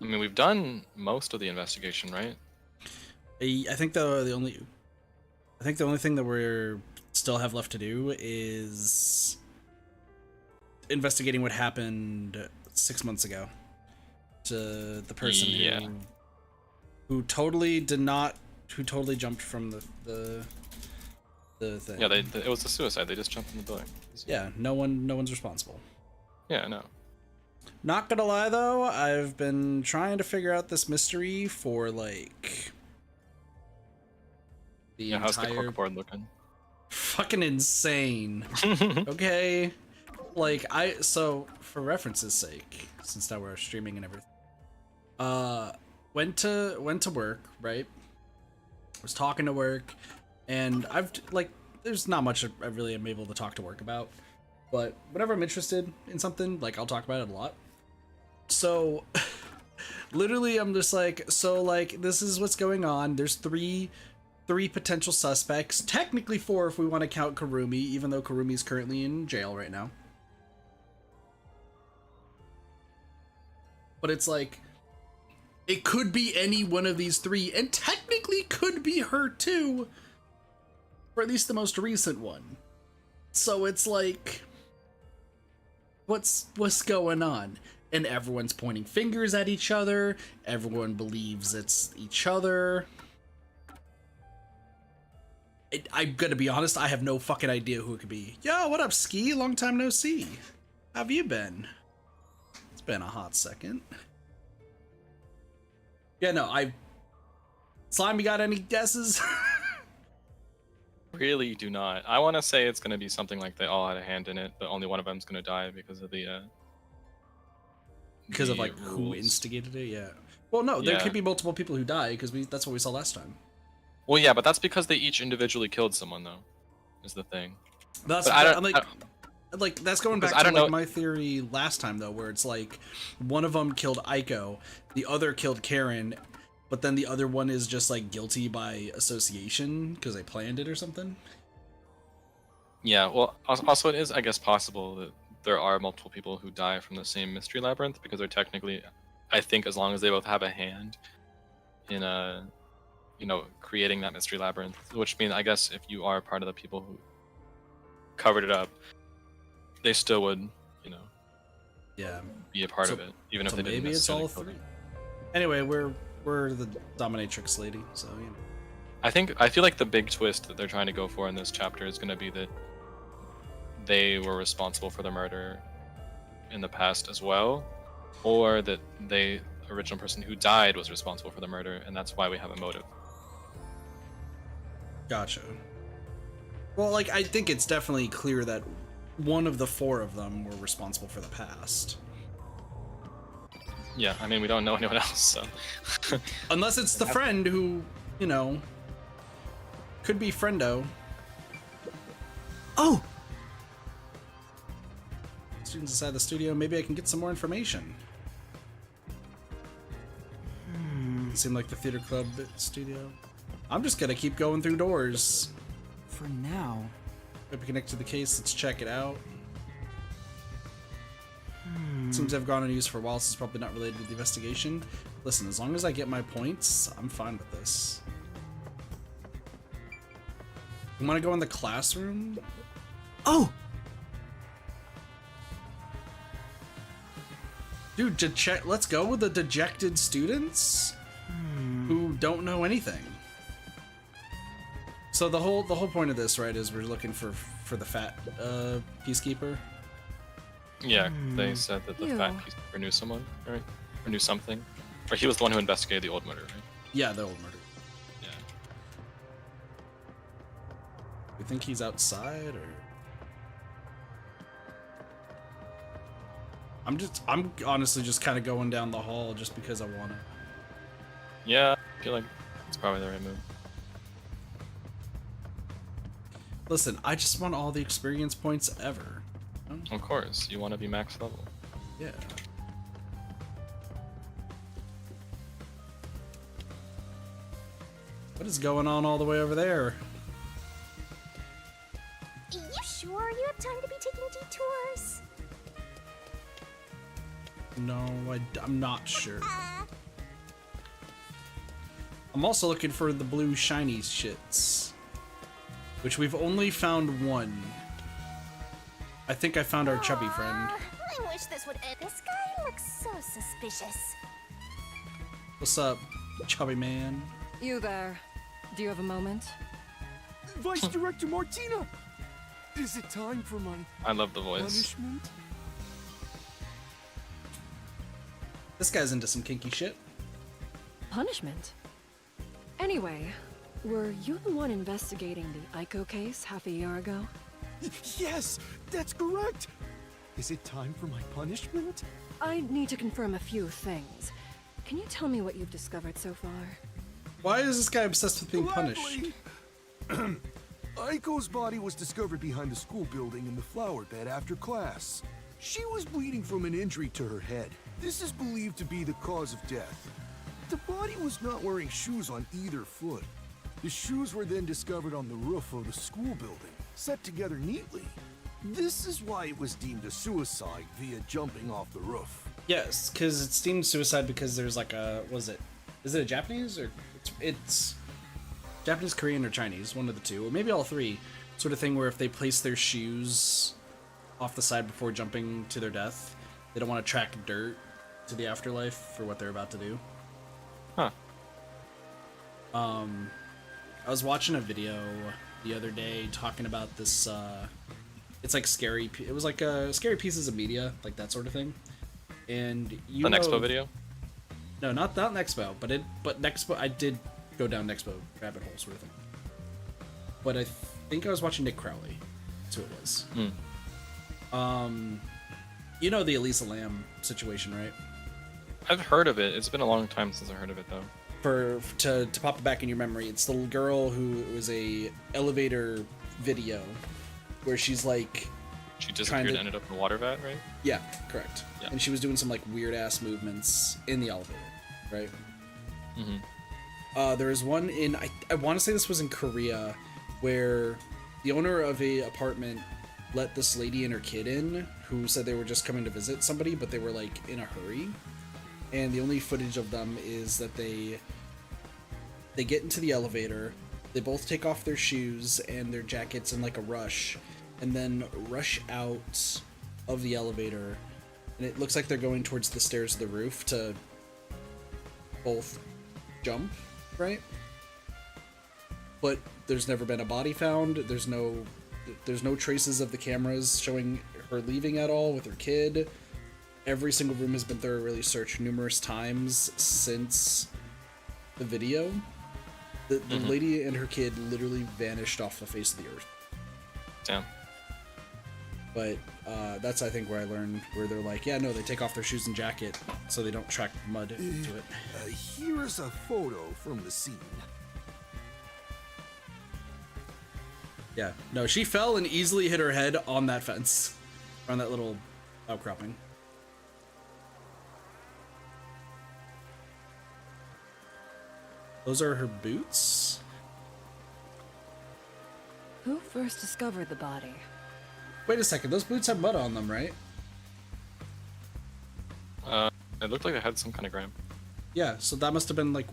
I mean, we've done most of the investigation, right? I think the only thing that we're still have left to do is investigating what happened 6 months ago to the person Yeah. who totally jumped from the thing. Yeah, it was a suicide. They just jumped in the building. Yeah, no one's responsible. Yeah, no. Not gonna lie though, I've been trying to figure out this mystery for like the How's the entire corkboard looking? fucking insane. Okay, like so for reference's sake, since now we're streaming and everything, went to work, right? Was talking to work, and I've like there's not much I really am able to talk to work about, but whenever I'm interested in something, like I'll talk about it a lot. So literally I'm just like, so like this is what's going on. There's three potential suspects, technically four if we want to count Kurumi, even though Kurumi's currently in jail right now. But it's like it could be any one of these three, and technically could be her too, or at least the most recent one. So it's like, what's going on? And everyone's pointing fingers at each other. Everyone believes it's each other. I'm gonna be honest, I have no fucking idea who it could be. Yo, what up, Ski? Long time no see. How have you been? It's been a hot second. Yeah, no, Slime, you got any guesses? Really do not. I want to say it's going to be something like they all had a hand in it, but only one of them's going to die because of the because of like rules. who instigated it. Yeah. Well, no, there could be multiple people who die because that's what we saw last time. Well, yeah, but that's because they each individually killed someone, though. Is the thing. That's like that's going back to like my theory last time though, where it's like one of them killed Aiko, the other killed Karen, but then the other one is just like guilty by association because they planned it or something. Yeah, well, also it is, I guess, possible that there are multiple people who die from the same mystery labyrinth because they're technically, I think, as long as they both have a hand in creating that mystery labyrinth, which means I guess if you are part of the people who covered it up, they still would, be a part of it, even if they didn't. Maybe it's all three. Anyway, we're the dominatrix lady, so you know. I feel like the big twist that they're trying to go for in this chapter is going to be that they were responsible for the murder in the past as well, or that the original person who died was responsible for the murder, and that's why we have a motive. Gotcha. Well, like, I think it's definitely clear that one of the four of them were responsible for the past. Yeah, I mean, we don't know anyone else, so... Unless it's the friend who, could be friendo. Oh! Students inside the studio, maybe I can get some more information. Seemed like the theater club studio. I'm just gonna keep going through doors. For now. Maybe connect to the case, let's check it out. Seems to have gone unused for a while, so it's probably not related to the investigation. Listen, as long as I get my points, I'm fine with this. You wanna go in the classroom? Oh! Dude, let's go with the dejected students who don't know anything. So the whole point of this, right, is we're looking for the fat peacekeeper. Yeah, they said that the fat peacekeeper knew someone, right? Or knew something. Or he was the one who investigated the old murder, right? Yeah, the old murder. Yeah. You think he's outside, or? I'm honestly just kind of going down the hall just because I wanna. Yeah, I feel like it's probably the right move. Listen, I just want all the experience points ever. Of course, you want to be max level. Yeah. What is going on all the way over there? Are you sure you have time to be taking detours? No, I'm not sure. I'm also looking for the blue shiny shits, which we've only found one. I think I found our chubby friend. I wish this would end. This guy looks so suspicious. What's up, chubby man? You there. Do you have a moment? Vice Director Martina! Is it time for my I love the voice. punishment? This guy's into some kinky shit. Punishment? Anyway, were you the one investigating the Aiko case half a year ago? Yes, that's correct! Is it time for my punishment? I need to confirm a few things. Can you tell me what you've discovered so far? Why is this guy obsessed with being punished? Gladly. Aiko's body was discovered behind the school building in the flower bed after class. She was bleeding from an injury to her head. This is believed to be the cause of death. The body was not wearing shoes on either foot. The shoes were then discovered on the roof of the school building, set together neatly. This is why it was deemed a suicide via jumping off the roof. Yes, because it's deemed suicide because there's like a, is it a Japanese or it's Japanese, Korean, or Chinese, one of the two, or maybe all three, sort of thing where if they place their shoes off the side before jumping to their death, they don't want to track dirt to the afterlife for what they're about to do. Huh. I was watching a video the other day talking about this, it's like scary, it was like scary pieces of media, like that sort of thing. And you The know, Expo video? No, not Nexpo, but Nexpo, I did go down Nexpo rabbit hole sort of thing. But I think I was watching Nick Crowley. That's who it was. You know the Elisa Lam situation, right? I've heard of it. It's been a long time since I heard of it, though. To pop it back in your memory, it's the girl who was a elevator video where she's like She disappeared and ended up in a water vat, right? yeah, correct. Yeah. And she was doing some like weird ass movements in the elevator, right? Mm-hmm. There is one in I want to say this was in Korea where the owner of a apartment let this lady and her kid in who said they were just coming to visit somebody, but they were like in a hurry. And the only footage of them is that they get into the elevator, they both take off their shoes and their jackets in like a rush, and then rush out of the elevator, and it looks like they're going towards the stairs of the roof to both jump, right? But there's never been a body found, there's no traces of the cameras showing her leaving at all with her kid. Every single room has been thoroughly searched numerous times since the video. The lady and her kid literally vanished off the face of the earth. Damn. But that's, I think, where I learned where they're like, yeah, no, they take off their shoes and jacket so they don't track mud into it. Here's a photo from the scene. Yeah, no, she fell and easily hit her head on that fence, on that little outcropping. Those are her boots? Who first discovered the body? Wait a second, those boots have mud on them, right? It looked like it had some kind of grime. Yeah, so that must have been like...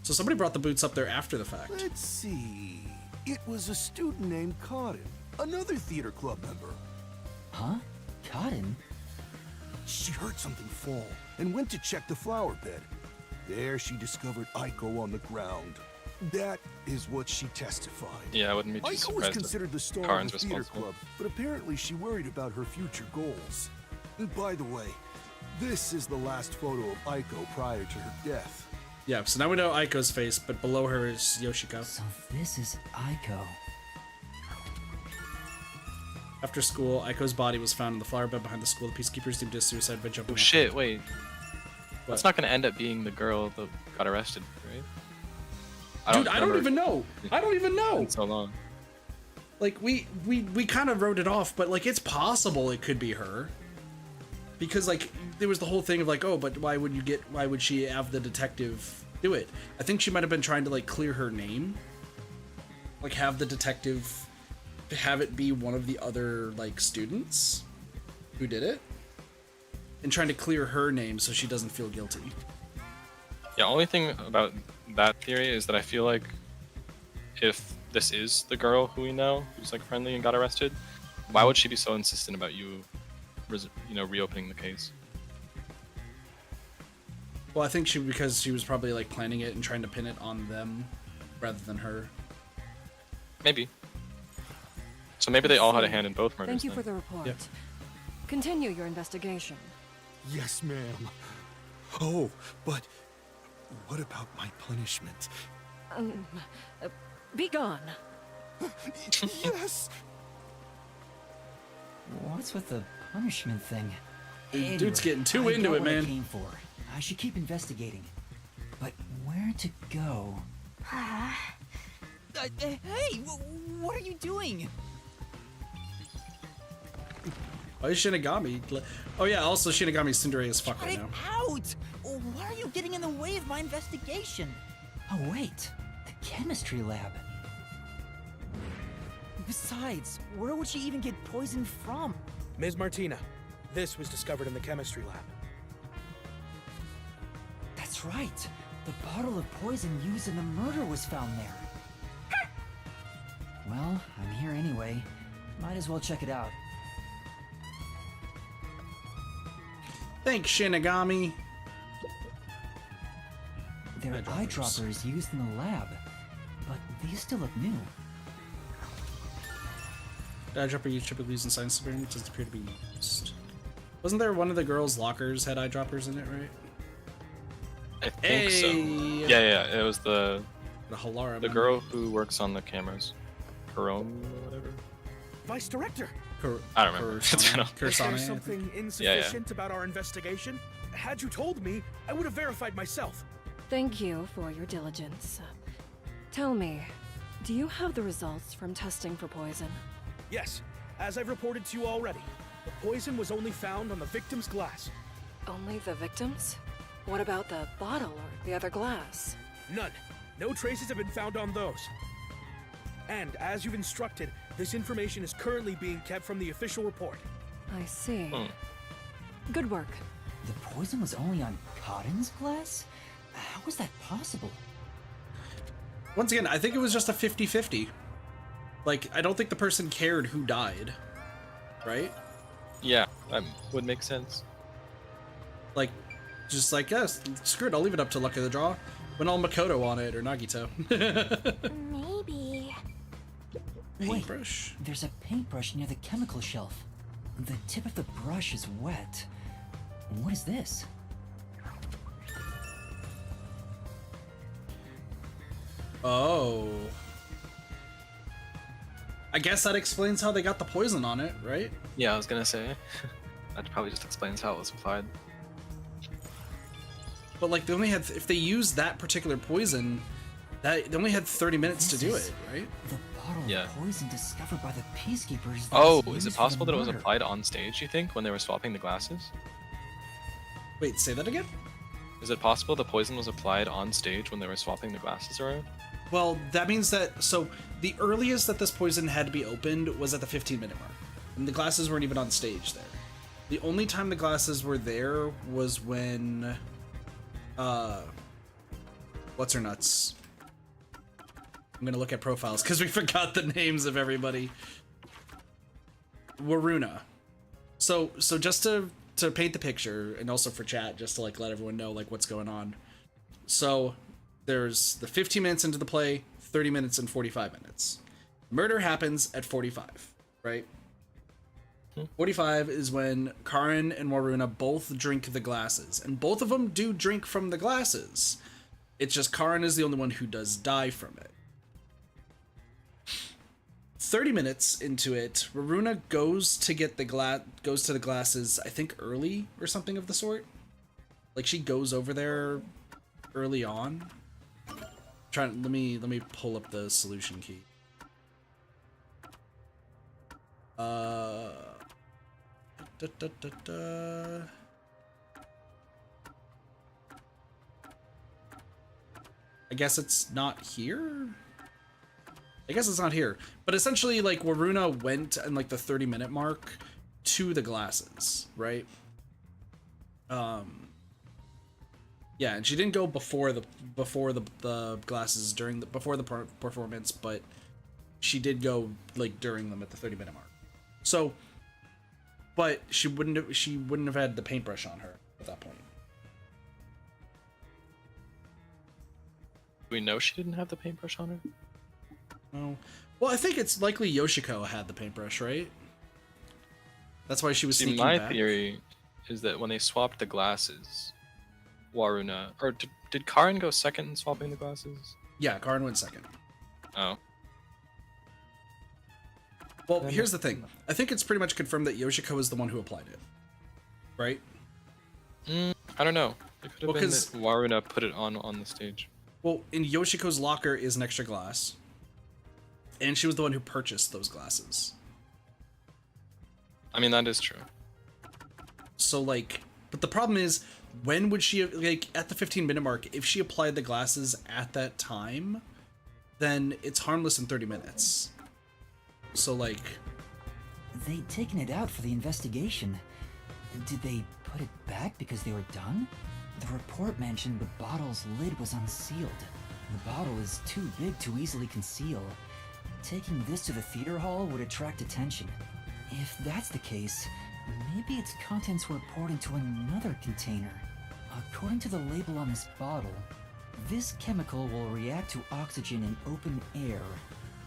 So somebody brought the boots up there after the fact. Let's see. It was a student named Cotton, another theater club member. Huh? Cotton? She heard something fall and went to check the flower bed. There she discovered Aiko on the ground. That is what she testified. Yeah, I wouldn't be too Aiko was surprised if considered the star Karin's of the theater responsible. club, but apparently she worried about her future goals. And by the way, this is the last photo of Aiko prior to her death. Yeah, so now we know Aiko's face, but below her is Yoshiko. So this is Aiko. After school, Aiko's body was found in the flower bed behind the school. The peacekeepers deemed it suicide by jumping Oh off. shit, wait. What? That's not gonna end up being the girl that got arrested, right? Dude, I don't remember. even know. I don't even know. It's so long. Like, we kind of wrote it off, but, like, it's possible it could be her. Because, like, there was the whole thing of, like, oh, but why would she have the detective do it? I think she might have been trying to, like, clear her name. Like, have the detective have it be one of the other, like, students who did it. And trying to clear her name so she doesn't feel guilty. Yeah, only thing about that theory is that I feel like if this is the girl who we know who's like friendly and got arrested, why would she be so insistent about you reopening the case? Well, I think because she was probably like planning it and trying to pin it on them rather than her. Maybe. So maybe they all had a hand in both murders. Thank you then. for the report. Yep. Continue your investigation. Yes, ma'am. Oh, but what about my punishment? Be gone. Yes! What's with the punishment thing? Dude's getting too I into got it, what I man. came for. I should keep investigating. But where to go? Hey, what are you doing? Why is Shinigami? Oh yeah, also Shinigami's tsundere as fuck right Get now. out! Why are you getting in the way of my investigation? Oh wait, the chemistry lab. Besides, where would she even get poisoned from? Ms. Martina, this was discovered in the chemistry lab. That's right. The bottle of poison used in the murder was found there. Well, I'm here anyway. Might as well check it out. Thanks, Shinigami. There are eyedroppers used in the lab, but these still look new. Eyedropper used typically used in science experiments doesn't appear to be used. Wasn't there one of the girls' lockers had eyedroppers in it, right? I think so. Hey! Yeah. It was the Halara. the girl who works on the cameras, Hiromi or whatever. Vice Director, I don't remember. It's been a- is there Kursane. something insufficient about our investigation? Had you told me, I would have verified myself. Thank you for your diligence. Tell me, do you have the results from testing for poison? Yes, as I've reported to you already, the poison was only found on the victim's glass. Only the victims? What about the bottle or the other glass? None. No traces have been found on those. And as you've instructed, this information is currently being kept from the official report. I see. Hmm. Good work. The poison was only on Cotton's glass? How was that possible? Once again, I think it was just a 50-50. Like, I don't think the person cared who died. Right? Yeah, that would make sense. Like, just like, yes, screw it, I'll leave it up to luck of the draw. Went all Makoto on it, or Nagito. Maybe. Wait, Paintbrush. there's a paintbrush near the chemical shelf. The tip of the brush is wet. What is this? Oh. I guess that explains how they got the poison on it, right? Yeah, I was gonna say. That probably just explains how it was applied. But like, they only had, if they used that particular poison, that they only had 30 minutes to do This is- it, right? The bottle Yeah. of poison discovered by the peacekeepers. that Oh, was is used it for possible the that it was murder. applied on stage, you think, when they were swapping the glasses? Wait, say that again? Is it possible the poison was applied on stage when they were swapping the glasses around? Well, that means that, so the earliest that this poison had to be opened was at the 15-minute mark. And the glasses weren't even on stage there. The only time the glasses were there was when, what's her nuts? I'm gonna look at profiles because we forgot the names of everybody. Waruna. So just to paint the picture, and also for chat, just to like let everyone know like what's going on. So there's the 15 minutes into the play, 30 minutes and 45 minutes. Murder happens at 45, right? 45 is when Karin and Waruna both drink the glasses, and both of them do drink from the glasses. It's just Karin is the only one who does die from it. 30 minutes into it, Waruna goes to get the the glasses, I think early or something of the sort. Like she goes over there early on. Let me pull up the solution key. I guess it's not here. I guess it's not here. But essentially, like, Waruna went in, like, the 30-minute mark to the glasses, right? Yeah, Yeah, and she didn't go before the glasses during the performance, but she did go like during them at the 30-minute mark. So, but she wouldn't have had the paintbrush on her at that point. Do we know she didn't have the paintbrush on her? No. Well, I think it's likely Yoshiko had the paintbrush, right? That's why she was See, sneaking my back. theory is that when they swapped the glasses, Waruna, or did Karin go second in swapping the glasses? Yeah, Karin went second. Oh, Well, here's the thing. I think it's pretty much confirmed that Yoshiko is the one who applied it. Right? I don't know. It could have Well, been 'cause- that Waruna put it on the stage. Well, in Yoshiko's locker is an extra glass. And she was the one who purchased those glasses. I mean, that is true. So, like, but the problem is, when would she, like, at the 15-minute mark, if she applied the glasses at that time, then it's harmless in 30 minutes. So, like, They'd taken it out for the investigation. Did they put it back because they were done? The report mentioned the bottle's lid was unsealed. The bottle is too big to easily conceal. Taking this to the theater hall would attract attention. If that's the case, maybe its contents were poured into another container. According to the label on this bottle, this chemical will react to oxygen in open air,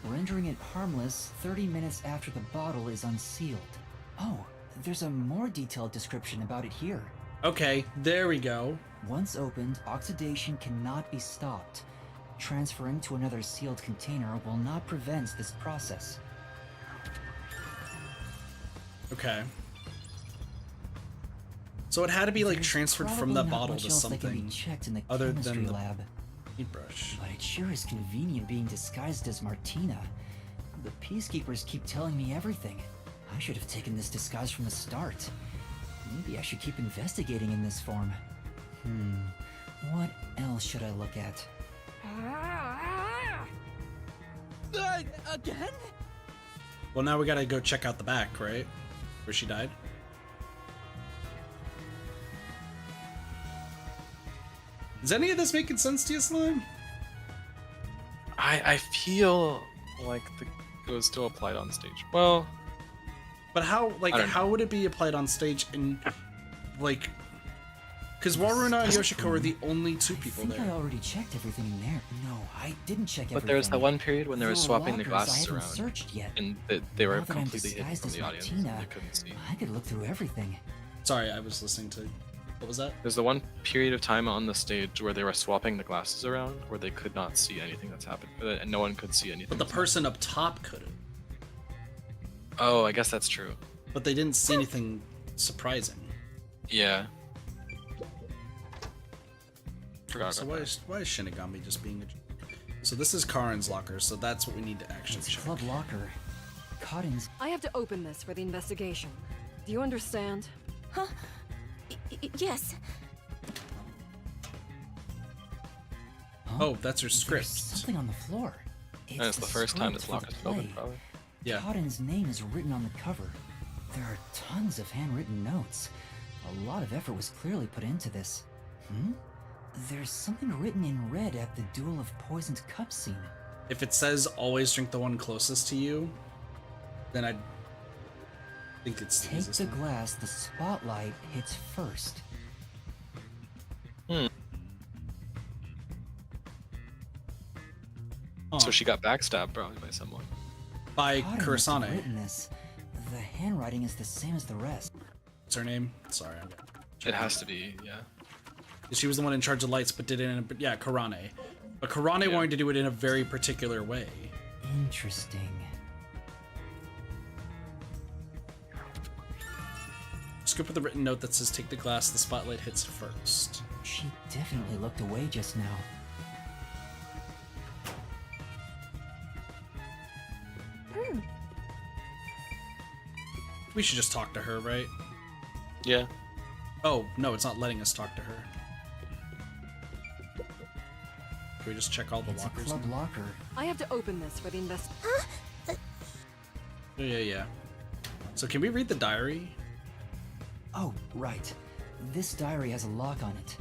rendering it harmless 30 minutes after the bottle is unsealed. Oh, there's a more detailed description about it here. okay, there we go. Once opened, oxidation cannot be stopped. Transferring to another sealed container will not prevent this process. Okay. So it had to be, like, There's transferred from probably that not bottle much to else that can something be checked in the other chemistry than the lab. paintbrush. But it sure is convenient being disguised as Martina. The peacekeepers keep telling me everything. I should have taken this disguise from the start. Maybe I should keep investigating in this form. What else should I look at? Again? Well, now we gotta go check out the back, right? Where she died. Is any of this making sense to you, Slime? I feel like it was still applied on stage. Well, But how, like, I don't how would it be applied on stage in, like, because Waruna and Yoshiko are the only two people I think I there. already checked everything in there. No, I didn't check everything. but there was that one period when they were There were swapping the lockers glasses I haven't around, searched yet. and they were Now that I'm completely hidden disguised from as the audience. Martina, And they couldn't see. I could look through everything. Sorry, I was listening to. What was that? There's the one period of time on the stage where they were swapping the glasses around, where they could not see anything that's happened, and no one could see anything. But the that's person up top couldn't. happened. Oh, I guess that's true. But they didn't see anything surprising. Yeah. Forgot So about why that. is Shinigami just being a jerk? So this is Karin's locker, so that's what we need to actually It's check. Club Locker. Cotton's. I have to open this for the investigation. Do you understand? Huh? Yes. Oh, that's her There's script. something on the floor. And it's the first time this script lock for is the open, play. probably. Yeah. Cotton's name is written on the cover. There are tons of handwritten notes. A lot of effort was clearly put into this. There's something written in red at the Duel of Poisoned Cup scene. If it says always drink the one closest to you, then I think it's Take this the one. glass the spotlight hits first. Huh. So she got backstabbed probably by someone. By Cotton must have Kurasane. written this. The handwriting is the same as the rest. What's her name? Sorry, I'm It has to be, yeah. She was the one in charge of lights, but did it in a, yeah, Karane. But Karane Yeah. wanted to do it in a very particular way. Interesting. Scoop with a written note that says take the glass the spotlight hits first. She definitely looked away just now. We should just talk to her, right? Yeah. Oh, no, it's not letting us talk to her. Can we just check all the It's a lockers? club now? locker. I have to open this for the Yeah. So can we read the diary? Oh, right. This diary has a lock on it.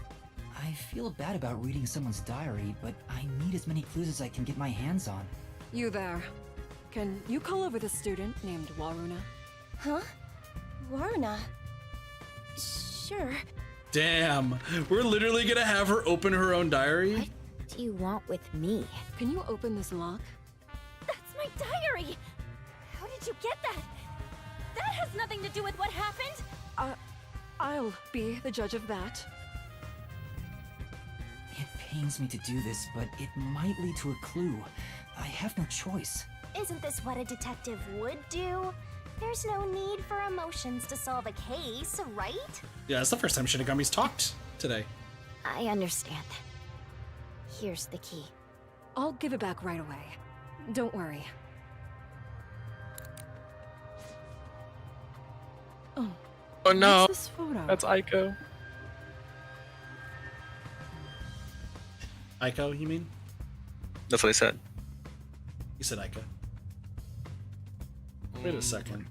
I feel bad about reading someone's diary, but I need as many clues as I can get my hands on. You there. Can you call over the student named Waruna? Huh? Warna? Sure. Damn, we're literally gonna have her open her own diary? What do you want with me? Can you open this lock? That's my diary! How did you get that? That has nothing to do with what happened! I'll be the judge of that. It pains me to do this, but it might lead to a clue. I have no choice. Isn't this what a detective would do? There's no need for emotions to solve a case, right? Yeah, it's the first time Shinigami's talked today. I understand. Here's the key. I'll give it back right away. Don't worry. Oh. Oh no, What's this photo? that's Aiko. Aiko, you mean? That's what I said. You said Aiko. Wait a second.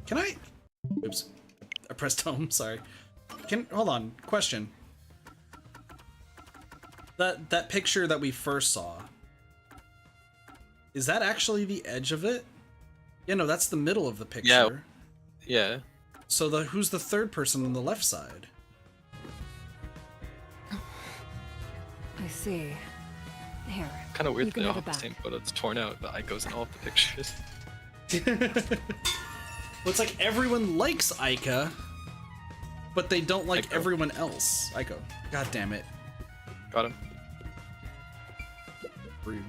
Can I? Oops. I pressed home, sorry. Hold on, question. That picture that we first saw, is that actually the edge of it? Yeah, no, that's the middle of the picture. Yeah. So who's the third person on the left side? I see. Here. Kind of weird You that can they all have have it the same back. photo. It's torn out, but Aiko's in all of the pictures. Well, it's like everyone likes Aika, but they don't like Aiko. everyone else. Aiko. God damn it. Got him. Rude.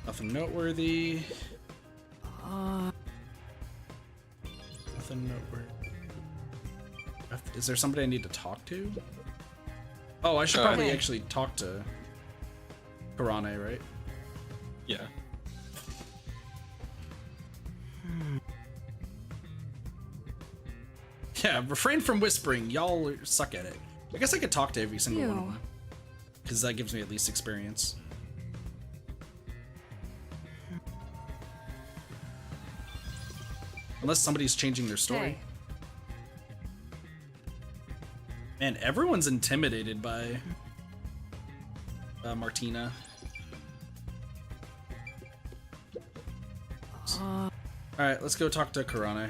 Nothing noteworthy. Nothing noteworthy. Is there somebody I need to talk to? Oh, I should probably Okay. actually talk to Karane, right? Yeah. Yeah, refrain from whispering. Y'all suck at it. I guess I could talk to every single one of Ew. them. Because that gives me at least experience. Unless somebody's changing their story. Hey. Man, everyone's intimidated by Martina. Alright, let's go talk to Karane.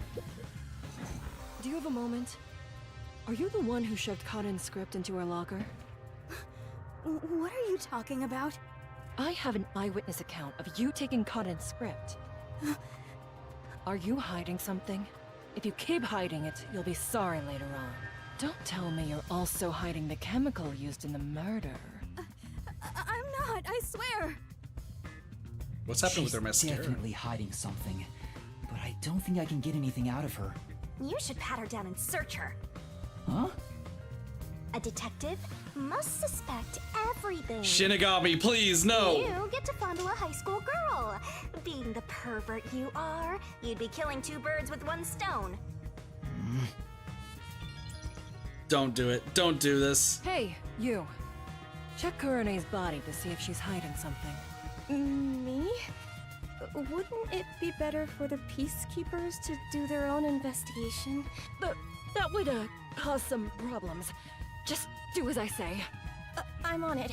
Do you have a moment? Are you the one who shoved Karen's script into her locker? What are you talking about? I have an eyewitness account of you taking Karen's script. Are you hiding something? If you keep hiding it, you'll be sorry later on. Don't tell me you're also hiding the chemical used in the murder. I'm not, I swear! What's happening with She's her mascara? definitely hiding something, but I don't think I can get anything out of her. You should pat her down and search her. Huh? A detective must suspect everything. Shinigami, please, no! You get to fondle a high school girl. Being the pervert you are, you'd be killing two birds with one stone. Don't do it. Don't do this. Hey, you. Check Kurane's body to see if she's hiding something. Me? Wouldn't it be better for the peacekeepers to do their own investigation? That would, cause some problems. Just do as I say. I'm on it.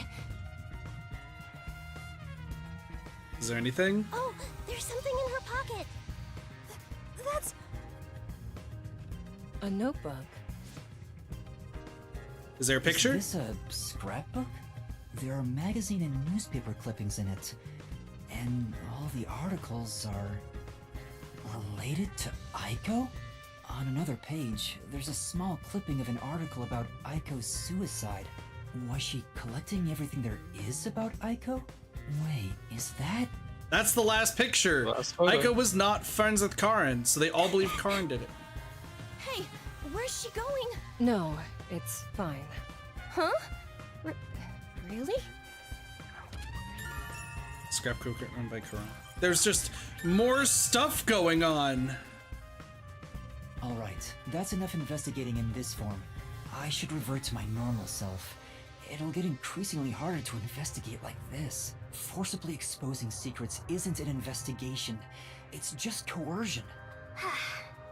Is there anything? Oh, there's something in her pocket. That's... A notebook. Is there a picture? Is this a scrapbook? There are magazine and newspaper clippings in it. And all the articles are related to Aiko? On another page, there's a small clipping of an article about Aiko's suicide. Was she collecting everything there is about Aiko? Wait, is that... That's the last picture. Last photo. Aiko was not friends with Karen, so they all believe Karen did it. Hey, where's she going? No, it's fine. Huh? Really? Scrapbook run by Karen. There's just more stuff going on. Alright, that's enough investigating in this form. I should revert to my normal self. It'll get increasingly harder to investigate like this. Forcibly exposing secrets isn't an investigation. It's just coercion.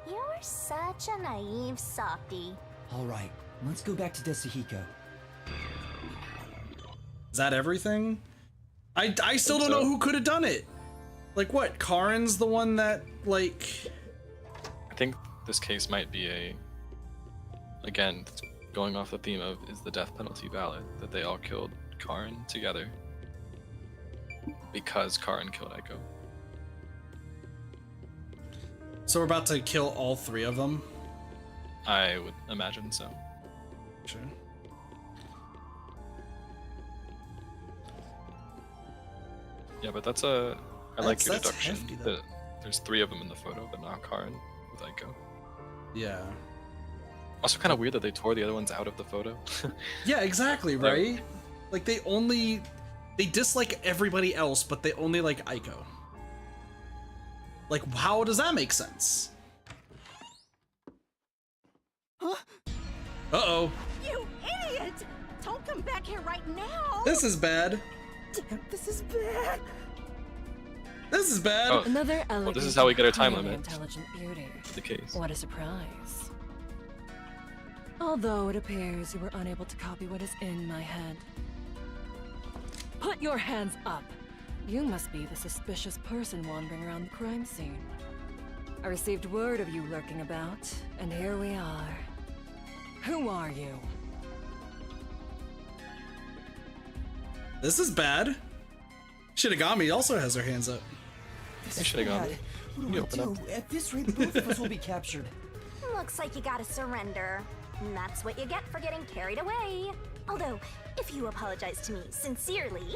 You're such a naive softie. Alright, let's go back to Desahiko. Is that everything? I still don't know who could have done it. Like what? Karin's the one that like. I think this case might be again, going off the theme of is the death penalty valid? That they all killed Karin together because Karin killed Aiko. So we're about to kill all 3 of them. I would imagine so. Sure. Yeah, but that's I like your That's deduction hefty, though. that there's 3 of them in the photo, but not Karin with Aiko. Yeah. Also, kind of weird that they tore the other ones out of the photo. Yeah, exactly, right? Like they dislike everybody else, but they only like Aiko. Like, how does that make sense? Huh? Uh-oh. You idiot! Don't come back here right now! This is bad. Damn, this is bad! This is bad. Oh. Another elegant, this is how we get our time highly limit. intelligent beauty. The case. What a surprise. Although it appears you were unable to copy what is in my head. Put your hands up! You must be the suspicious person wandering around the crime scene. I received word of you lurking about, and here we are. Who are you? This is bad. Shinigami also has her hands up. This Hey, is Shinigami. bad. What do You I open do? up. At this rate, both of us will be captured. Looks like you gotta surrender. And that's what you get for getting carried away. Although, if you apologize to me sincerely,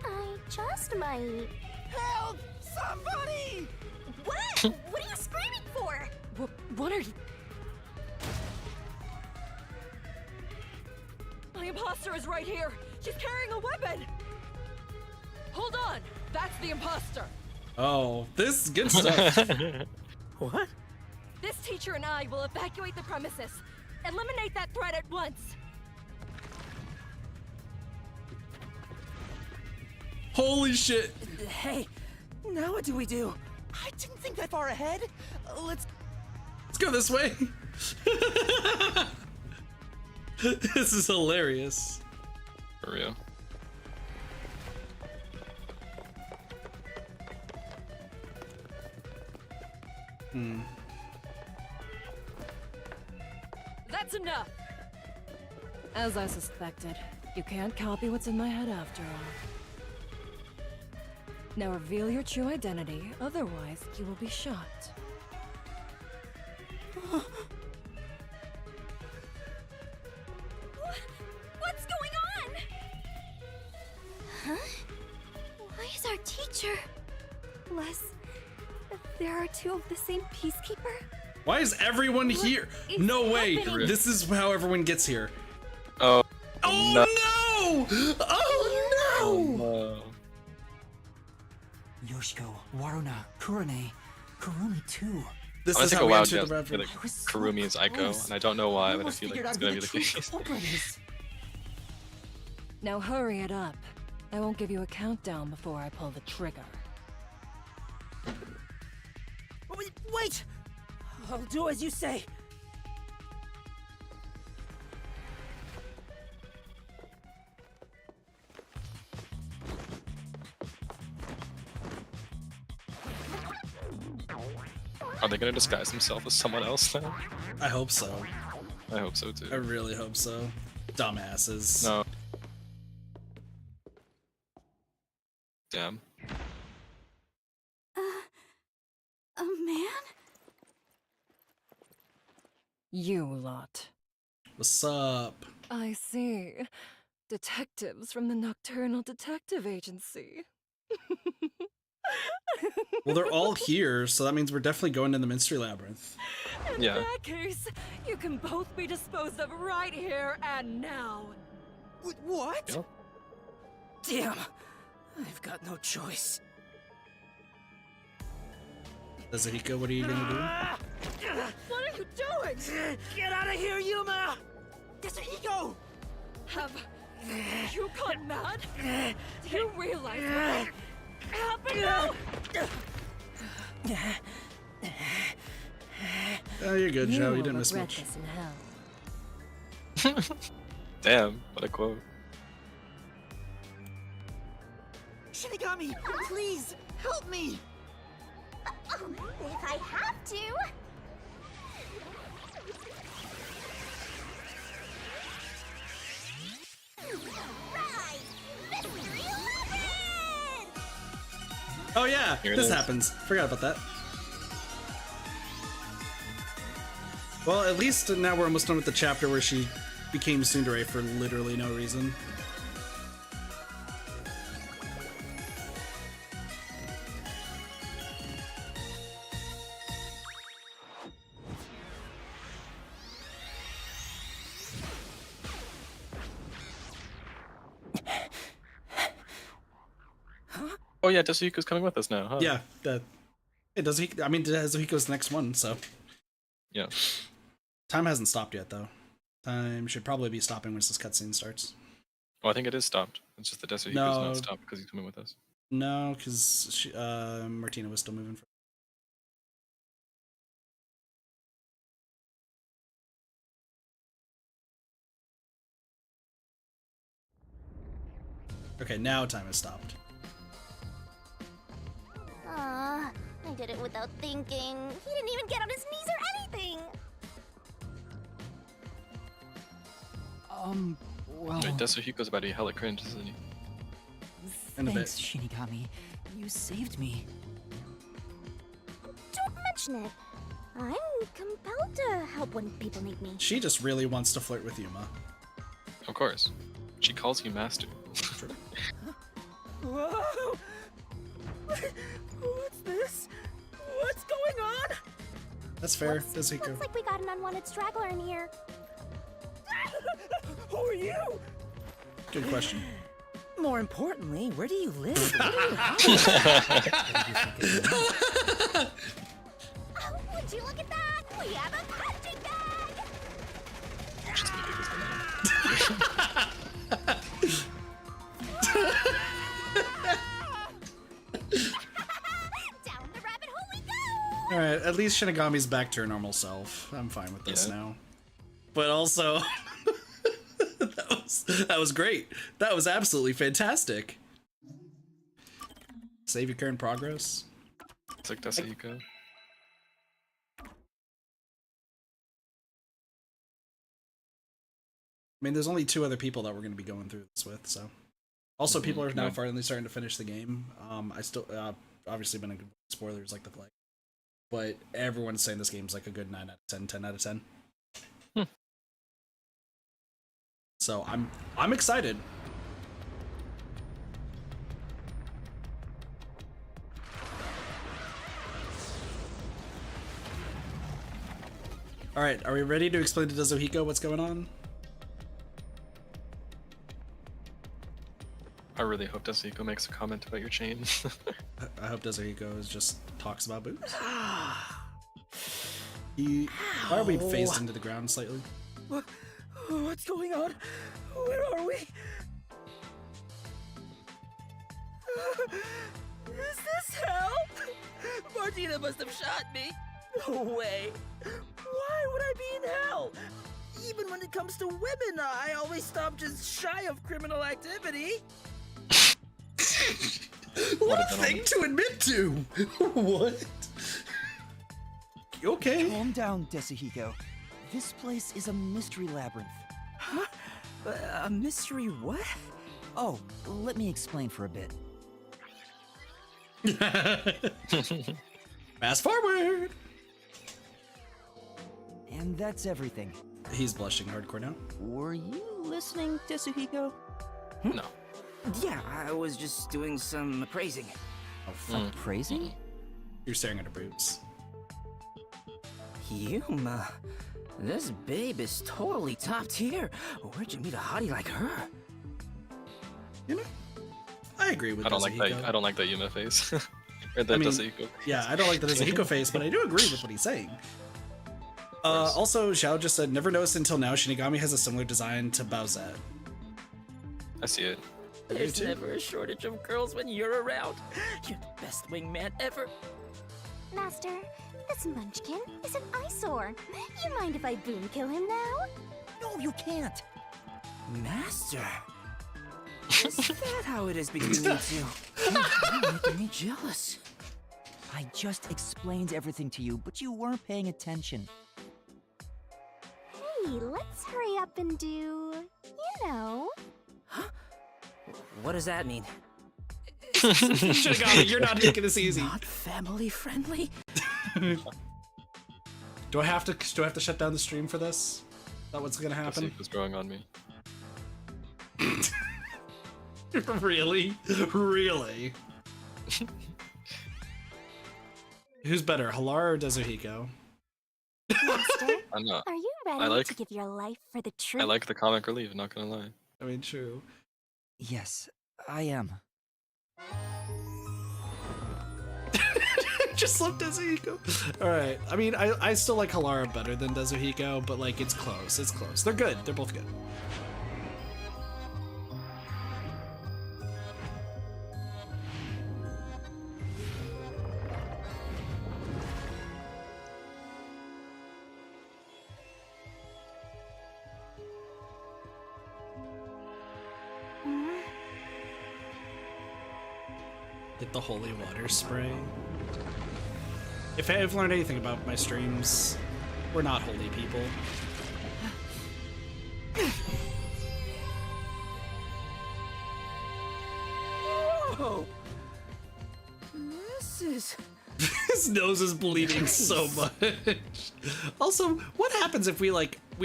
I just might... Help! Somebody! What? What are you screaming for? What are you... The imposter is right here! She's carrying a weapon! Hold on! That's the imposter! Oh, this is good stuff. What? This teacher and I will evacuate the premises. Eliminate that threat at once. Holy shit. Hey, now what do we do? I didn't think that far ahead. Let's go this way. This is hilarious. For real. That's enough! As I suspected, you can't copy what's in my head after all. Now reveal your true identity, otherwise you will be shot. What's going on? Huh? Why is our teacher... Les, there are 2 of the same peacekeeper? Why is everyone here? is No way. happening? This is how everyone gets here. Oh. Oh no! Oh no! Yoshiko, Waruna, Kurane, Kurumi too. This I is take how a we wild entered guess. the I feel reference. like was so Kurumi is Aiko, close. and I don't know why, We but I almost feel like figured it's out gonna who be the true case. culprit is. Now hurry it up. I won't give you a countdown before I pull the trigger. wait. I'll do as you say. Are they gonna disguise themselves as someone else now? I hope so. I hope so I too. really hope so. Dumbasses. No. Damn. A man? You lot. What's up? I see. Detectives from the Nocturnal Detective Agency. Well, they're all here, so that means we're definitely going in the Mystery Labyrinth. In Yeah. that case, you can both be disposed of right here and now. What? Yeah. Damn. I've got no choice. Zahiko, what are you gonna do? What are you doing? Get out of here, Yuma! Desahiko! Have You gone mad? Do you realize what happened now? Oh, you're good, You Joe. will You didn't miss regret much. this in hell. Damn, what a quote. Shinigami, please help me. If I have to. Rise! Mystery Labyrinth! Oh yeah, Here it this is. happens. Forgot about that. Well, at least now we're almost done with the chapter where she became tsundere for literally no reason. Oh yeah, Tetsuhiko's coming with us now, huh? Yeah, that it does. I mean, Hazuhiko's the next one, so Yeah. time hasn't stopped yet, though. Time should probably be stopping once this cutscene starts. Well, I think it is stopped. It's just that Tetsuhiko's No. not stopped because he's coming with us. No, because Martina was still moving. Okay, now time has stopped. I did it without thinking. He didn't even get on his knees or anything. Well... Wait, Tetsuhiko's about to be hella cringe, isn't he? In a bit. Thanks, Shinigami. You saved me. Don't mention it. I'm compelled to help when people need me. She just really wants to flirt with Yuma. Of course. She calls you master. Whoa! What's this? What's going on? That's fair, Hazuhiko. Looks like we got an unwanted straggler in here. Who are you? Good question. More importantly, where do you live? Oh, would you look at that? We have a punching bag! Just make it his Down the rabbit hole we go! Alright, at least Shinigami's back to her normal self. I'm fine with this Yeah. now. But also, that was great. That was absolutely fantastic. Save your current progress. It's like Tetsuhiko. I mean, there's only 2 other people that we're going to be going through this with, so. Also, people are now yeah. finally starting to finish the game. I still, obviously been a good spoilers like the flag. But everyone's saying this game's like a good 9 out of 10, 10 out of 10. So I'm excited. All right, are we ready to explain to Hazuhiko what's going on? I really hope Tetsuhiko makes a comment about your chain. I hope Hazuhiko just talks about boobs. Why are we phased into the ground slightly? What's going on? Where are we? Is this hell? Martina must have shot me. No way. Why would I be in hell? Even when it comes to women, I always stop just shy of criminal activity. What a thing to admit to! What? You okay? Calm down, Tetsuhiko. This place is a mystery labyrinth. Huh? A mystery what? Oh, let me explain for a bit. Fast forward! And that's everything. He's blushing hardcore now. Were you listening, Tetsuhiko? No. Yeah, I was just doing some appraising. Oh, fuck. Praising? You're staring at her boobs. Yuma, this babe is totally top tier. Where'd you meet a hottie like her? You know, I agree with I don't like Hazuhiko. that. I don't like that Yuma face. Or the I mean, Tetsuhiko. Yeah, I don't like the Hazuhiko face, but I do agree with what he's saying. Also, Xiao just said, never noticed until now Shinigami has a similar design to Bowsette. I see it. There's never a shortage of girls when you're around. You're the best wingman ever. Master, this munchkin is an eyesore. You mind if I boom kill him now? No, you can't. Master. Is that how it is between you two? You're making me jealous. I just explained everything to you, but you weren't paying attention. Hey, let's hurry up and do, you know. Huh? What does that mean? Should've got it. You're not taking this easy. Not family friendly? Do I have to shut down the stream for this? Is that what's gonna happen? What's growing on me? Really? Really? Who's better, Halar or Dezuhiko? Master, I'm not. are you ready to give your life for the truth? I like the comic relief, not gonna lie. I mean, true. Yes, I am. Just love Dezuhiko. Alright, I mean, I still like Halara better than Dezuhiko, but like, it's close, it's close. They're good, they're both good. Get the holy water spray. If I've learned anything about my streams, we're not holy people. Whoa! This is... His nose is bleeding so much. Also, what happens if we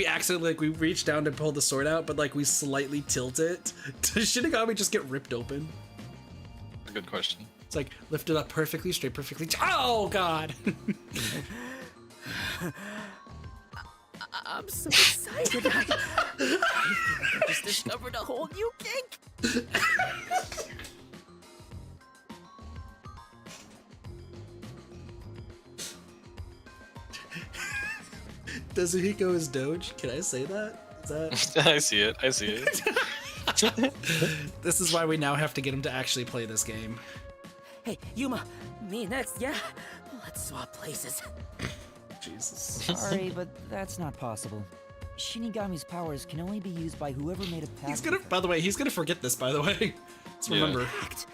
accidentally we reach down to pull the sword out, but like we slightly tilt it? Does Shinigami just get ripped open? A good question. It's like lift it up perfectly straight, perfectly. Oh God! I'm so excited. I just discovered a whole new kink. Dezuhiko is Doge. Can I say that? Is that? I see it. I see it. This is why we now have to get him to actually play this game. Hey, Yuma, me next, yeah? Let's swap places. Jesus. Sorry, but that's not possible. Shinigami's powers can only be used by whoever made a pact. He's gonna, by the way, he's gonna forget this, by the way. Let's remember. Pact?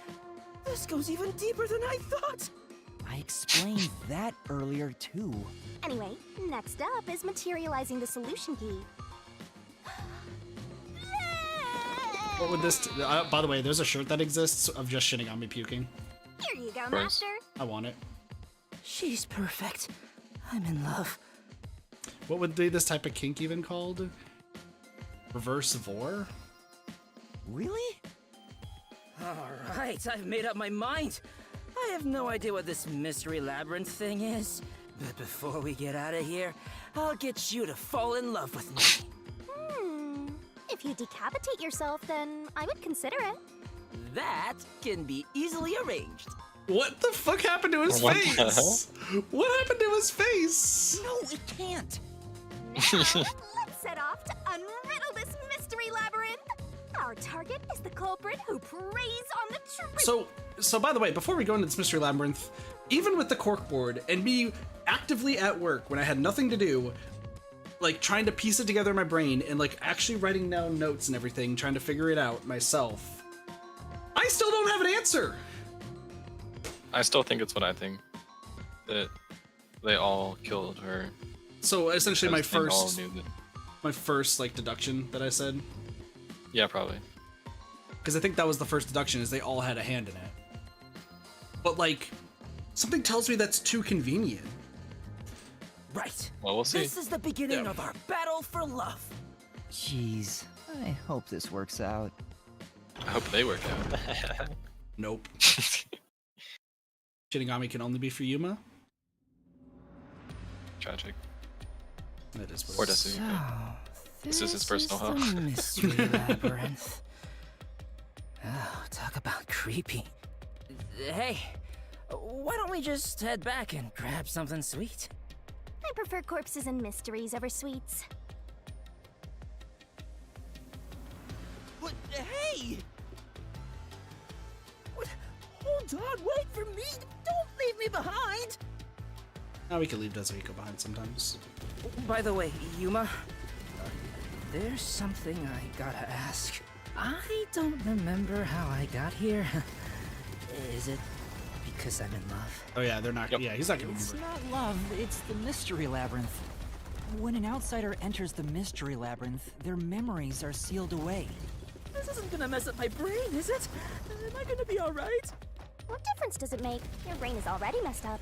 This goes even deeper than I thought. I explained that earlier, too. Anyway, next up is materializing the solution key. What would this? By the way, there's a shirt that exists of just Shinigami puking. Here you go, course. Master. I want it. She's perfect. I'm in love. What would be this type of kink even called? Reverse vor? Really? Alright, I've made up my mind. I have no idea what this mystery labyrinth thing is. But before we get out of here, I'll get you to fall in love with me. If you decapitate yourself, then I would consider it. That can be easily arranged. What the fuck happened to his What the face? What happened to his face? No, it can't. Now, let's set off to unriddle this mystery labyrinth. Our target is the culprit who preys on the truth. So by the way, before we go into this mystery labyrinth, even with the corkboard and me actively at work when I had nothing to do, like trying to piece it together in my brain and like actually writing down notes and everything, trying to figure it out myself, I still don't have an answer. I still think it's what I think. That they all killed her. So essentially my because they all first knew that- like deduction that I said, Yeah, probably. because I think that was the first deduction, is they all had a hand in it. But like, something tells me that's too convenient. Right. Well, we'll see. This is the beginning of our battle for love. Jeez, I hope this works out. I hope they work out. Nope. Shinigami can only be for Yuma? Tragic. That is Or what it does is. he? This is his personal the hell. mystery labyrinth. Oh, talk about creepy. Hey, why don't we just head back and grab something sweet? I prefer corpses and mysteries over sweets. What? Hey! What? Hold on, wait for me! Don't leave me behind! Now we can leave Dezuhiko behind sometimes. By the way, Yuma, there's something I gotta ask. I don't remember how I got here. Is it because I'm in love? Oh yeah, they're not. Yep. Yeah, he's not gonna It's remember. not love, it's the mystery labyrinth. When an outsider enters the mystery labyrinth, their memories are sealed away. This isn't gonna mess up my brain, is it? Am I gonna be alright? What difference does it make? Your brain is already messed up.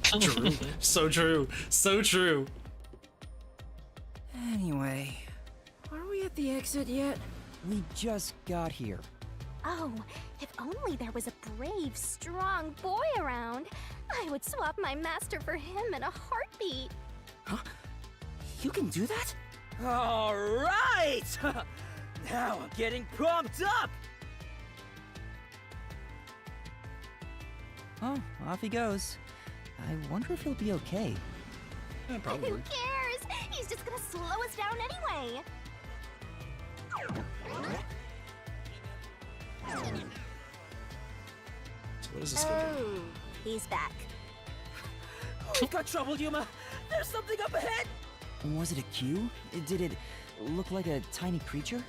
True. So true. So true. Anyway, are we at the exit yet? We just got here. Oh, if only there was a brave, strong boy around. I would swap my master for him in a heartbeat. Huh? You can do that? Alright! Now I'm getting pumped up! Oh, off he goes. I wonder if he'll be okay. Yeah, Who probably. cares? He's just gonna slow us down anyway. So what is this gonna do? Oh, he's back. We've got trouble, Yuma! There's something up ahead! Was it a cue? Did it look like a tiny creature?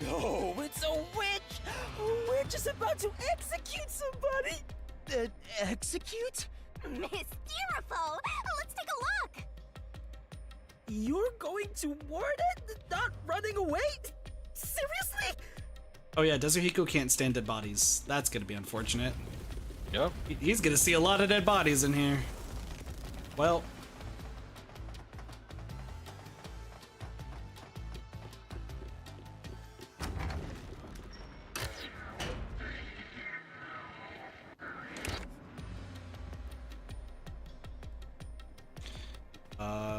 No, it's a witch! A witch is about to execute somebody! Execute? Mysteriful! Let's take a look! You're going toward it? Not running away? Seriously? Oh yeah, Dezuhiko can't stand dead bodies. That's gonna be unfortunate. Yep. He's gonna see a lot of dead bodies in here. Well.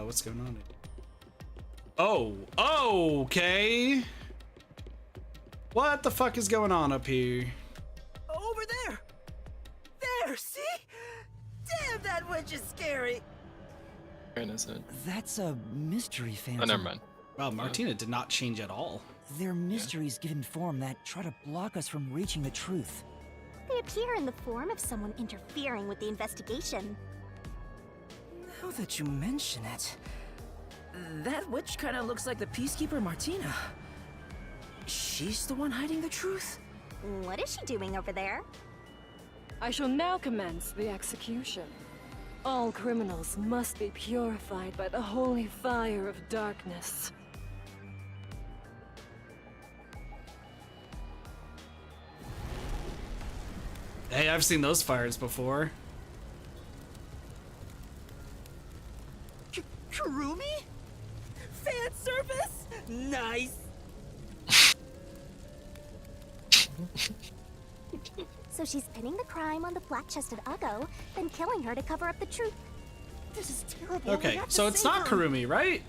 What's going on? Oh, okay. What the fuck is going on up here? Over there! There, see? Damn, that witch is scary! Where is it? That's a mystery phantom. Oh, never mind. Wow, Martina did not change at all. They're mysteries given form that try to block us from reaching the truth. They appear in the form of someone interfering with the investigation. Now that you mention it, that witch kind of looks like the peacekeeper Martina. She's the one hiding the truth? What is she doing over there? I shall now commence the execution. All criminals must be purified by the holy fire of darkness. Hey, I've seen those fires before. Kurumi? Fan service? Nice! So she's pinning the crime on the black-chested Uggo, then killing her to cover up the truth. This is terrible. Okay, so it's not Kurumi, right?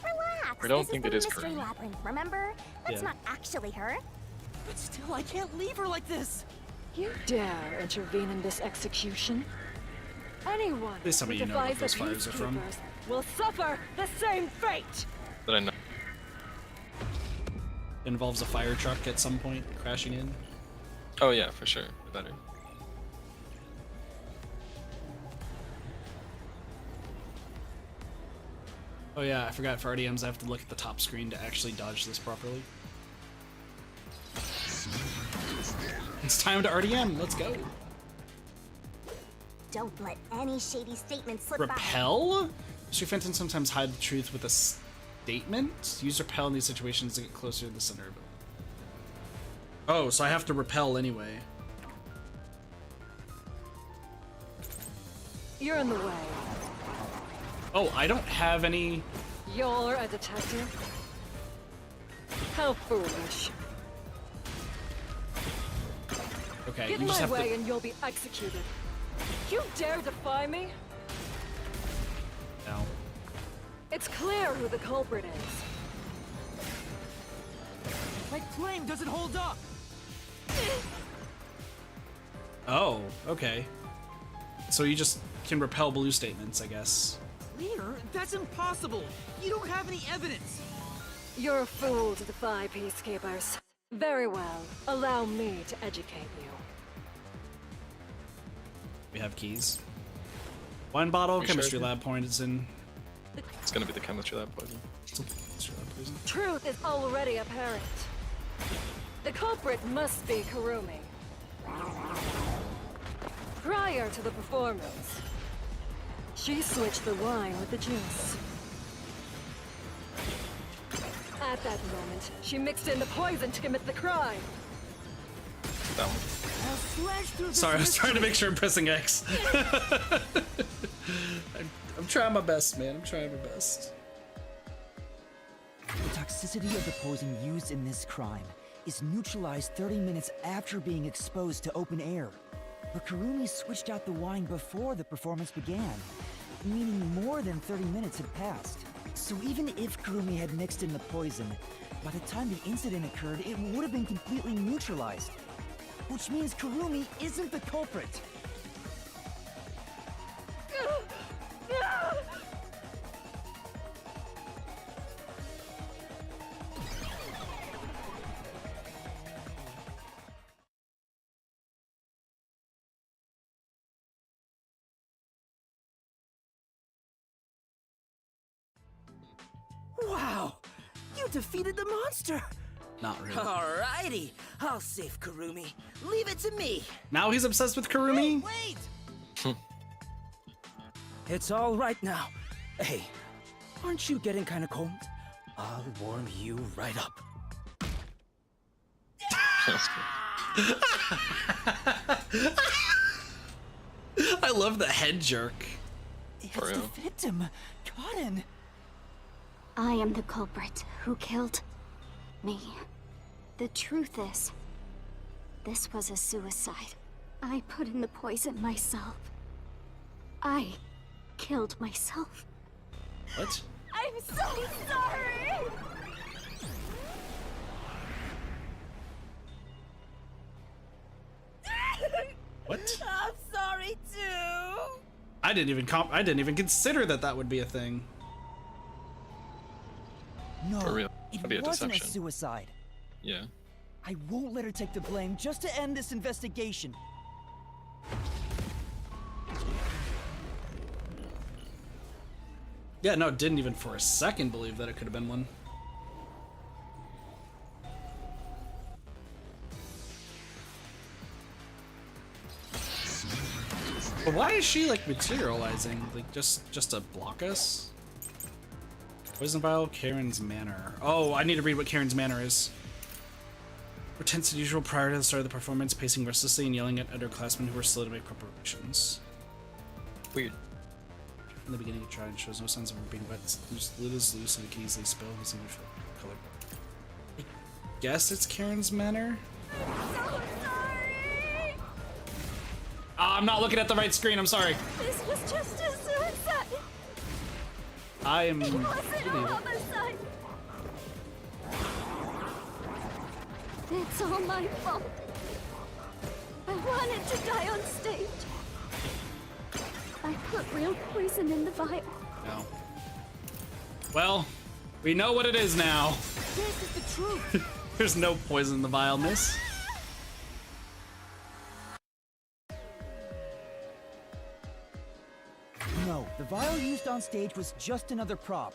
Relax. I don't this think is it is the mystery Kurumi. labyrinth, remember? That's Yeah. not actually her. But still, I can't leave her like this! You dare intervene in this execution? Anyone At least some who of you know what defies those the fires are from. peacekeepers will suffer the same fate! That I know. Involves a fire truck at some point crashing in. Oh yeah, for sure. Better. Oh yeah, I forgot for RDMs I have to look at the top screen to actually dodge this properly. It's time to RDM, let's go. Don't let any shady statements slip by. Repel? Mystery Phantom sometimes hide the truth with a statement. Use repel in these situations to get closer to the center of it. Oh, so I have to repel anyway. You're in the way. Oh, I don't have any... You're a detective? How foolish. Okay, Get you in just my have way to... and you'll be executed. You dare defy me? No. It's clear who the culprit is. My claim doesn't hold up! Oh, okay. So you just can repel blue statements, I guess. Clear? That's impossible! You don't have any evidence! You're a fool to defy peacekeepers. Very well. Allow me to educate you. We have keys. Wine bottle, We chemistry sure do. lab poison. It's gonna be the chemistry lab poison. Chemistry lab poison. Truth is already apparent. The culprit must be Kurumi. Prior to the performance, she switched the wine with the juice. At that moment, she mixed in the poison to commit the crime. That one. Sorry, I was trying to make sure I'm pressing X. I'm trying my best, man. I'm trying my best. The toxicity of the poison used in this crime is neutralized 30 minutes after being exposed to open air. But Kurumi switched out the wine before the performance began, meaning more than 30 minutes had passed. So even if Kurumi had mixed in the poison, by the time the incident occurred, it would have been completely neutralized. Which means Kurumi isn't the culprit. Wow! You defeated the monster! Not really. Alrighty, I'll save Kurumi. Leave it to me. Now he's obsessed with Kurumi? Wait! It's all right now. Hey, aren't you getting kind of cold? I'll warm you right up. I love the head jerk. It's For the real. victim, Cotton. I am the culprit who killed me. The truth is, this was a suicide. I put in the poison myself. I killed myself. What? I'm so sorry! What? I'm sorry too. I didn't even consider that would be a thing. No, For real. it That'd be a wasn't a deception. suicide. Yeah. I won't let her take the blame just to end this investigation. Yeah, no, didn't even for a second believe that it could have been one. But why is she like materializing? Like just to block us? Poison vial, Karen's manor. Oh, I need to read what Karen's manor is. Were tense as usual prior to the start of the performance, pacing restlessly and yelling at underclassmen who were slow to make preparations. Weird. In the beginning, it tried and shows no signs of her being wet. Just lid is loose and it can easily spill. His image color. I guess it's Karen's manor. So sorry! I'm not looking at the right screen. I'm sorry. This was just a suicide! I am. It wasn't a homicide! It's all my fault. I wanted to die on stage. I put real poison in the vial. No. Well, we know what it is now. This is the truth. There's no poison in the vial, miss. No, the vial used on stage was just another prop.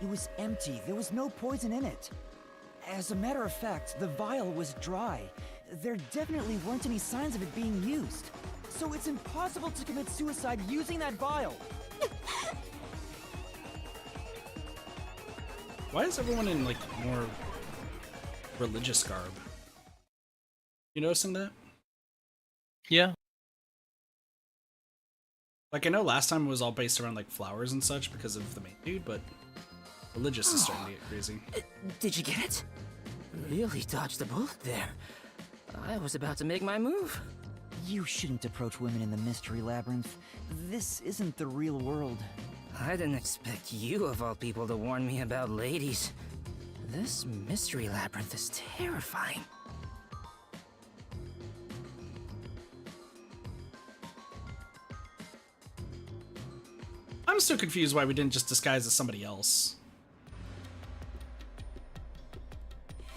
It was empty. There was no poison in it. As a matter of fact, the vial was dry. There definitely weren't any signs of it being used. So it's impossible to commit suicide using that vial. Why is everyone in like more religious garb? You noticing that? Yeah. Like I know last time it was all based around like flowers and such because of the main dude, but religious is starting to get crazy. Did you get it? Really dodged the bullet there. I was about to make my move. You shouldn't approach women in the mystery labyrinth. This isn't the real world. I didn't expect you, of all people, to warn me about ladies. This mystery labyrinth is terrifying. I'm still confused why we didn't just disguise as somebody else.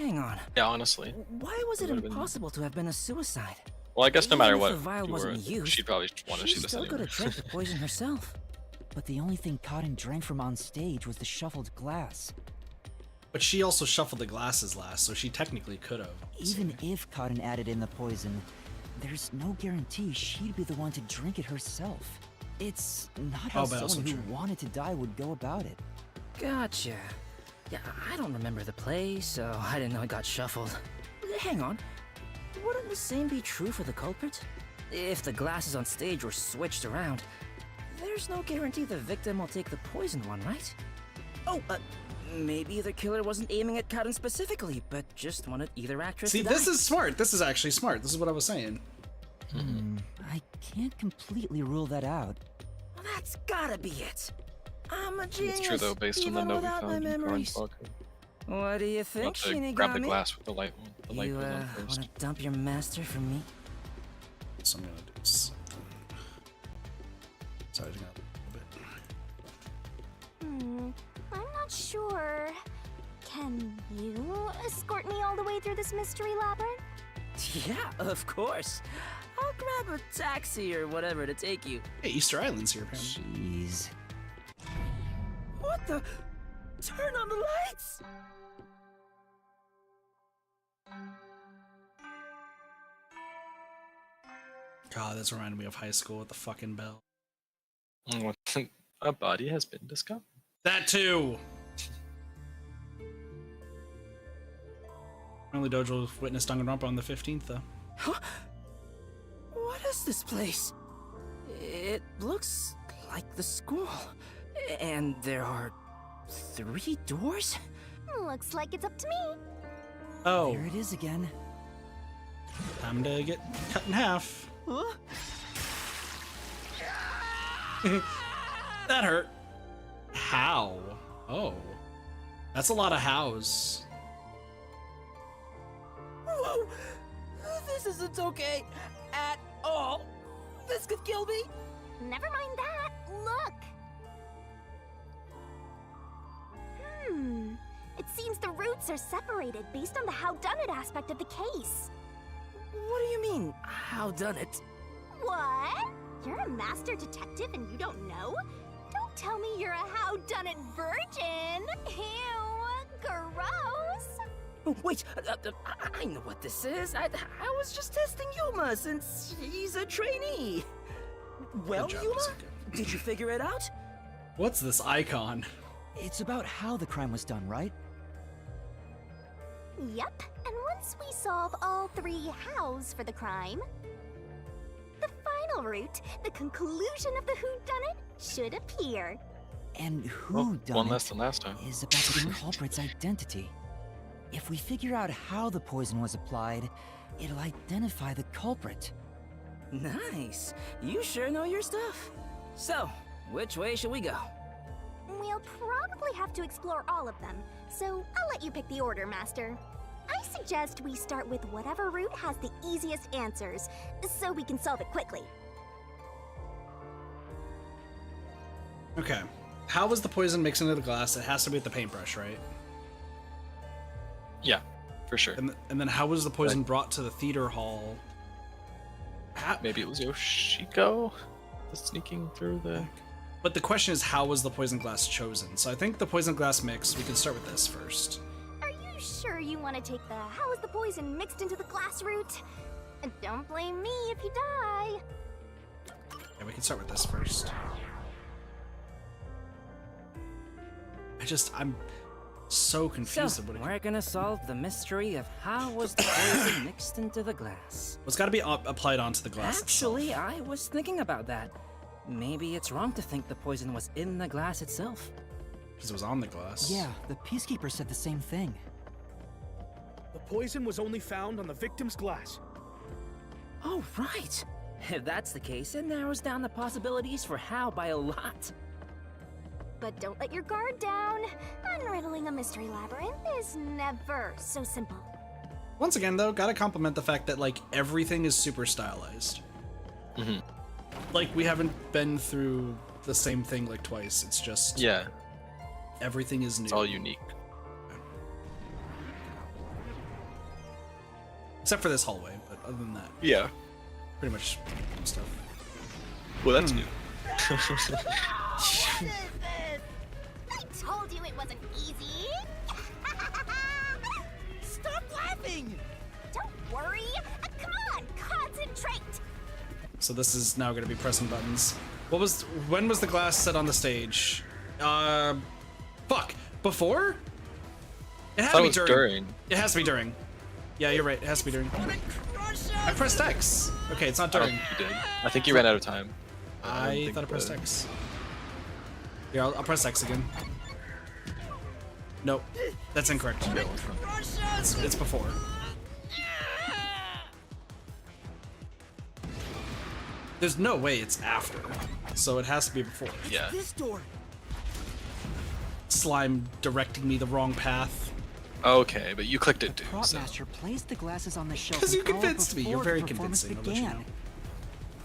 Hang on. Yeah, honestly. Why was it would've been- impossible to have been a suicide? Well, I guess no Even matter if what the vial you were, wasn't used, she'd probably want to she see this still could anyway. have drank the poison herself. But the only thing Cotton drank from on stage was the shuffled glass. But she also shuffled the glasses last, so she technically could have. Even if Cotton added in the poison, there's no guarantee she'd be the one to drink it herself. It's not how Oh, but also someone who true. wanted to die would go about it. Gotcha. Yeah, I don't remember the play, so I didn't know it got shuffled. Hang on. Wouldn't the same be true for the culprit? If the glasses on stage were switched around, there's no guarantee the victim will take the poisoned one, right? Oh, maybe the killer wasn't aiming at Cotton specifically, but just wanted either actress See, to die. this is smart. This is actually smart. This is what I was saying. I can't completely rule that out. Well, that's gotta be it. I'm a genius. It's true though, based on the even note we without my found in Corin's memories. book. What do you Not think, to grab the Shinigami? glass with the light one. The light You one wanna first. dump your master for me? So I'm gonna do something. Sorry, I got a little bit. I'm not sure. Can you escort me all the way through this mystery labyrinth? Yeah, of course. I'll grab a taxi or whatever to take you. Hey, Easter Island's here, apparently. Jeez. What the? Turn on the lights! God, that's reminding me of high school with the fucking bell. A body has been discovered. That too! Only Dojo witnessed Danganronpa on the 15th, though. Huh? What is this place? It looks like the school. And there are 3 doors? Looks like it's up to me. Oh, There it is again. time to get cut in half. Huh? That hurt. How? Oh. That's a lot of hows. Whoa! This isn't okay at all. This could kill me. Never mind that. Look. It seems the roots are separated based on the how-done-it aspect of the case. What do you mean, how done it? What? You're a master detective and you don't know? Don't tell me you're a how-done-it virgin. Ew, gross. Oh, wait, I know what this is. I was just testing Yuma since he's a trainee. Well, Good job, Yuma, Izuku. did you figure it out? What's this icon? It's about how the crime was done, right? Yep, and once we solve all 3 hows for the crime, the final route, the conclusion of the whodunit, should appear. And who Well, done one it less than last time. is about the culprit's identity. If we figure out how the poison was applied, it'll identify the culprit. Nice. You sure know your stuff. So, which way should we go? We'll probably have to explore all of them, so I'll let you pick the order, Master. I suggest we start with whatever route has the easiest answers, so we can solve it quickly. Okay. How was the poison mixed into the glass? It has to be with the paintbrush, right? Yeah, for sure. And then how was the poison brought to the theater hall? Maybe it was Yoshiko that's sneaking through the. But the question is, how was the poison glass chosen? So I think the poison glass mix, we can start with this first. Are you sure you want to take the how is the poison mixed into the glass route? And don't blame me if you die. Yeah, we can start with this first. I'm so confused. So, of what it we're gonna solve the mystery of how was the poison mixed into the glass. It's got to be applied onto the glass Actually, itself. I was thinking about that. Maybe it's wrong to think the poison was in the glass itself. Because it was on the glass. Yeah, the peacekeeper said the same thing. The poison was only found on the victim's glass. Oh, right. If that's the case, it narrows down the possibilities for how by a lot. But don't let your guard down. Unriddling a mystery labyrinth is never so simple. Once again, though, gotta compliment the fact that, like, everything is super stylized. Mhm. Like, we haven't been through the same thing, like, twice. It's just... Yeah, Everything is new. it's all unique. Except for this hallway, but other than that, Yeah. pretty much stuff. Well, that's new. What is this? I told you it wasn't easy. Stop laughing! Don't worry. Come on, concentrate. So this is now going to be pressing buttons. When was the glass set on the stage? Fuck. Before? It had to be during. It has to be during. Yeah, you're right. It has to be during. I pressed X. Okay, it's not I don't during. think you did. I think you ran out of time. I thought I pressed X. Here, I'll press X again. Nope. That's incorrect. It's before. There's no way it's after. So it has to be before. Yeah. This door. Slime directing me the wrong path. Okay, but you clicked it too. Prop So. master placed the glasses on the shelf. Because you an hour convinced me. You're before very the performance convincing. I'll let you began. know.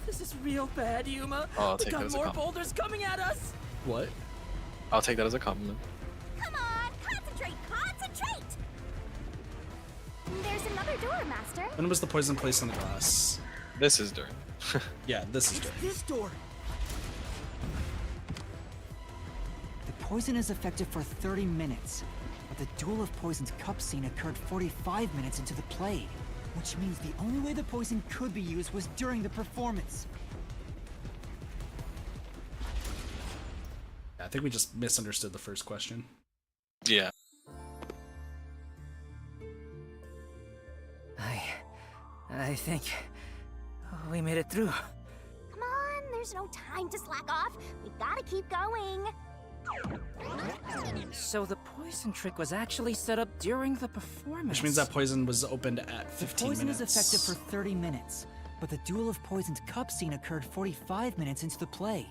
This is real bad, Yuma. Oh, I'll We take that got as a more compliment. boulders coming at us. What? I'll take that as a compliment. Come on, concentrate, concentrate. There's another door, Master. When was the poison placed on the glass? This is during. Yeah, this is during. This door. The poison is effective for 30 minutes, but the Duel of Poison's cup scene occurred 45 minutes into the play, which means the only way the poison could be used was during the performance. I think we just misunderstood the first question. Yeah. I think we made it through. Come on, there's no time to slack off. We gotta keep going. So the poison trick was actually set up during the performance. Which means that poison was opened at The 15 poison minutes. is effective for 30 minutes, but the Duel of Poison's cup scene occurred 45 minutes into the play.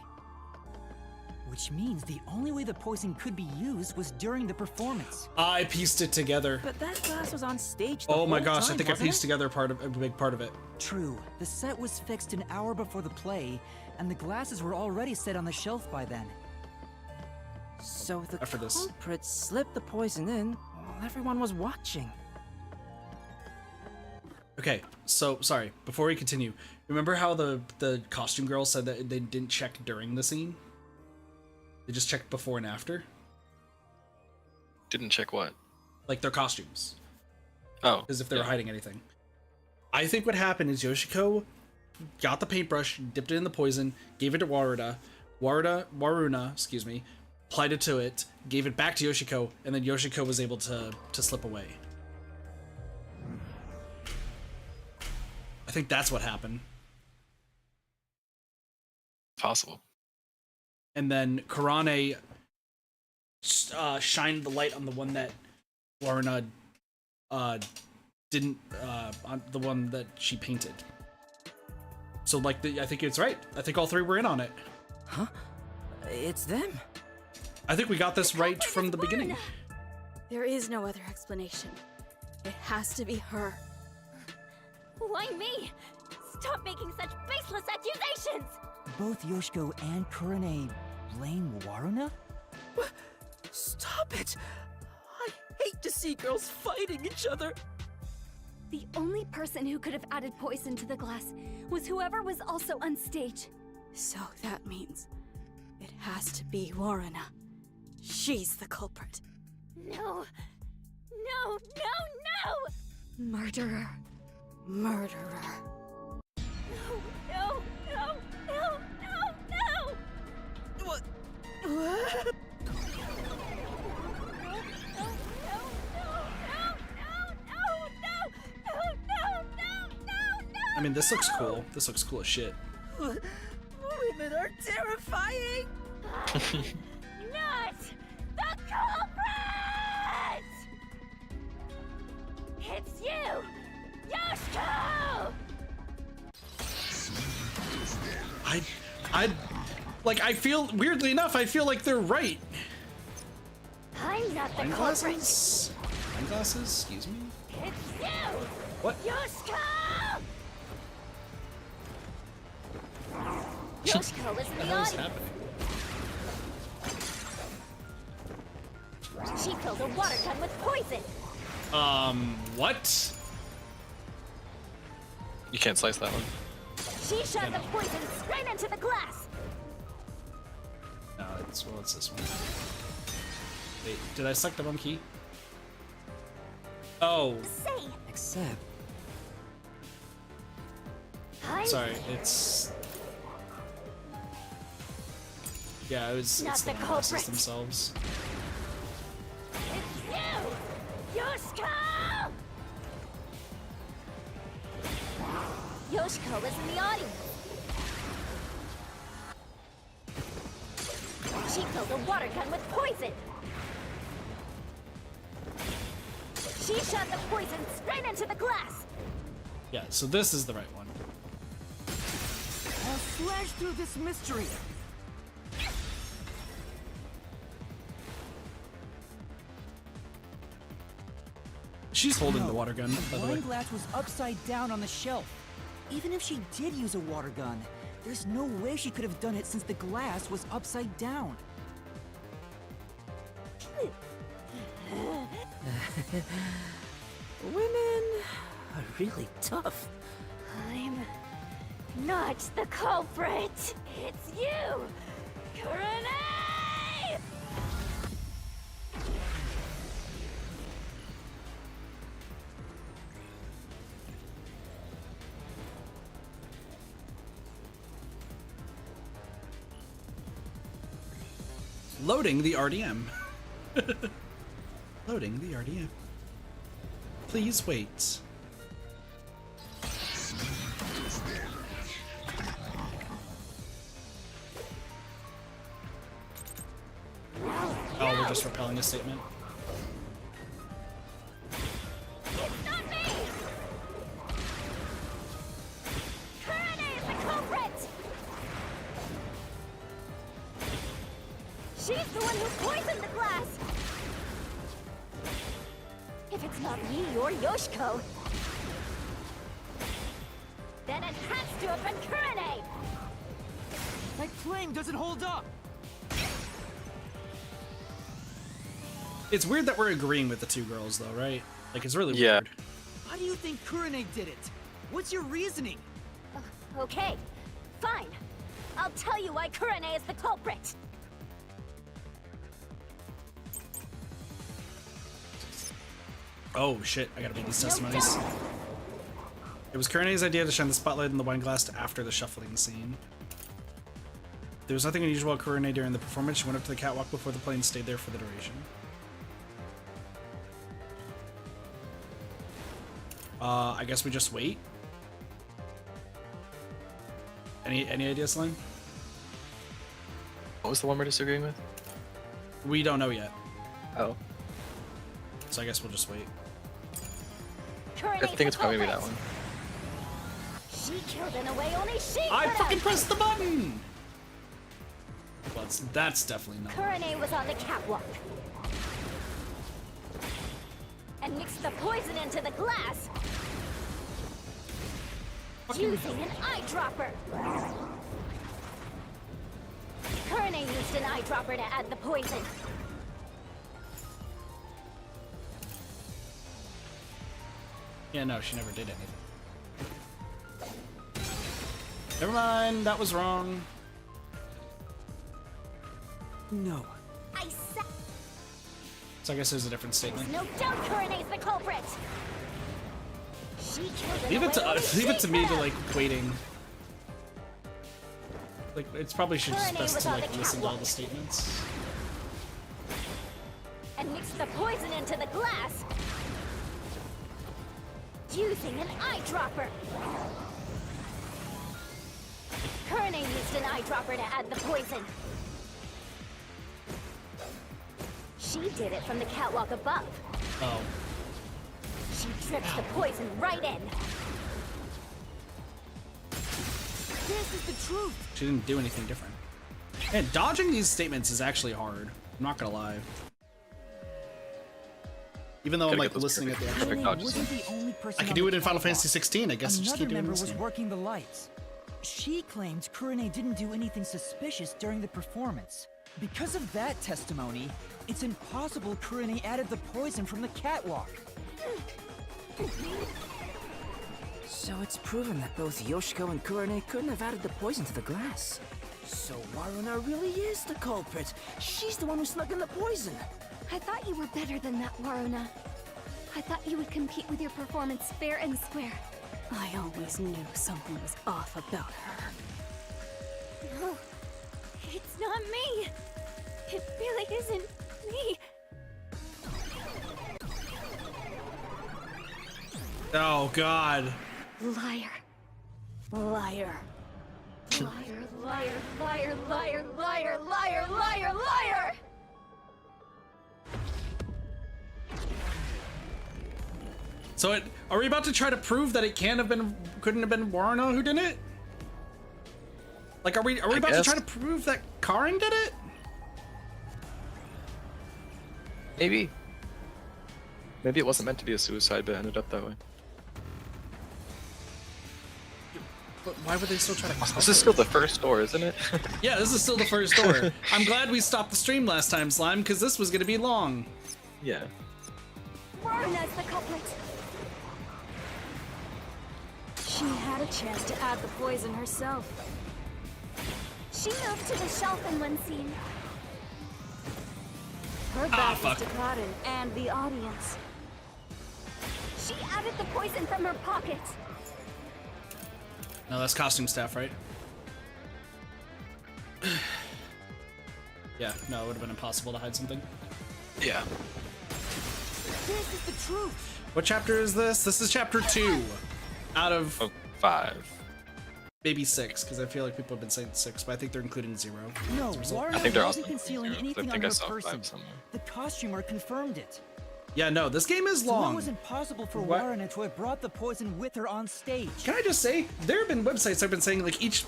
Which means the only way the poison could be used was during the performance. I pieced it together. But that glass was on stage the Oh my whole gosh, time, I think I wasn't pieced it? together a big part of it. True, the set was fixed an hour before the play, and the glasses were already set on the shelf by then. So the After this. culprit slipped the poison in while everyone was watching. Okay, so sorry, before we continue, remember how the costume girl said that they didn't check during the scene? They just checked before and after? Didn't check what? Like their costumes. Oh. As if they were yeah. hiding anything. I think what happened is Yoshiko got the paintbrush, dipped it in the poison, gave it to Waruna, excuse me, applied it to it, gave it back to Yoshiko, and then Yoshiko was able to slip away. I think that's what happened. Possible. And then Karane shined the light on the one that Waruna didn't, on the one that she painted. So, like, I think it's right. I think all three were in on it. Huh? It's them. I think we got this right from the beginning. There is no other explanation. It has to be her. Why me? Stop making such baseless accusations! Both Yoshiko and Kurane blame Waruna? Stop it! I hate to see girls fighting each other. The only person who could have added poison to the glass was whoever was also on stage. So that means it has to be Waruna. She's the culprit. No. No, no, no! Murderer. Murderer. No, no, no, no, no, no! What? I mean, this looks cool. This looks cool as shit. Women are terrifying! Not the culprit! It's you, Yoshiko! I feel, weirdly enough, I feel like they're right. I'm not the Wine culprit. glasses? Wine glasses? Excuse me? It's you, What? Yoshiko! Yoshiko is in What the the hell is audience. happening? She filled a water gun with poison. What? You can't slice that one. She shot the poison straight into the glass. No, it's this one. Wait, did I select the wrong key? Oh, Say, Except, sorry, it's... Yeah, it's Not the the monsters culprit. themselves. it's you! Yoshiko! Yoshiko is in the audience. She filled a water gun with poison. She shot the poison straight into the glass. Yeah, so this is the right one. I'll slash through this mystery. She's holding the water gun, by the the way. wine glass was upside down on the shelf. Even if she did use a water gun, there's no way she could have done it since the glass was upside down. Women are really tough. I'm not the culprit. It's you, Kurane! Loading the RDM. Loading the RDM. Please wait. Oh, we're just repelling a statement. It's not me! Kurane is the culprit! She's the one who poisoned the glass! If it's not me or Yoshiko, then it has to have been Kurane! My claim doesn't hold up! It's weird that we're agreeing with the two girls, though, right? Like, it's really Yeah. weird. How do you think Kurane did it? What's your reasoning? Okay, fine. I'll tell you why Kurane is the culprit. Oh, shit. I gotta read these No testimonies. doubt. It was Kurane's idea to shine the spotlight in the wine glass after the shuffling scene. There was nothing unusual about Kurane during the performance. She went up to the catwalk before the plane stayed there for the duration. I guess we just wait. Any ideas, Lane? What was the one we're disagreeing with? We don't know yet, Oh, so I guess we'll just wait. Kurane's I think it's the probably gonna be that culprit. one. She killed in a way only she I could've. fucking pressed the button! Well, that's definitely not. Kurane was on the catwalk and mixed the poison into the glass using an eyedropper. Kurane used an eyedropper to add the poison. Yeah, no, she never did anything. Never mind, that was wrong. No. I said So I guess there's a different statement. no doubt Kurane's the culprit. She killed in Leave a it way to only leave it she to me to could've. like waiting. Like it's probably should just Kurane best was to on like the listen to all catwalk. the statements. And mixed the poison into the glass using an eyedropper. Kurane used an eyedropper to add the poison. She did it from the catwalk above. Oh, She drips the poison right in. This is the truth! she didn't do anything different. And dodging these statements is actually hard. I'm not gonna lie. Even though I'm Gotta like get those listening at the perfect actual. Kurane dodges. wasn't the only person I on can the do it in Final catwalk. Fantasy 16. I guess just Another keep doing member this was game. working the lights. She claimed Kurane didn't do anything suspicious during the performance. Because of that testimony, it's impossible Kurane added the poison from the catwalk. So it's proven that both Yoshiko and Kurane couldn't have added the poison to the glass. So Waruna really is the culprit. She's the one who snuck in the poison. I thought you were better than that, Waruna. I thought you would compete with your performance fair and square. I always knew something was off about her. No, it's not me. It really isn't me. Oh God. Liar. Liar. Liar, liar, liar, liar, liar, liar, liar, liar! So are we about to try to prove that it couldn't have been Waruna who did it? Like, are we about to try to prove that Karin did it? Maybe. Maybe it wasn't meant to be a suicide, but it ended up that way. But why would they still try to? This is still the first door, isn't it? Yeah, this is still the first door. I'm glad we stopped the stream last time, Slime, because this was gonna be long. Yeah. Waruna's the culprit. She had a chance to add the poison herself. She moved to the shelf in one scene. Her back was to Karin and the audience. She added the poison from her pocket. No, that's costume staff, right? Yeah, no, it would have been impossible to hide something. Yeah. This is the truth. What chapter is this? This is chapter 2 out of 5. maybe 6, because I feel like people have been saying 6, but I think they're including 0. No, I think they're Waruna also wasn't concealing I anything think on I her saw person. 5 somewhere. The costumer confirmed it. Yeah, no, this game is So it long. was impossible for What? Waruna to have brought the poison with her on stage. Can I just say, there have been websites that have been saying like each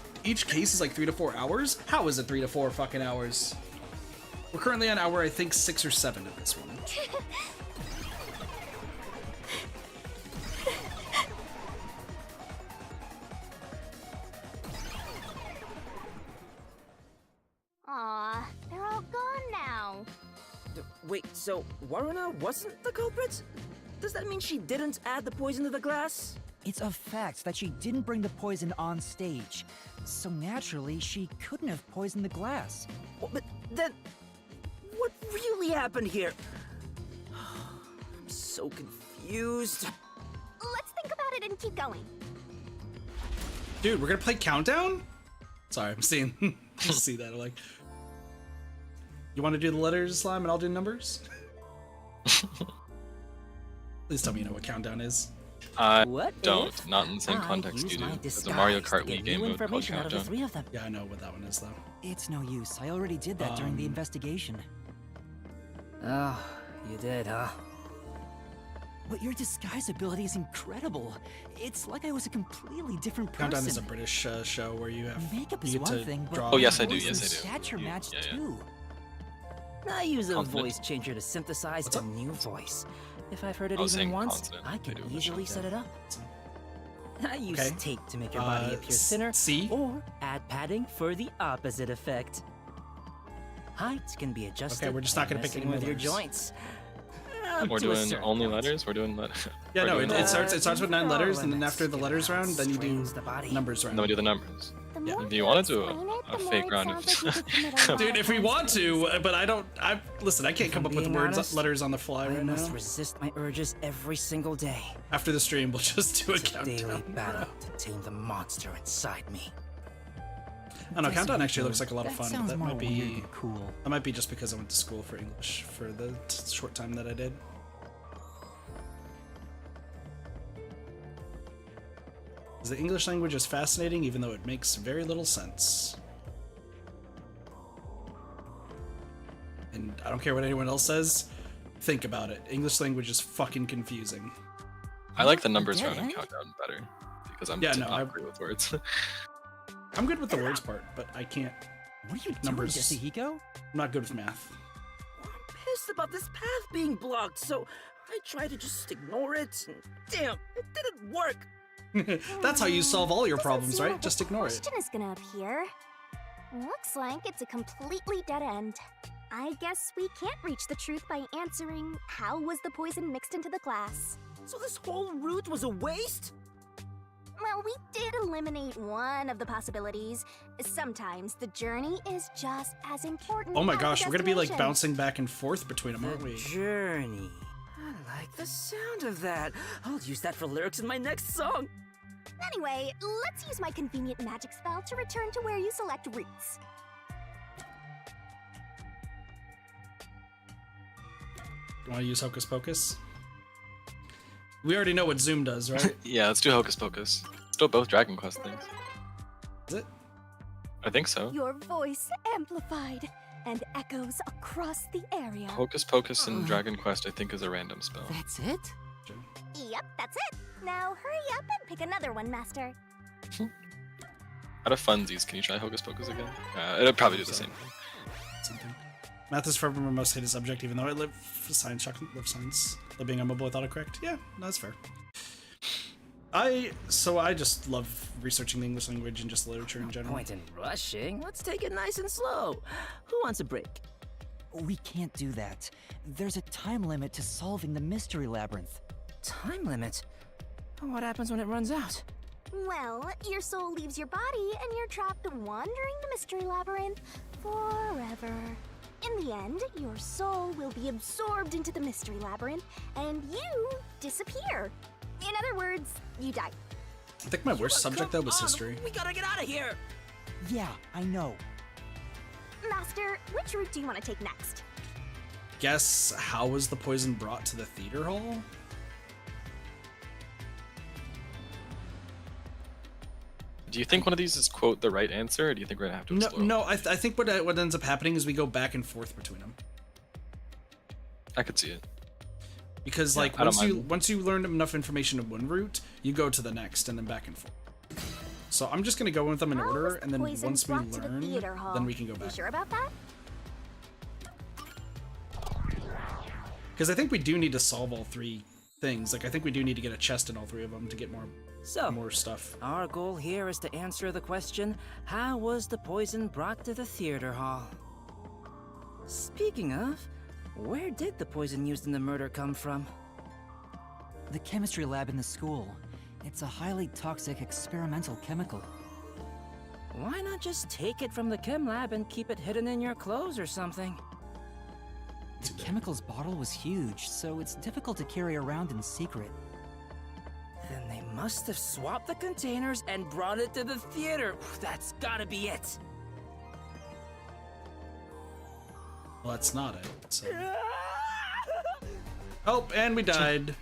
case is like 3 to 4 hours. How is it 3 to 4 fucking hours? We're currently on hour, I think, 6 or 7 of this one. Aw, they're all gone now. Wait, so Waruna wasn't the culprit? Does that mean she didn't add the poison to the glass? It's a fact that she didn't bring the poison on stage. So naturally, she couldn't have poisoned the glass. Well, but then, what really happened here? I'm so confused. Let's think about it and keep going. Dude, we're gonna play Countdown? Sorry, I'm seeing see that. I'm like, you want to do the letters, Slime, and I'll do numbers? Please tell me you know what Countdown is. I What don't. if Not in the same I context use you do. my There's a Mario disguise Kart to Wii get game new mode called information out of the Countdown. 3 of them. Yeah, I know what that one is though. It's no use. I already did that during the investigation. Oh, you did, huh? But your disguise ability is incredible. It's like I was a completely different person. Countdown is a British show where you have Makeup you is get one to thing, but draw. Oh, yes, I do, voice yes, and I do. stature You- matched yeah, yeah. too. I use a Consonant. voice changer to synthesize What's a up? new voice. If I've heard it I was even saying once, consonant. I I can do in the easily show, set it up. I use Okay. tape to make your body appear thinner, C? or add padding for the opposite effect. Height can be adjusted. Okay, we're just by not gonna pick messing any more with your letters. joints. We're To a doing certain only point. letters? We're doing letters. Yeah, no, doing it all- starts with 9 letters, and then limits after the given letters how round, then you do strains the body. numbers round. Then we do the numbers. The Yeah. more If you want to do explain it, a the more fake it round sounds of... like you could commit a lot Dude, of if we want to, but I listen, I can't If come I'm up with being words, honest, letters on the fly I right must now. resist my urges every single day. After the stream, we'll just do a It's a daily countdown. battle to tame the monster inside me. I don't know, countdown actually looks like a lot of That fun, but sounds that more might weird be than cool. just because I went to school for English for the short time that I did. The English language is fascinating, even though it makes very little sense. And I don't care what anyone else says. Think about it. English language is fucking confusing. I like the numbers Dead round and end? countdown better. Because I'm Yeah, did no, not I- agree with words. I'm good with the words part, but I can't. What are you Numbers. doing, Yasuhiko? I'm not good with math. I'm pissed about this path being blocked, so I tried to just ignore it. And damn, it didn't work. That's how you solve all your Doesn't problems, seem right? like Just a ignore it. question is gonna appear. Looks like it's a completely dead end. I guess we can't reach the truth by answering how was the poison mixed into the glass. So this whole route was a waste? Well, we did eliminate one of the possibilities. Sometimes the journey is just as important. Oh my as the gosh, we're gonna be like destination. bouncing back and forth between them, aren't The we? journey. I like the sound of that. I'll use that for lyrics in my next song. Anyway, let's use my convenient magic spell to return to where you select routes. You want to use Hocus Pocus? We already know what Zoom does, right? Yeah, let's do Hocus Pocus. Still both Dragon Quest things. Is it? I think so. Your voice amplified and echoes across the area. Hocus Pocus and Dragon Quest, I think, is a random spell. That's it? Yep, that's it. Now hurry up and pick another one, Master. Out of funsies, can you try Hocus Pocus again? It'll probably do the same thing. Something. Math is forever my most hated subject, even though I live for science. Love science. Love being unmobile with autocorrect. Yeah, no, that's fair. I just love researching the English language and just literature in general. Point in rushing. Let's take it nice and slow. Who wants a break? We can't do that. There's a time limit to solving the mystery labyrinth. Time limit? What happens when it runs out? Well, your soul leaves your body and you're trapped wandering the mystery labyrinth forever. In the end, your soul will be absorbed into the mystery labyrinth and you disappear. In other words, you die. I think my worst subject though was history. We gotta get out of here. Yeah, I know. Master, which route do you want to take next? Guess how was the poison brought to the theater hall? Do you think one of these is, quote, the right answer, or do you think we're gonna have to No, explore? no. I think what ends up happening is we go back and forth between them. I could see it. Because Yeah, like I don't mind. once you learn enough information of one route, you go to the next and then back and forth. So I'm just gonna go with them in How order, was and the then poison once we brought to the learn, theater hall? then we can go You back. sure about that? Because I think we do need to solve all three things. Like I think we do need to get a chest in all three of them to get So, more stuff. our goal here is to answer the question, how was the poison brought to the theater hall? Speaking of, where did the poison used in the murder come from? The chemistry lab in the school. It's a highly toxic experimental chemical. Why not just take it from the chem lab and keep it hidden in your clothes or something? The chemicals bottle was huge, so it's difficult to carry around in secret. Then they must have swapped the containers and brought it to the theater. That's gotta be it. Well, that's not it. So. Oh, and we died.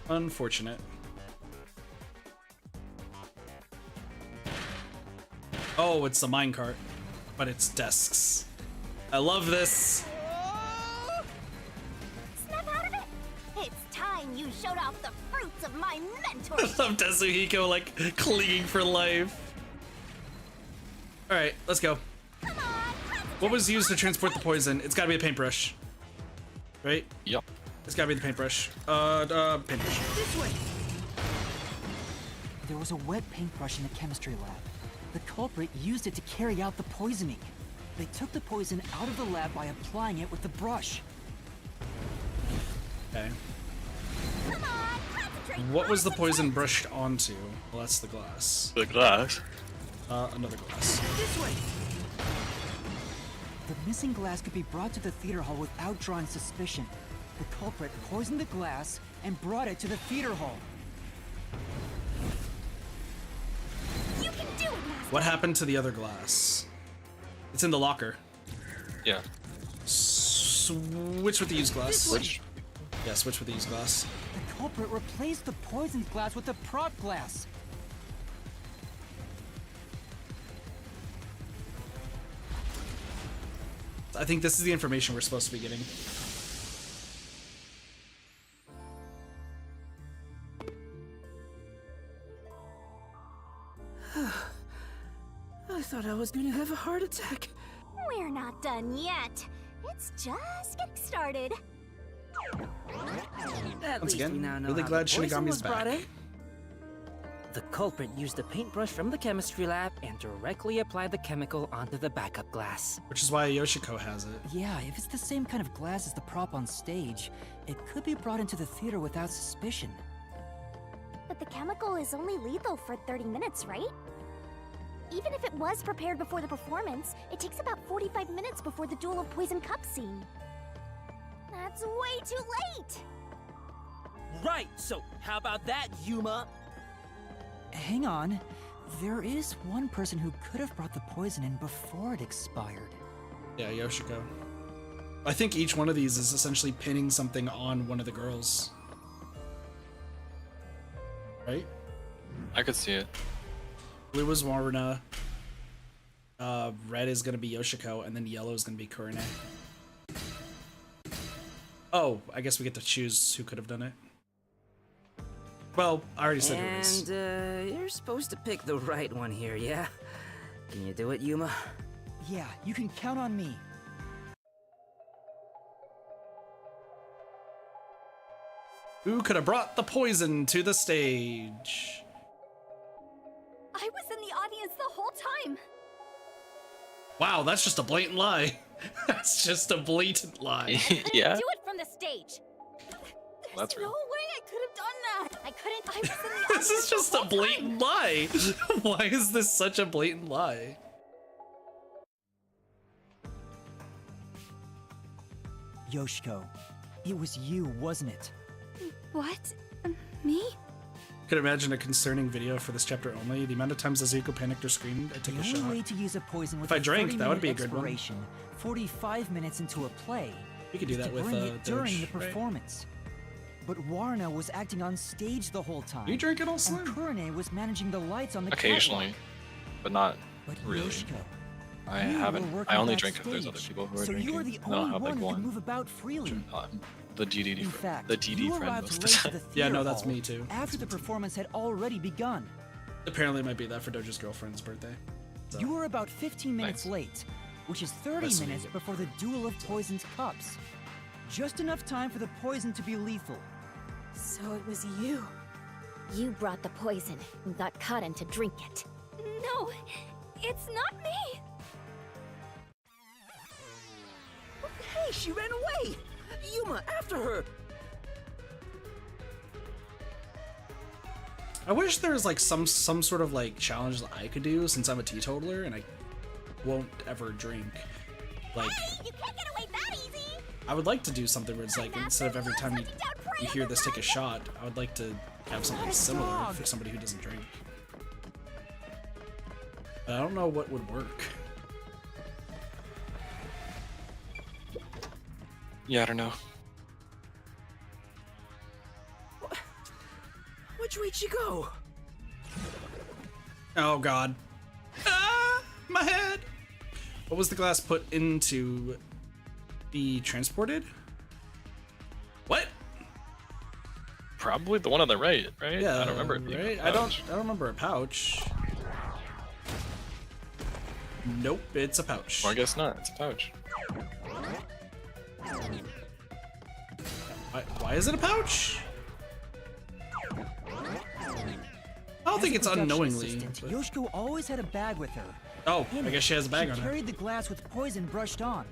Unfortunate. Oh, it's the minecart, but it's desks. I love this. Snap out of it! It's time you showed off the fruits of my I mentorship! love Tetsuhiko like clinging for life. All right, let's go. Come on, concentrate What was used to transport the poison? It's got to be a paintbrush, right? Yep. It's got to be the paintbrush. Paintbrush. This way. There was a wet paintbrush in the chemistry lab. The culprit used it to carry out the poisoning. They took the poison out of the lab by applying it with the brush. Okay. Come on, concentrate What was the poison concentrate. brushed onto? Well, that's the glass. The glass. Another glass. This way. The missing glass could be brought to the theater hall without drawing suspicion. The culprit poisoned the glass and brought it to the theater hall. You can do it, Master! What happened to the other glass? It's in the locker. Yeah. Switch with the used glass. Switch. Yeah, switch with the used glass. The culprit replaced the poisoned glass with the prop glass. I think this is the information we're supposed to be getting. I thought I was gonna have a heart attack. We're not done yet. It's just getting started. At Once least again, we now know really how glad the poison Shinigami's was brought back. in. The culprit used the paintbrush from the chemistry lab and directly applied the chemical onto the backup glass. Which is why Yoshiko has it. Yeah, if it's the same kind of glass as the prop on stage, it could be brought into the theater without suspicion. But the chemical is only lethal for 30 minutes, right? Even if it was prepared before the performance, it takes about 45 minutes before the Duel of Poison Cup scene. That's way too late! Right, so how about that, Yuma? Hang on. There is one person who could have brought the poison in before it expired. Yeah, Yoshiko. I think each one of these is essentially pinning something on one of the girls. Right? I could see it. Blue was Waruna. Red is gonna be Yoshiko, and then yellow is gonna be Kurine. Oh, I guess we get to choose who could have done it. Well, I already said who it is. And, you're supposed to pick the right one here, yeah? Can you do it, Yuma? Yeah, you can count on me. Who could have brought the poison to the stage? I was in the audience the whole time. Wow, that's just a blatant lie. That's just a blatant lie. Yeah. Do it from the stage! That's No real. way I could have done that. I couldn't. I was in the This audience is just the a whole blatant lie. Why is this such a blatant lie? Yoshiko, it was you, wasn't it? What? Me? Could imagine a concerning video for this chapter only. The amount of times Azuko panicked or screamed, I take The a only shot. way to use a poison with If I a drank, that would 30-minute be a good one. expiration, 45 minutes into a play, We could do is that to with bring it during the Doge, right? performance. But Warna was acting on stage the whole time. You drink it all and slim. Kurine was managing the lights on the Occasionally, catwalk. but not But really. Yoshiko, I you haven't. were working I only drink if backstage, there's other people who are so drinking. you were the I don't only have one like who could one. move about freely. The DDD In friend. fact, The DD you were friend about most to of race the to the time. Yeah, theater no, that's hall me too. after the performance had already begun. Apparently it might be that for Doja's girlfriend's birthday. So. You were about 15 minutes Nice. late, which is 30 That's minutes sweet. before the Duel of Poison's Cups. Just enough time for the poison to be lethal. So it was you. You brought the poison and got Kaden to drink it. No, it's not me. Hey, she ran away! Yuma, after her! I wish there was like some sort of like challenge that I could do since I'm a teetotaler and I won't ever drink. Like, You can't get away that easy! I would like to do something where it's like instead of every time you hear this take a shot, I would like to have something similar for somebody who doesn't drink. But I don't know what would work. Yeah, I don't know. Which way'd she go? Oh god. Ah, my head! What was the glass put into be transported? What? Probably the one on the right, right? Yeah, I don't remember it being right? a I pouch. don't remember a pouch. Nope, it's a pouch. Or I guess not. It's a pouch. Why is it a pouch? I don't think it's unknowingly. but- Yoshiko always had a bag with her. Oh, In I guess she has a bag she on her. carried the glass with poison brushed on.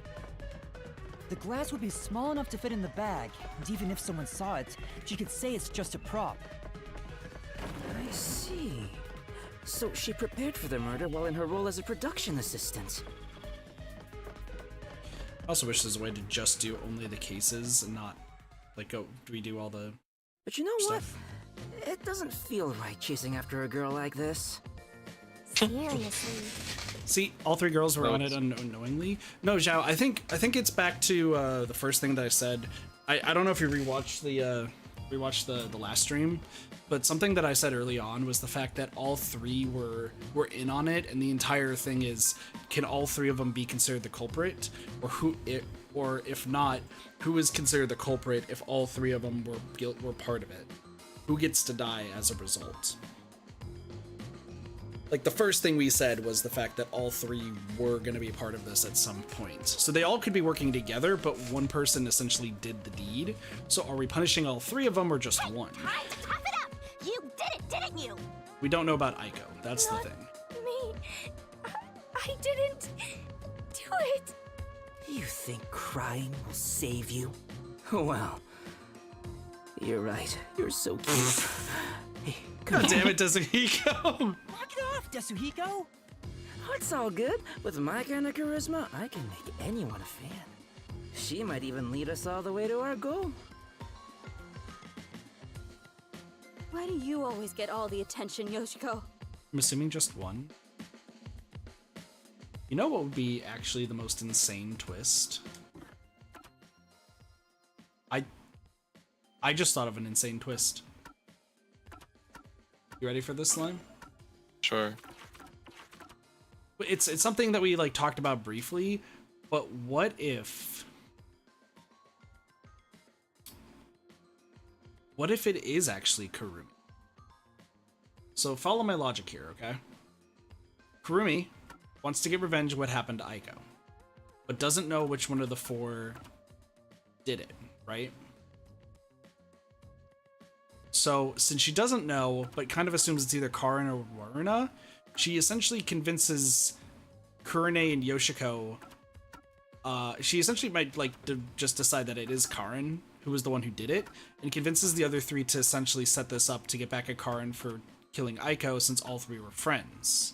The glass would be small enough to fit in the bag, and even if someone saw it, she could say it's just a prop. I see. So she prepared for the murder while in her role as a production assistant. I also wish there's a way to just do only the cases and not like go redo all the But you know stuff. what? It doesn't feel right chasing after a girl like this. Seriously. See, all three girls were No, on it unknowingly. No, Zhao, I think it's back to the first thing that I said. I don't know if you rewatched the last stream, but something that I said early on was the fact that all three were in on it, and the entire thing is, can all three of them be considered the culprit, or if not, who is considered the culprit if all three of them were part of it? Who gets to die as a result? Like, the first thing we said was the fact that all three were going to be part of this at some point. So they all could be working together, but one person essentially did the deed. So are we punishing all three of them or just one? Time to tough it up! You did it, didn't you? We don't know about Aiko. That's the thing. Me. I didn't do it. You think crying will save you? Well, you're right. You're so cute. Hey, God damn it, Kazuhiko! Knock it off, Desuhiko! Oh, it's all good. With my kind of charisma, I can make anyone a fan. She might even lead us all the way to our goal. Why do you always get all the attention, Yoshiko? I'm assuming just one. You know what would be actually the most insane twist? I just thought of an insane twist. You ready for this, Slime? Sure. It's something that we like talked about briefly, but what if it is actually Kurumi? So follow my logic here, okay? Kurumi wants to get revenge of what happened to Aiko, but doesn't know which one of the four did it, right? So, since she doesn't know, but kind of assumes it's either Karin or Waruna, she essentially convinces Kurune and Yoshiko. She essentially might just decide that it is Karin who was the one who did it, and convinces the other three to essentially set this up to get back at Karin for killing Aiko, since all three were friends.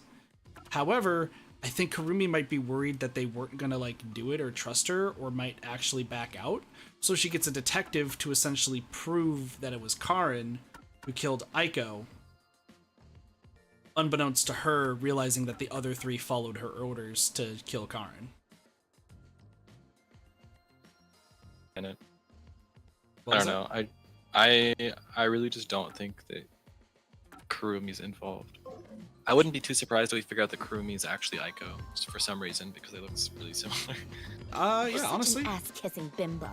However, I think Kurumi might be worried that they weren't gonna do it or trust her, or might actually back out. So she gets a detective to essentially prove that it was Karin who killed Aiko, unbeknownst to her, realizing that the other three followed her orders to kill Karin. And I What don't was know. I really just don't think that Kurumi's involved. I wouldn't be too surprised if we figure out that Kurumi is actually Aiko, just for some reason, because they look really similar. Yeah, honestly. An ass-kissing bimbo.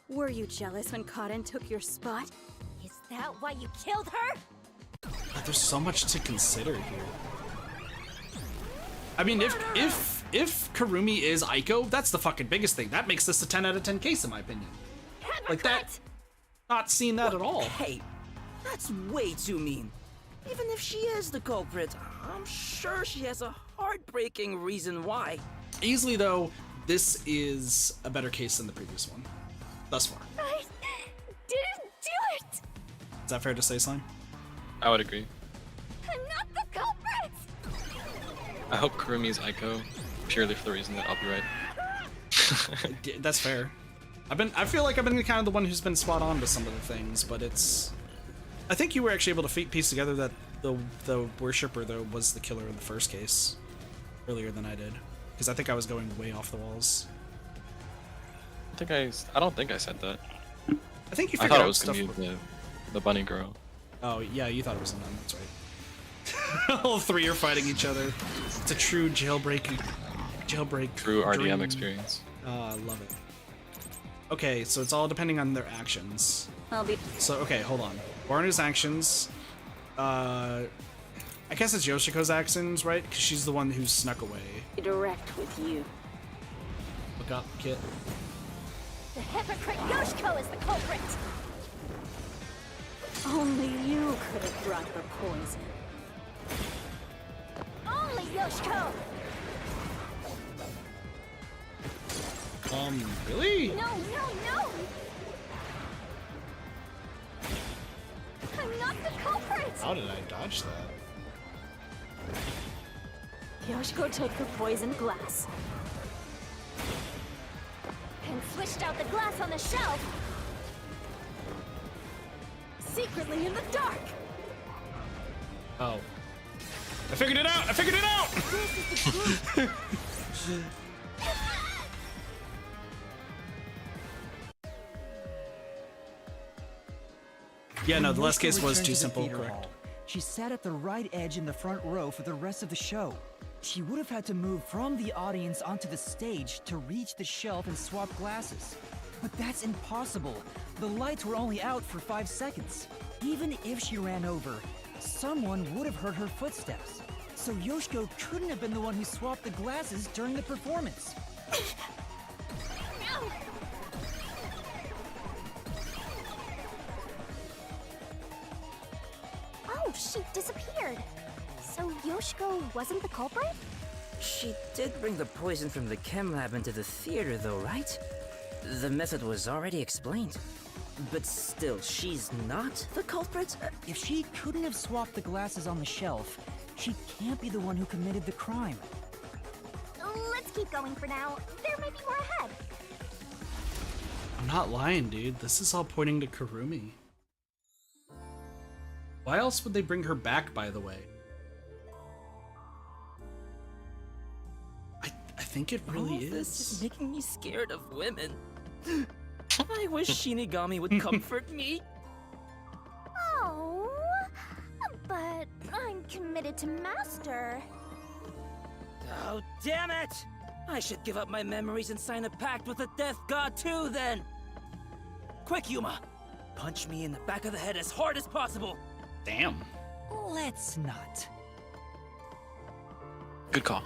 Were you jealous when Karin took your spot? Is that why you killed her? God, there's so much to consider here. I mean, if Kurumi is Aiko, that's the fucking biggest thing. That makes this a 10 out of 10 case, in my opinion. Like that, not seeing that at all. Hey, that's way too mean. Even if she is the culprit, I'm sure she has a heartbreaking reason why. Easily, though, this is a better case than the previous one, thus far. I didn't do it! Is that fair to say, Slime? I would agree. I'm not the culprit! I hope Kurumi is Aiko, purely for the reason that I'll be right. That's fair. I feel like I've been kind of the one who's been spot on with some of the things, but it's... I think you were actually able to piece together that the worshipper, though, was the killer in the first case earlier than I did, because I think I was going way off the walls. I don't think I said that. I think you I figured thought it out was stuff. gonna be the bunny girl. Oh yeah, you thought it was a nun. That's right. All three are fighting each other. It's a true jailbreak. True RDM dream. experience. I love it. Okay, so it's all depending on their actions. I'll be. So, okay, hold on. Waruna's actions. I guess it's Yoshiko's actions, right? Because she's the one who snuck away. direct with you. Look up, Kit. The hypocrite Yoshiko is the culprit! Only you could have brought the poison. Only Yoshiko! Really? No, no, no! I'm not the culprit! How did I dodge that? Yoshiko took the poisoned glass And switched out the glass on the shelf! secretly in the dark. Oh. I figured it out! I figured it out! Yeah, no, the last case was too simple, correct. She sat at the right edge in the front row for the rest of the show. She would have had to move from the audience onto the stage to reach the shelf and swap glasses. But that's impossible. The lights were only out for 5 seconds. Even if she ran over, someone would have heard her footsteps. So Yoshiko couldn't have been the one who swapped the glasses during the performance. No! Oh, she disappeared. So Yoshiko wasn't the culprit? She did bring the poison from the chem lab into the theater, though, right? The method was already explained. But still, she's not the culprit? If she couldn't have swapped the glasses on the shelf, she can't be the one who committed the crime. Let's keep going for now. There may be more ahead. I'm not lying, dude. This is all pointing to Kurumi. Why else would they bring her back, by the way? I think it really All this is. is making me scared of women. I wish Shinigami would comfort me. Oh, but I'm committed to Master. Oh, damn it! I should give up my memories and sign a pact with the Death God too, then! Quick, Yuma! Punch me in the back of the head as hard as possible! Damn. Let's not. Good call.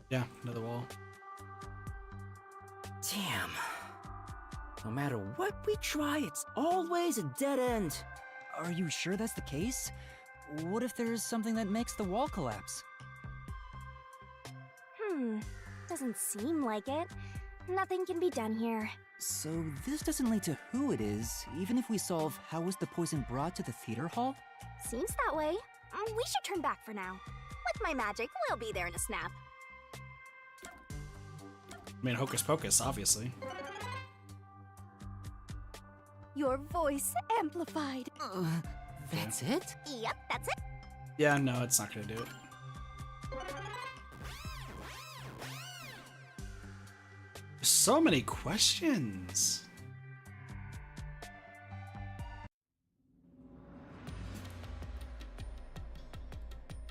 Yeah, another wall. Damn. No matter what we try, it's always a dead end. Are you sure that's the case? What if there's something that makes the wall collapse? Doesn't seem like it. Nothing can be done here. So this doesn't lead to who it is, even if we solve how was the poison brought to the theater hall? Seems that way. We should turn back for now. With my magic, we'll be there in a snap. I mean, Hocus Pocus, obviously. Your voice amplified. That's it? Yep, that's it. Yeah, no, it's not gonna do it. So many questions.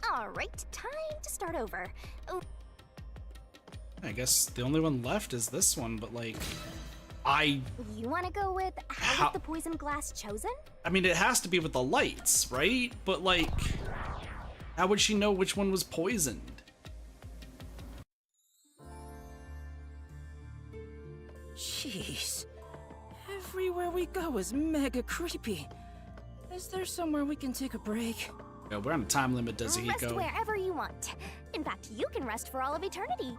Alright, time to start over. Oh, I guess the only one left is this one, but like, you want to go with how was the poison glass chosen? I mean, it has to be with the lights, right? But like, how would she know which one was poisoned? Jeez. Everywhere we go is mega creepy. Is there somewhere we can take a break? Yeah, we're on a time limit, Rest Kazuhiko. wherever you want. In fact, you can rest for all of eternity.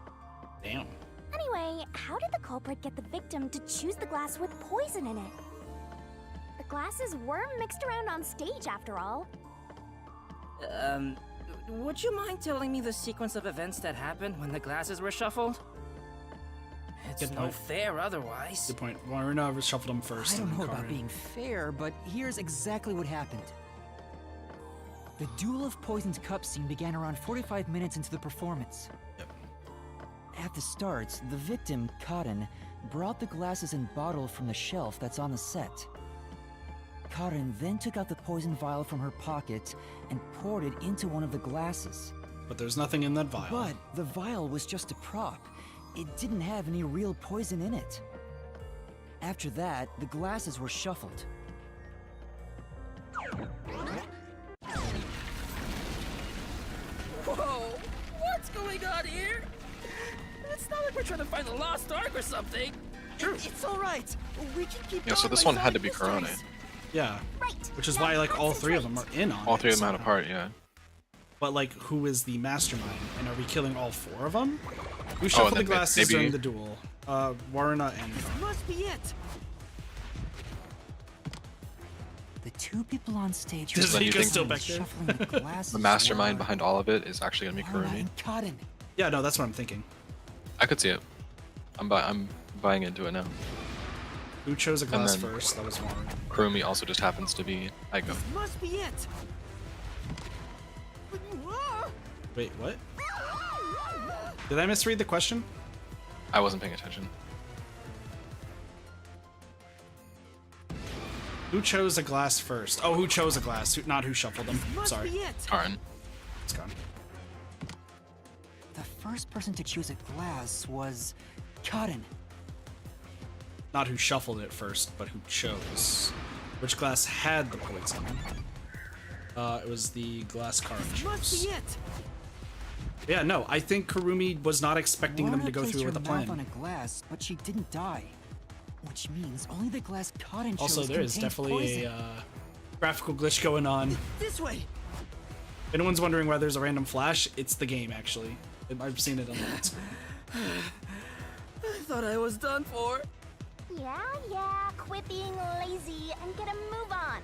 Damn. Anyway, how did the culprit get the victim to choose the glass with poison in it? The glasses were mixed around on stage, after all. Would you mind telling me the sequence of events that happened when the glasses were shuffled? It's Good no point. fair otherwise. Good point. Waruna shuffled them first. I don't and know then about Karin. being fair, but here's exactly what happened. The Duel of Poisoned Cups scene began around 45 minutes into the performance. Yep. At the start, the victim, Karin, brought the glasses and bottle from the shelf that's on the set. Karin then took out the poison vial from her pocket and poured it into one of the glasses. But there's nothing in that vial. But the vial was just a prop. It didn't have any real poison in it. After that, the glasses were shuffled. Whoa! What's going on here? It's not like we're trying to find the lost ark or something. True. It's all right. We can keep Yeah, so going this by one had to be solving Corona. mysteries. Yeah. Right. Which is now why like all three of concentrate. them are in on All it three of them had a somehow. part, yeah. But like, who is the mastermind? And are we killing all four of them? Who shuffled the then glasses maybe- during the duel? Waruna and Karin. Must be it. The two people on stage Does he go still back there? shuffling the glasses The mastermind were behind all of it is actually gonna be Waruna Kurumi. and Karin. Yeah, no, that's what I'm thinking. I could see it. I'm buying into it now. Who chose a glass then- first? That was Waruna. Kurumi also just happens to be Aiko. Must be it. Wait, what? Did I misread the question? I wasn't paying attention. Who chose a glass first? Oh, who chose a glass? Not who shuffled them. Must Sorry. be it. Karin. It's gone. The first person to choose a glass was Karin. Not who shuffled it first, but who chose. Which glass had the poison? It was the glass Karin Must chose. be it. Yeah, no, I think Kurumi was not expecting them Waruna to go placed through her with the mouth plan. on a glass, but she didn't die. Which means only the glass Karin chose Also, there is contained definitely poison. a graphical glitch going on. This way. If anyone's wondering why there's a random flash, it's the game, actually. I've seen it on that. I thought I was done for. Yeah, quit being lazy and get a move on.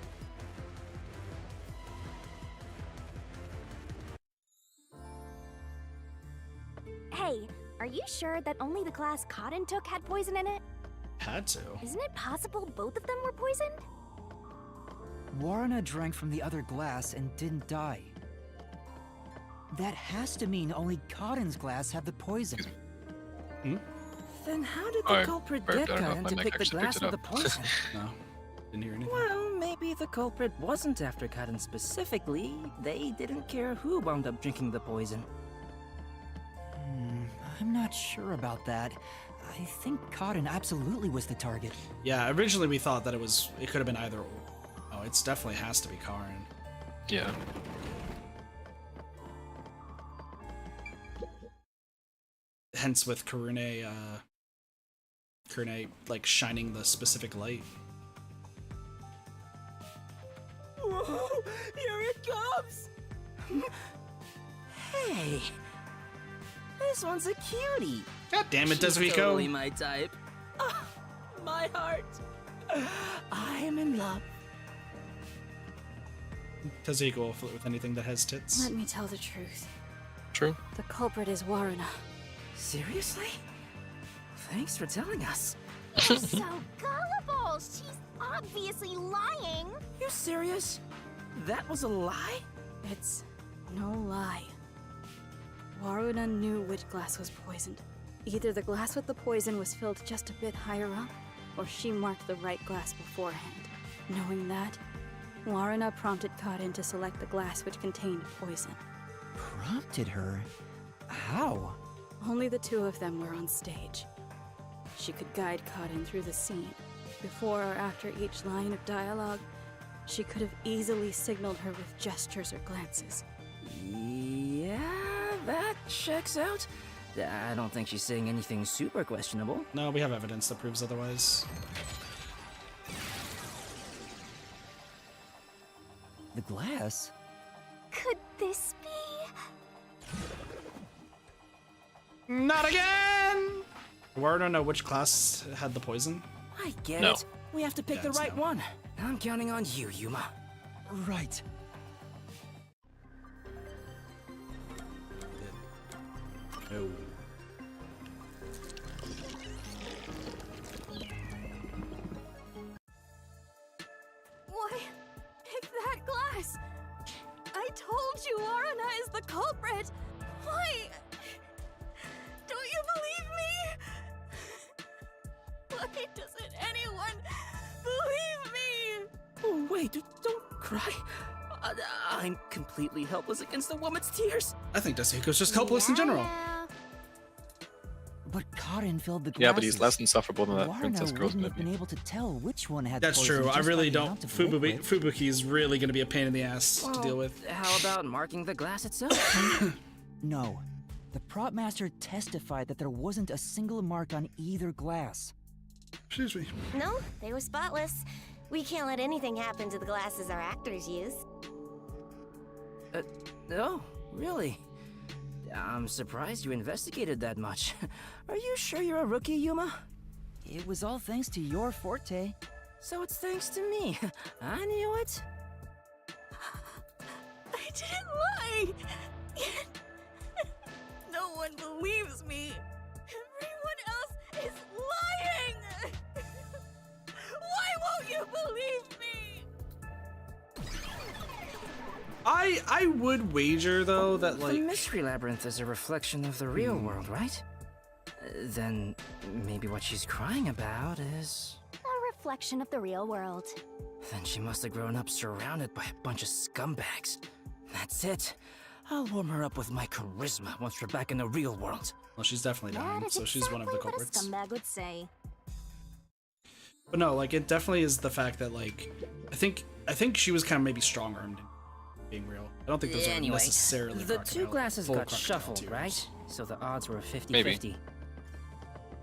Hey, are you sure that only the glass Cotton took had poison in it? Had to. Isn't it possible both of them were poisoned? Warrena drank from the other glass and didn't die. That has to mean only Cotton's glass had the poison. Then how did the Alright, culprit Bert, get I don't know if Cotton my to mic pick the actually glass picked it with the up. poison? No, didn't hear anything. Well, maybe the culprit wasn't after Cotton specifically. They didn't care who wound up drinking the poison. I'm not sure about that. I think Cotton absolutely was the target. Yeah, originally we thought that it could have been either or. Oh, it's definitely has to be Karin. Yeah. Hence with Karune like shining the specific light. Whoa! Here it comes! Hey! This one's a cutie! God damn it, She's Desvico! totally my type. Ah, my heart! I am in love. Desvico will flirt with anything that has tits. Let me tell the truth. True. The culprit is Warrena. Seriously? Thanks for telling us. You're so gullible. She's obviously lying. You serious? That was a lie? It's no lie. Waruna knew which glass was poisoned. Either the glass with the poison was filled just a bit higher up, or she marked the right glass beforehand. Knowing that, Waruna prompted Cotton to select the glass which contained poison. Prompted her? How? Only the two of them were on stage. She could guide Cotton through the scene. Before or after each line of dialogue, she could have easily signaled her with gestures or glances. Yeah, that checks out. I don't think she's saying anything super questionable. No, we have evidence that proves otherwise. The glass? Could this be? Not again! I don't know which class had the poison. I get No. it. We have to pick the Yes, right no. one. I'm counting on you, Yuma. Right. No. Why, it's that glass! I told you Warrena is the culprit! Why? Don't you believe me? Why doesn't anyone believe me? Oh, wait, don't cry. I'm completely helpless against the woman's tears. I think Desvico's just helpless in general. Yeah. But Cotton filled the glasses. Yeah, but he's less insufferable than that Warrena Princess Girl's wouldn't have movie. been able to tell which one had That's poison true. I just really by the don't. amount of liquid. Fubuki is really going to be a pain in the ass to deal with. How about marking the glass itself? No. The prop master testified that there wasn't a single mark on either glass. Excuse me. No, they were spotless. We can't let anything happen to the glasses our actors use. No, really? I'm surprised you investigated that much. Are you sure you're a rookie, Yuma? It was all thanks to your forte. So it's thanks to me. I knew it. I didn't lie! No one believes me! Everyone else is lying! Why won't you believe me? I would wager though that The like mystery labyrinth is a reflection of the real world, right? Then maybe what she's crying about is... A reflection of the real world. Then she must have grown up surrounded by a bunch of scumbags. That's it. I'll warm her up with my charisma once we're back in the real world. well, she's definitely That dying, is so she's one of the exactly what a culprits. scumbag would say. But no, like it definitely is the fact that like I think she was kind of maybe strong-armed in being real. I don't think those are Anyway, necessarily the two glasses full got crocodile shuffled, tears. right? So the odds were 50-50. Maybe.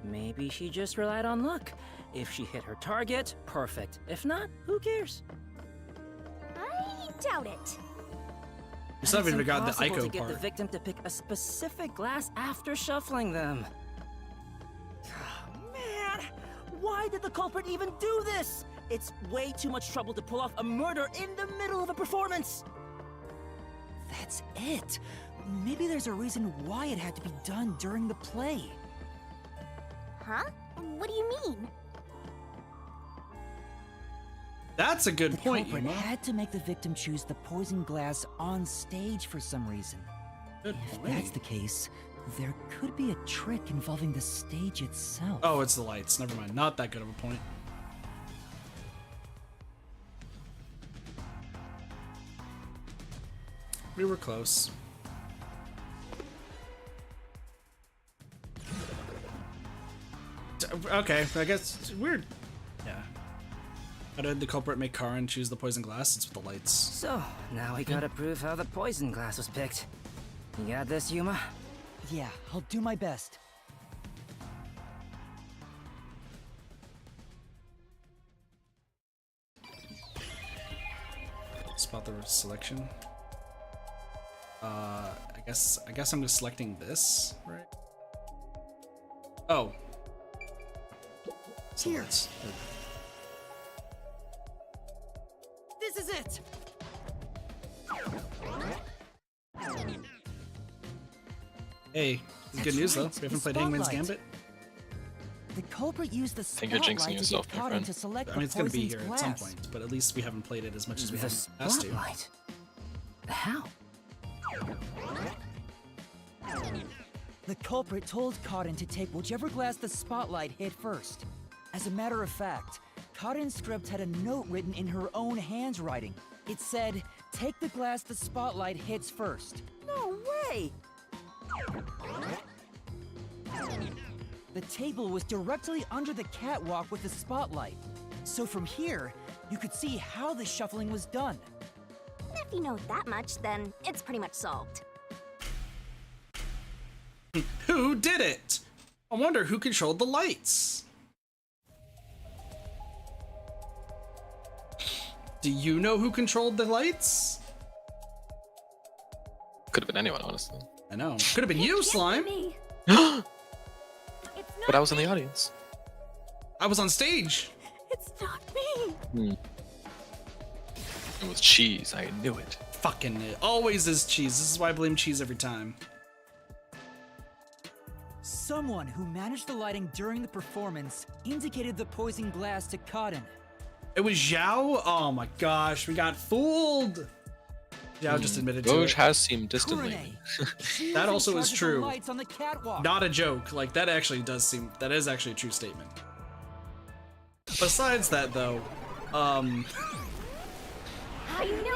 Maybe she just relied on luck. If she hit her target, perfect. If not, who cares? I doubt it. We still haven't even got the impossible Ico to get the part. victim to pick a specific glass after shuffling them. Man, why did the culprit even do this? It's way too much trouble to pull off a murder in the middle of a performance. That's it. Maybe there's a reason why it had to be done during the play. Huh? What do you mean? That's a good The point, culprit Yuma. had to make the victim choose the poison glass on stage for some reason. Good If point. that's the case, there could be a trick involving the stage itself. Oh, it's the lights. Never mind. Not that good of a point. We were close. Okay, I guess it's weird. Yeah. How did the culprit make Karin choose the poison glass? It's with the lights. So, now we gotta prove how the poison glass was picked. You got this, Yuma? Yeah, I'll do my best. Spot the selection. I guess I'm just selecting this, right? Oh. So Here. let's- This is it! Hey, That's good news though. right, We haven't the played Hangman's spotlight. Gambit. The culprit used the think you're spotlight jinxing to yourself, get my Karin friend. to select I mean, it's the gonna be poisoned here at some glass. point, but at least we haven't played it as much as we The have asked to. spotlight? How? The culprit told Karin to take whichever glass the spotlight hit first. As a matter of fact, Karin's script had a note written in her own handwriting. It said, "Take the glass the spotlight hits first." No way! The table was directly under the catwalk with the spotlight. So from here, you could see how the shuffling was done. If you know that much, then it's pretty much solved. Who did it? I wonder who controlled the lights. Do you know who controlled the lights? Could have been anyone, honestly. I know. Could have been you, Slime. Me. But It's not I was in the me. audience. I was on stage. It's not me. It was cheese. I knew it. Fucking it. Always is cheese. This is why I blame cheese every time. Someone who managed the lighting during the performance indicated the poison glass to Karin. It was Zhao? Oh my gosh, we got fooled. Zhao just admitted to Doge it. has seen distantly. Kurene. She That was also in is charge of the true. lights on the catwalk. Not a joke. Like, that actually does seem... That is actually a true statement. Besides that, though, I knew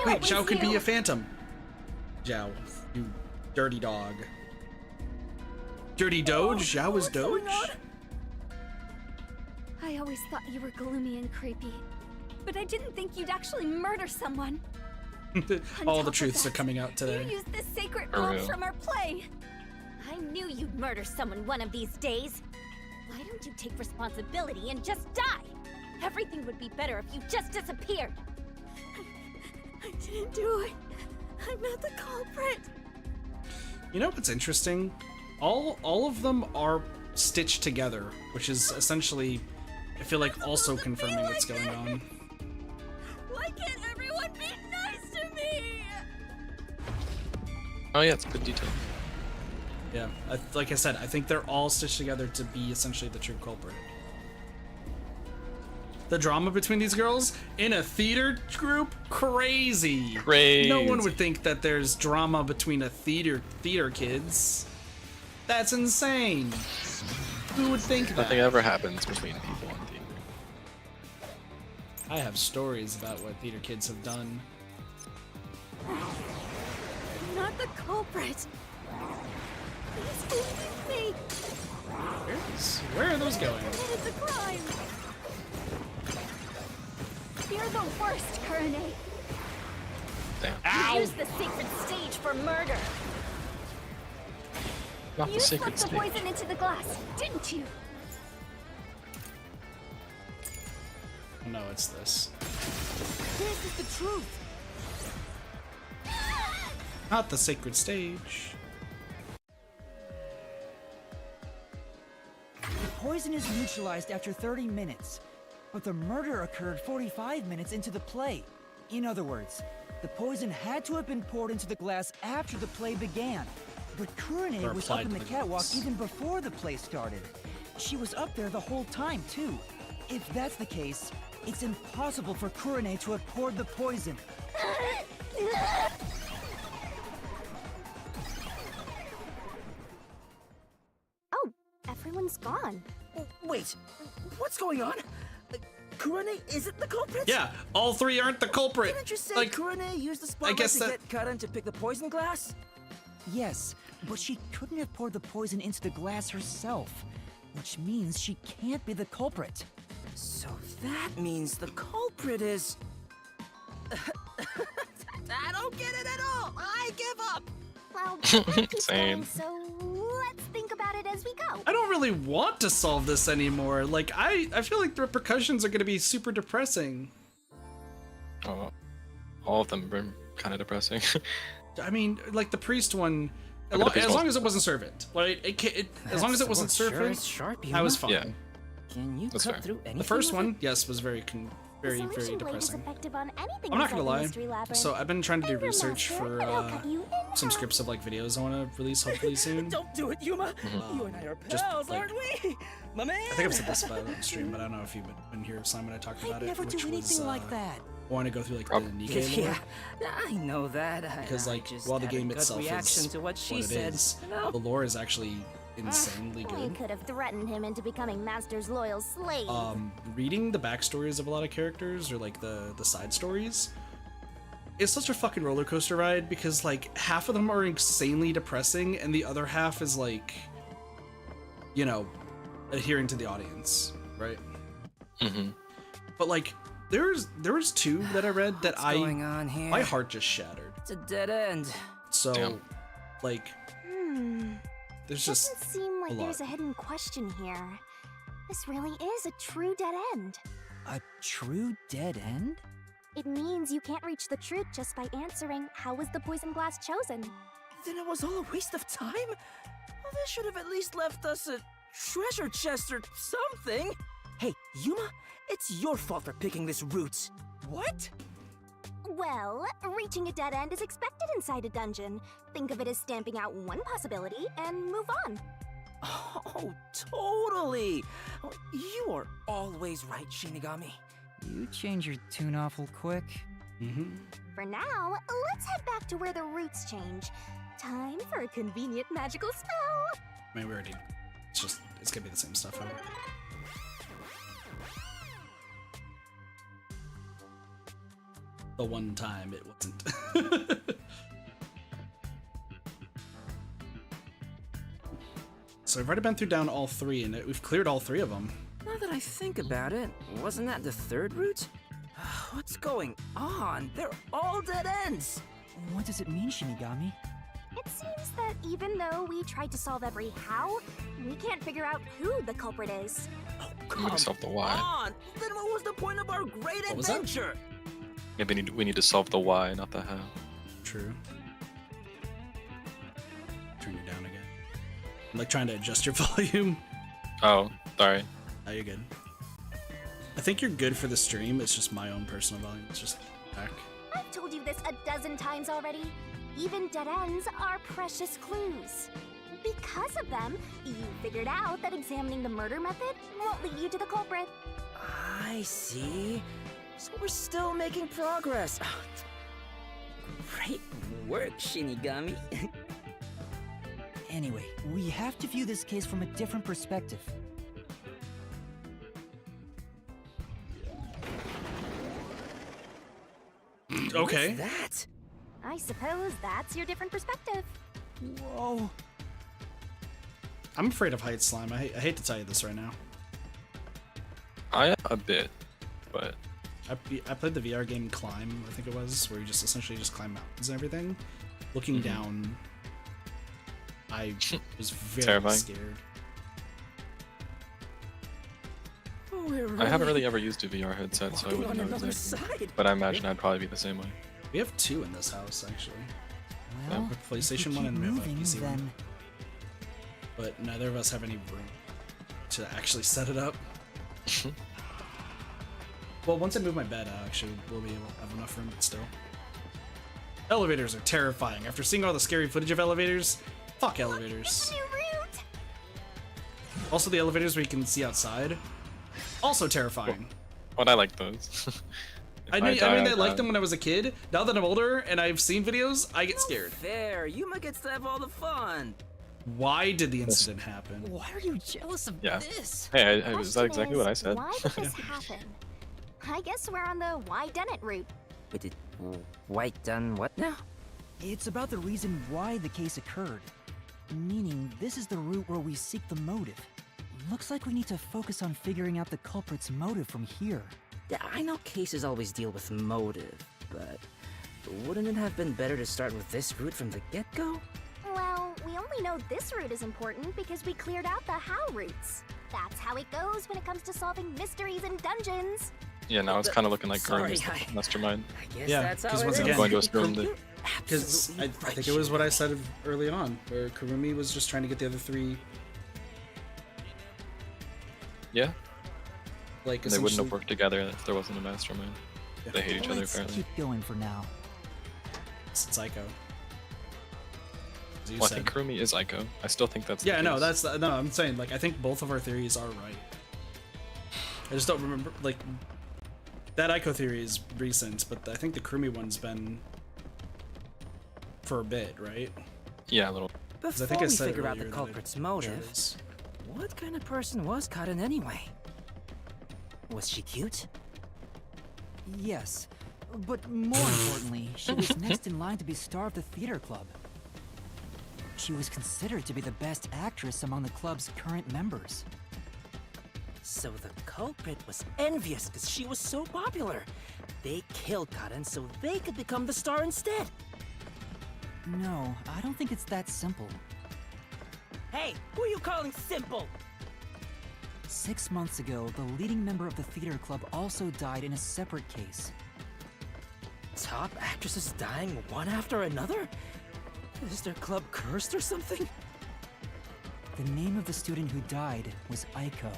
wait, it was Zhao could be you. a phantom. Zhao, you dirty dog. Dirty Doge? Zhao is Doge? I always thought you were gloomy and creepy, but I didn't think you'd actually murder someone. All top the of truths are that, coming out today. You used the sacred For bomb real. from our play. I knew you'd murder someone one of these days. Why don't you take responsibility and just die? Everything would be better if you just disappeared. I didn't do it. I'm not the culprit. You know what's interesting? All of them are stitched together, which is essentially, I feel like, also confirming what's going on. Why can't everyone be nice to me? Oh yeah, it's good detail. Yeah, like I said, I think they're all stitched together to be essentially the true culprit. The drama between these girls in a theater group? Crazy. Crazy. No one would think that there's drama between a theater kids. That's insane. Who would think that? Nothing ever happens between people in theater. I have stories about what theater kids have done. I'm not the culprit. Please believe me. Where are those going? I committed the crime. You're the worst, Kurene. Damn. You used the sacred stage for murder. Not the You sacred slipped the stage. poison into the glass, didn't you? No, it's this. This is the truth. Not the sacred stage. The poison is neutralized after 30 minutes, but the murder occurred 45 minutes into the play. In other words, the poison had to have been poured into the glass after the play began. But Kurane Or was up applied in to the the catwalk glass. even before the play started. She was up there the whole time, too. If that's the case, it's impossible for Kurane to have poured the poison. Oh, everyone's gone. Wait, what's going on? Kurane isn't the culprit? Yeah, all three aren't the culprit. Didn't you say Like, Kurane used the spotlight guess to that- get Karan to pick the poison glass? Yes, but she couldn't have poured the poison into the glass herself, which means she can't be the culprit. So that means the culprit is... I don't get it at all! I give up! Well, time keeps Same. going, so let's think about it as we go. I don't really want to solve this anymore. Like, I feel like the repercussions are going to be super depressing. Oh, all of them were kind of depressing. I mean, like the priest one, Look at the priest as long one. as it wasn't servant. Like, as long as it wasn't servant, sharp, I was fine. Yeah. Can you That's cut fair. through anything The first with one, it? yes, was very, very The solution blade is depressing. effective on anything I'm not gonna inside the lie. mystery labyrinth. So I've been trying to do And your research master, for and he'll cut you in some half. scripts of like videos I want to release hopefully soon. Don't do it, Yuma! Mhm. You and I are Just, pals, like- aren't we? My man! I think I've said this about on stream, but I don't know if you've been here, Simon. I talked about I'd it, never which do anything was like that. I want to go through like the Prob- Nikkei lore. Yeah, I know that. Because I like just while the had a game gut itself reaction is to what she what it said. is, You know? the lore is actually insanely We good. could have threatened him into becoming Master's loyal slave. Reading the backstories of a lot of characters or like the side stories, it's such a fucking roller coaster ride because like half of them are insanely depressing and the other half is like, you know, adhering to the audience, right? Mm-hmm. But like there was two that I read that What's going on here? my heart just shattered. It's a dead end. So Damn. like there's just Doesn't seem like a there's a lot. hidden question here. This really is a true dead end. A true dead end? It means you can't reach the truth just by answering how was the poison glass chosen. Then it was all a waste of time? Well, they should have at least left us a treasure chest or something. Hey, Yuma, it's your fault for picking this route. What? Well, reaching a dead end is expected inside a dungeon. Think of it as stamping out one possibility and move on. Oh, totally. You are always right, Shinigami. You change your tune awful quick. For now, let's head back to where the roots change. Time for a convenient magical spell. I mean, we already. It's gonna be the same stuff over. The one time it wasn't. So we've already been through down all three, and we've cleared all three of them. Now that I think about it, wasn't that the third route? What's going on? They're all dead ends. What does it mean, Shinigami? It seems that even though we tried to solve every how, we can't figure out who the culprit is. Oh, We come need to solve the why. on! Then what was the point of our great What was that? adventure? Maybe we need to solve the why, not the how. True. Turn you down again. I'm like trying to adjust your volume. Oh, sorry. Oh, you're good. I think you're good for the stream. It's just my own personal volume. It's just back. I've told you this a dozen times already. Even dead ends are precious clues. Because of them, you figured out that examining the murder method won't lead you to the culprit. I see. So we're still making progress. Great work, Shinigami. Anyway, we have to view this case from a different perspective. Okay. What's that? I suppose that's your different perspective. Whoa. I'm afraid of heights, Slime. I hate to tell you this right now. I am a bit, but I played the VR game Climb, I think it was, where you just essentially just climb mountains and everything. Looking down, I was very Terrifying. scared. I haven't really ever used a VR headset, so I Walking on wouldn't know another exactly. side. But I imagine I'd probably be the same way. We have two in this house, actually. Well, with PlayStation if we 1 and keep we have a moving, PC one. then But neither of us have any room to actually set it up. Well, once I move my bed, I actually will be able to have enough room, but still. Elevators are terrifying. After seeing all the scary footage of elevators, fuck elevators. It's a new route! Also, the elevators where you can see outside, also terrifying. But I like those. I mean, I liked them when I was a kid. Now that I'm older and I've seen videos, I get scared. Fair. Yuma gets to have all the fun. Why did the incident happen? Why are you jealous of Yeah. this? Hey, is that Question exactly is, what I said? Why did this happen? I guess we're on the why done it route. Wait, did White done what now? it's about the reason why the case occurred. Meaning, this is the route where we seek the motive. Looks like we need to focus on figuring out the culprit's motive from here. Yeah, I know cases always deal with motive, but wouldn't it have been better to start with this route from the get-go? Well, we only know this route is important because we cleared out the how routes. That's how it goes when it comes to solving mysteries and dungeons. Yeah, now it's kind of looking like Sorry, Kurumi's mastermind. I guess Yeah, that's how 'cause it once is. again- Going to assume that. Because I think it was what I said early on, where Kurumi was just trying to get the other three, Yeah, like, they wouldn't essentially. have worked together if there wasn't a mastermind. Yeah. They hate each other Let's apparently. keep going for now. It's Psycho. As you Well, I said. think Kurumi is Aiko. I still think that's. Yeah, the no, case. that's no. I'm saying, like, I think both of our theories are right. I just don't remember, like, that Aiko theory is recent, but I think the Kurumi one's been for a bit, right? Yeah, a little. 'Cause Before I think I we said figure out earlier the that culprit's it motive, shows. what kind of person was Karin anyway? Was she cute? Yes, but more importantly, she was next in line to be star of the theater club. She was considered to be the best actress among the club's current members. So the culprit was envious because she was so popular. They killed Karin so they could become the star instead. No, I don't think it's that simple. Hey, who are you calling simple? 6 months ago, the leading member of the theater club also died in a separate case. Top actresses dying one after another? Is their club cursed or something? The name of the student who died was Aiko.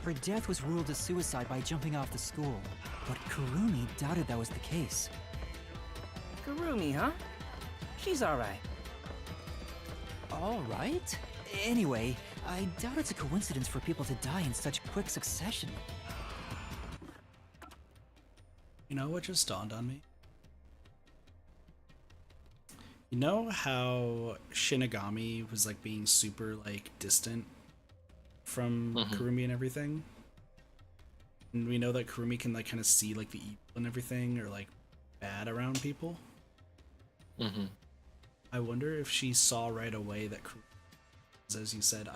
Her death was ruled a suicide by jumping off the school, but Kurumi doubted that was the case. Kurumi, huh? She's alright. All right. Anyway, I doubt it's a coincidence for people to die in such quick succession. You know what just dawned on me? You know how Shinigami was, like, being super, like, distant from Kurumi and everything? And we know that Kurumi can, like, kind of see, like, the evil and everything, or, like, bad around people. Mm-hmm. I wonder if she saw right away that Kurumi was, as you said,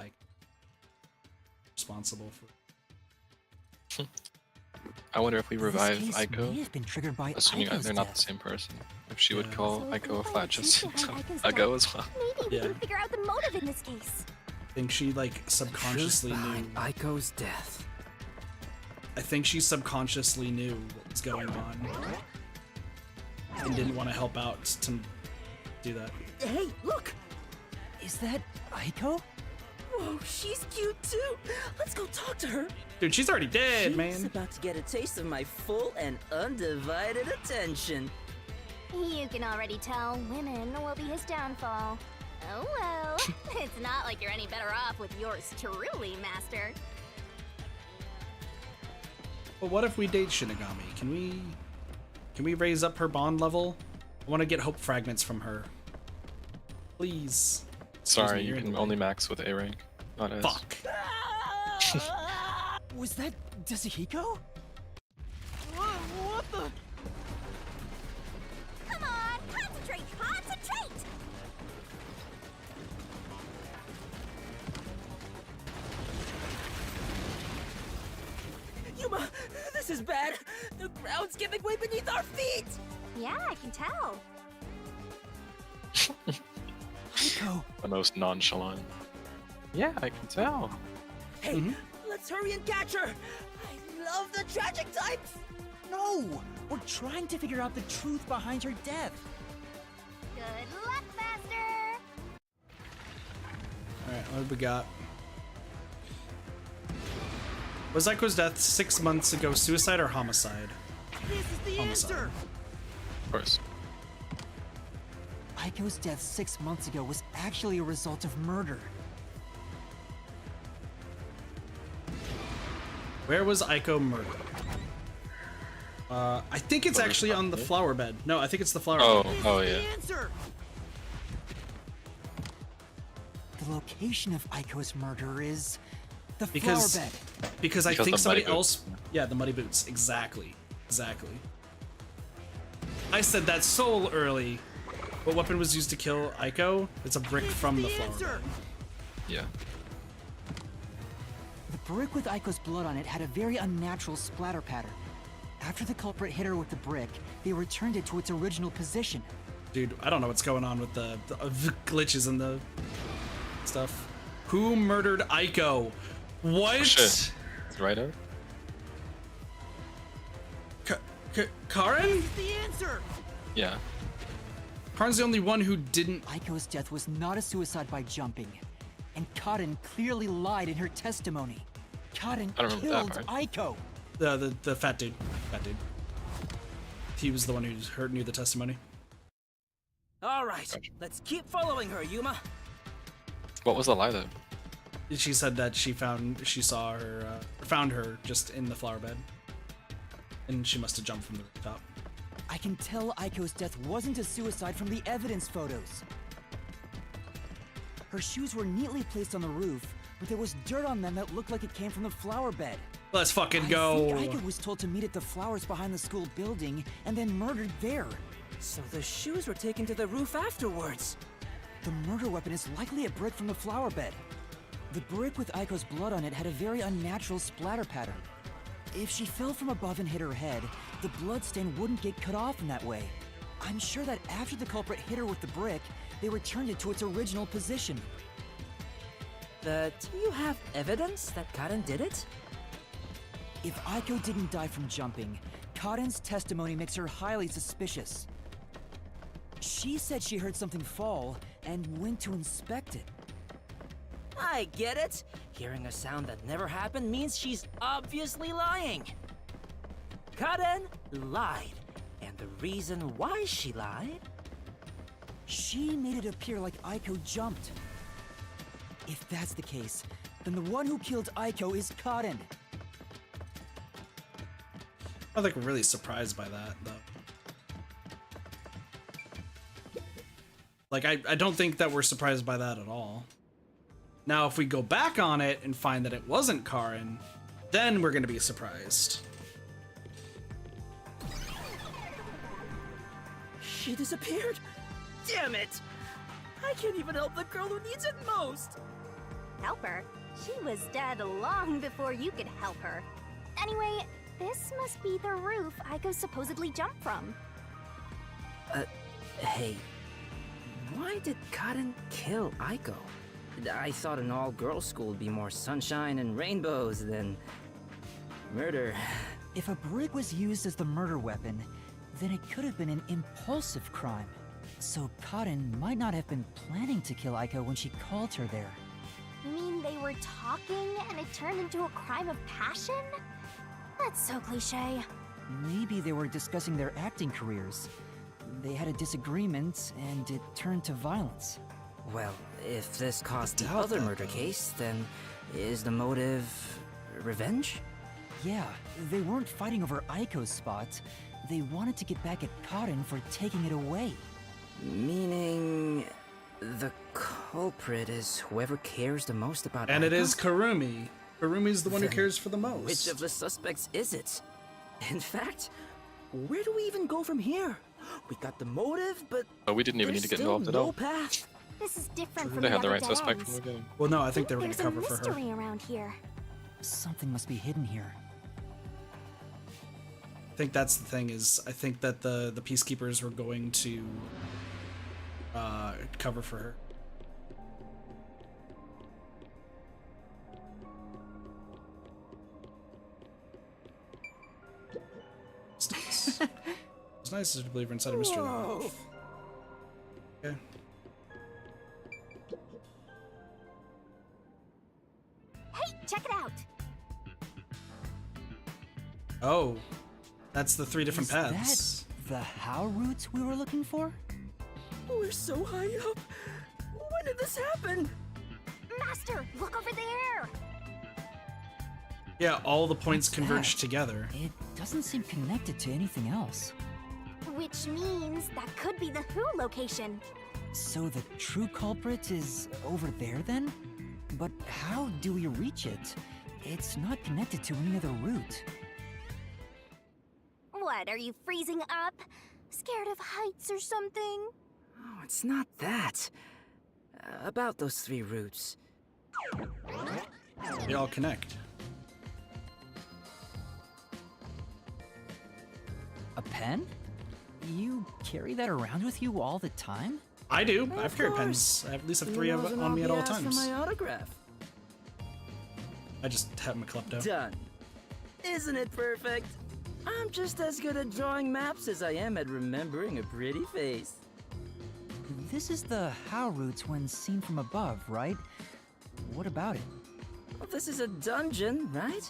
responsible for. I wonder if we revive This case may Aiko, have been triggered by assuming Aiko's they're not the death. same person. If she would Yeah. call So if we Aiko a find flat the just truth behind Aiko's Aiko death, as well. Maybe we Yeah. can figure out the motive in this case. I think she, like, subconsciously knew. Behind Aiko's death. I think she subconsciously knew what was going on and didn't want to help out to do that. Hey, look! Is that Aiko? Whoa, she's cute too. Let's go talk to her. Dude, she's already dead, She's man. about to get a taste of my full and undivided attention. You can already tell women will be his downfall. Oh well, it's not like you're any better off with yours truly, Master. But what if we date Shinigami? Can we raise up her bond level? I want to get hope fragments from her. Please. Sorry, you're you in can the only max with A rank, not S. Fuck. Was that Yasuhiko? What the? Come on, concentrate, concentrate! Yuma, this is bad. The ground's giving way beneath our feet. Yeah, I can tell. Aiko! The most nonchalant. Yeah, I can tell. Hey, let's hurry and catch her. I love the tragic types. No! We're trying to figure out the truth behind her death. Good luck, Master! Alright, what have we got? Was Aiko's death 6 months ago suicide or homicide? This is the Homicide. answer! Of course. Aiko's death 6 months ago was actually a result of murder. Where was Aiko murdered? I think it's actually on the flower bed. No, I think it's the flower bed. Oh The yeah. answer! The location of Aiko's murder is the Because- flower bed. Because I Because think the somebody muddy boots. else... Yeah, the muddy boots. Exactly. Exactly. I said that so early. What weapon was used to kill Aiko? It's a brick from the flower answer! bed. Yeah. The brick with Aiko's blood on it had a very unnatural splatter pattern. After the culprit hit her with the brick, they returned it to its original position. Dude, I don't know what's going on with the glitches and the stuff. Who murdered Aiko? What? Shit. It's right out. Karen? The answer! Yeah. Karen's the only one who didn't... Aiko's death was not a suicide by jumping, and Karen clearly lied in her testimony. Karen I don't remember killed that part. Aiko. The fat dude. Fat dude. He was the one who knew the testimony. All right, let's keep following her, Yuma. What was the lie though? She said that she found her just in the flower bed. And she must have jumped from the rooftop. I can tell Aiko's death wasn't a suicide from the evidence photos. Her shoes were neatly placed on the roof, but there was dirt on them that looked like it came from the flower bed. Let's fucking I go. think Aiko was told to meet at the flowers behind the school building and then murdered there. So the shoes were taken to the roof afterwards. The murder weapon is likely a brick from the flower bed. The brick with Aiko's blood on it had a very unnatural splatter pattern. If she fell from above and hit her head, the bloodstain wouldn't get cut off in that way. I'm sure that after the culprit hit her with the brick, they returned it to its original position. But do you have evidence that Karen did it? If Aiko didn't die from jumping, Karen's testimony makes her highly suspicious. She said she heard something fall and went to inspect it. I get it. Hearing a sound that never happened means she's obviously lying. Karen lied. And the reason why she lied? She made it appear like Aiko jumped. If that's the case, then the one who killed Aiko is Karen. I'm like really surprised by that though. Like I don't think that we're surprised by that at all. Now if we go back on it and find that it wasn't Karen, then we're gonna be surprised. She disappeared? Damn it! I can't even help the girl who needs it most! Help her? She was dead long before you could help her. Anyway, this must be the roof Aiko supposedly jumped from. Hey, why did Karen kill Aiko? I thought an all-girls school would be more sunshine and rainbows than murder. If a brick was used as the murder weapon, then it could have been an impulsive crime. So Karen might not have been planning to kill Aiko when she called her there. You mean they were talking and it turned into a crime of passion? That's so cliche. Maybe they were discussing their acting careers. They had a disagreement, and it turned to violence. Well, if this caused the doubt other that, murder though. case, then is the motive revenge? Yeah, they weren't fighting over Aiko's spot. They wanted to get back at Karen for taking it away. Meaning the culprit is whoever cares the most about And it Aiko? is Karumi. Karumi's the one who Then cares for the most. Which of the suspects is it? In fact, where do we even go from here? We got the motive, but Oh, we didn't even need there's to get still involved at no all. path. This is different from They the had the other right dead suspect ends. from the beginning. Well, no, I think they were gonna There's cover a for her. mystery around here. Something must be hidden here. I think that's the thing is I think that the peacekeepers were going to cover for her. It's nice. It's nice as a believer inside a mystery. Whoa. Check it out. Oh, that's the 3 different Is paths. that the how routes we were looking for? We're so high up. When did this happen? Master, look over there. Yeah, all the points What's converge that? together. It doesn't seem connected to anything else. Which means that could be the Who location. So the true culprit is over there then? But how do we reach it? It's not connected to any other route. What, are you freezing up? Scared of heights or something? Oh, it's not that. About those 3 routes. They all connect. A pen? You carry that around with you all the time? I do. Of I've carried course. pens. I at least have Who 3 knows when on me I'll at be all asked times. For my autograph. I just have my klepto. Done. Isn't it perfect? I'm just as good at drawing maps as I am at remembering a pretty face. This is the how routes when seen from above, right? What about it? Well, this is a dungeon, right?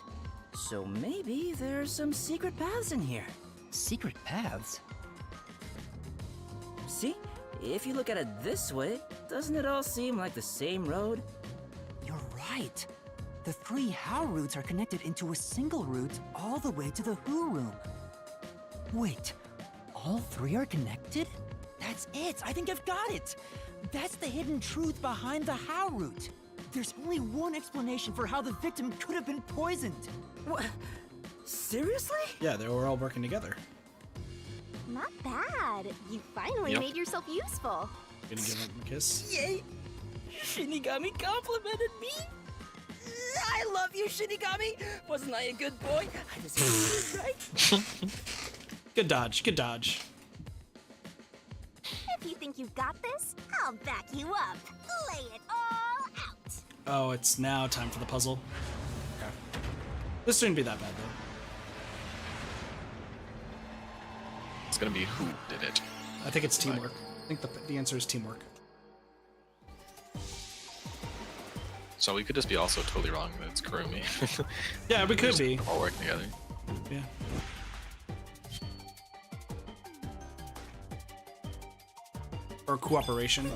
So maybe there's some secret paths in here. Secret paths? See? If you look at it this way, doesn't it all seem like the same road? You're right. The 3 how routes are connected into a single route all the way to the who room. Wait, all 3 are connected? That's it! I think I've got it! That's the hidden truth behind the how route. There's only one explanation for how the victim could have been poisoned. What? Seriously? Yeah, they were all working together. Not bad. You finally Yep. made yourself useful. Gonna give him a kiss. Yay! Shinigami complimented me! I love you, Shinigami! Wasn't I a good boy? I deserve it, right? Good dodge. Good dodge. If you think you've got this, I'll back you up. Lay it all out. Oh, it's now time for the puzzle. Okay. This shouldn't be that bad though. It's gonna be who did it. I think it's teamwork. I think the answer is teamwork. So we could just be also totally wrong that it's Kurumi. Yeah, we could Just be. all working together. Yeah. Or cooperation.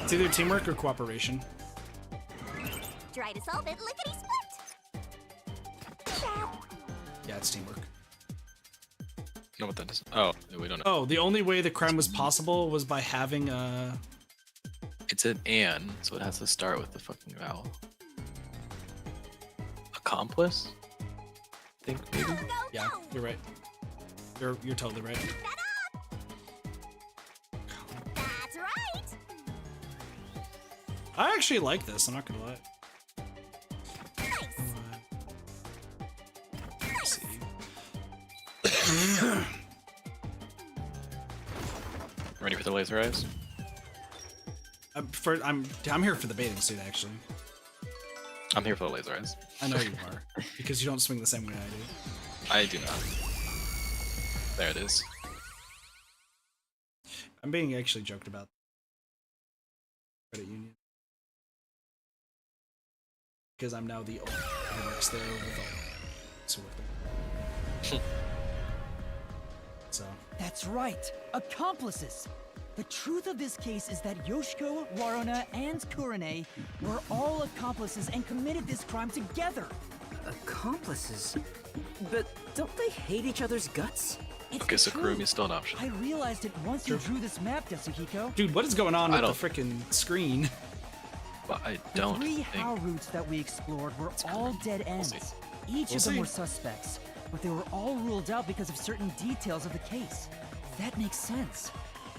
It's either teamwork or cooperation. Try to solve it lickety split. Yeah, it's teamwork. Know what that is? Oh, we don't know. Oh, the only way the crime was possible was by having a... It's an "and," so it has to start with the fucking vowel. Accomplice? I think maybe. Yeah, you're right. You're totally right. That's right. I actually like this, I'm not gonna lie. Let's see. Ready for the laser eyes? I'm here for the bathing suit, actually. I'm here for the laser eyes. I know you are, because you don't swing the same way I do. I do not. There it is. I'm being actually joked about. Credit union. Because I'm now the only one who works there with all so work there. So. That's right, accomplices! The truth of this case is that Yoshiko, Waruna, and Kurane were all accomplices and committed this crime together. Accomplices? But don't they hate each other's guts? It's Okay, the so truth. Kurumi's still an option. I realized it once you drew this map, Yasuhiko. Dude, what is going on I with the freaking screen? But I The don't 3 think. how routes that we explored were all dead ends. see. Each We'll of them see. were suspects, but they were all ruled out because of certain details of the case. That makes sense.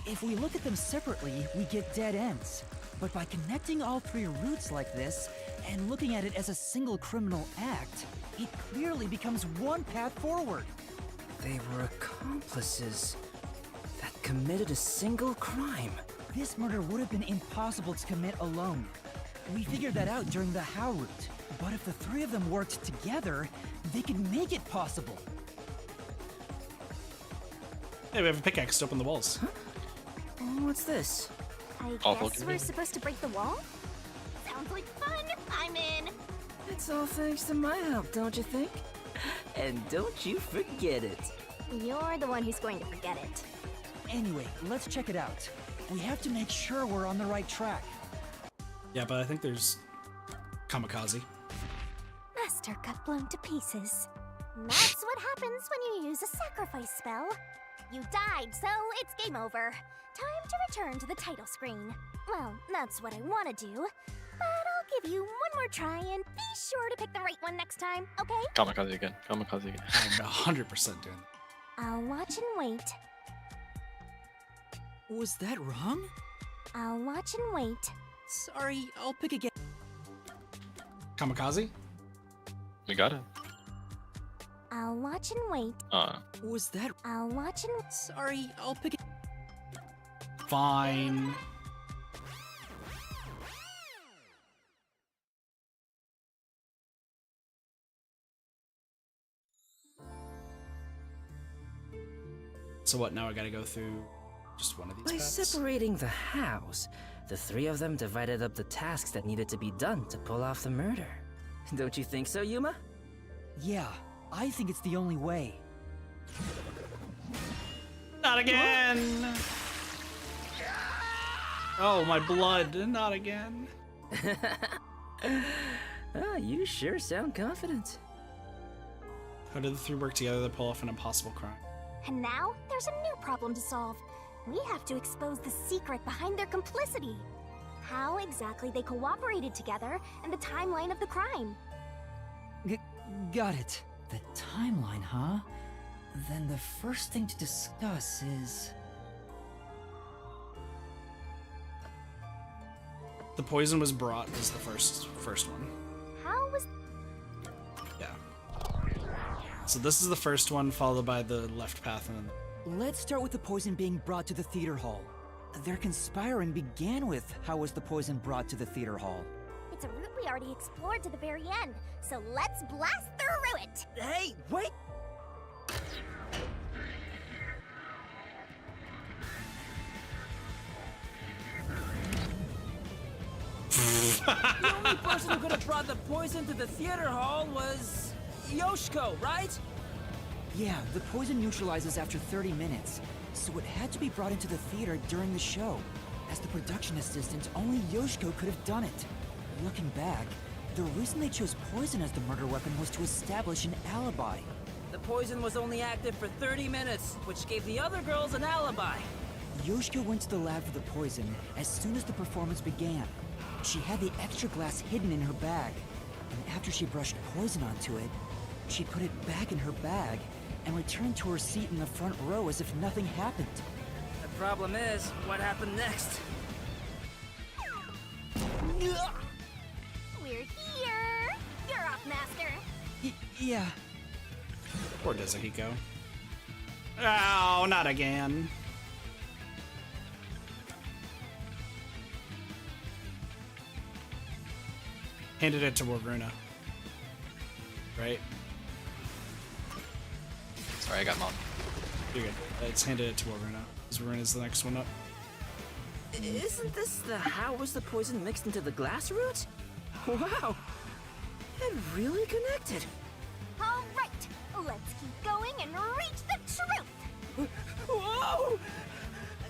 If we look at them separately, we get dead ends. But by connecting all 3 routes like this, and looking at it as a single criminal act, it clearly becomes one path forward. They were accomplices that committed a single crime. This murder would have been impossible to commit alone. We figured that out during the how route. But if the 3 of them worked together, they could make it possible. Hey, we have a pickaxe to open the walls. What's this? I Awful guess we're convenient. supposed to break the wall? Sounds like fun. I'm in. It's all thanks to my help, don't you think? And don't you forget it. You're the one who's going to forget it. Anyway, let's check it out. We have to make sure we're on the right track. Yeah, but I think there's Kamikaze. Master got blown to pieces. That's what happens when you use a sacrifice spell. You died, so it's game over. Time to return to the title screen. Well, that's what I want to do. But I'll give you one more try and be sure to pick the right one next time, okay? Kamikaze again. Kamikaze again. I'm 100% doing that. I'll watch and wait. Was that wrong? I'll watch and wait. Sorry, I'll pick again. Kamikaze? We got it. I'll watch and wait. Was that... I'll watch and... Sorry, I'll pick it. Fine. So what, now I gotta go through just one of these By paths? separating the hows, the three of them divided up the tasks that needed to be done to pull off the murder. Don't you think so, Yuma? Yeah, I think it's the only way. Not again! Oh, my blood. Not again. You sure sound confident. How did the three work together to pull off an impossible crime? And now, there's a new problem to solve. We have to expose the secret behind their complicity. How exactly they cooperated together and the timeline of the crime. Got it. The timeline, huh? Then the first thing to discuss is... The poison was brought as the first one. How was... Yeah. So this is the first one, followed by the left path, and then... Let's start with the poison being brought to the theater hall. Their conspiring began with how was the poison brought to the theater hall. It's a route we already explored to the very end, so let's blast through it! Hey, wait! The only person who could have brought the poison to the theater hall was... Yoshiko, right? Yeah, the poison neutralizes after 30 minutes, so it had to be brought into the theater during the show. As the production assistant, only Yoshiko could have done it. Looking back, the reason they chose poison as the murder weapon was to establish an alibi. The poison was only active for 30 minutes, which gave the other girls an alibi. Yoshiko went to the lab for the poison as soon as the performance began. She had the extra glass hidden in her bag, and after she brushed poison onto it, she put it back in her bag and returned to her seat in the front row as if nothing happened. The problem is, what happened next? We're here! You're off, Master! Yeah. Poor Dezuhiko. Oh, not again. Handed it to Waruna. Right? Sorry, I got mom. You're good. It's handed it to Waruna. Waruna's the next one up. Isn't this the how was the poison mixed into the glass root? Wow! It really connected. All right, let's keep going and reach the truth! Whoa!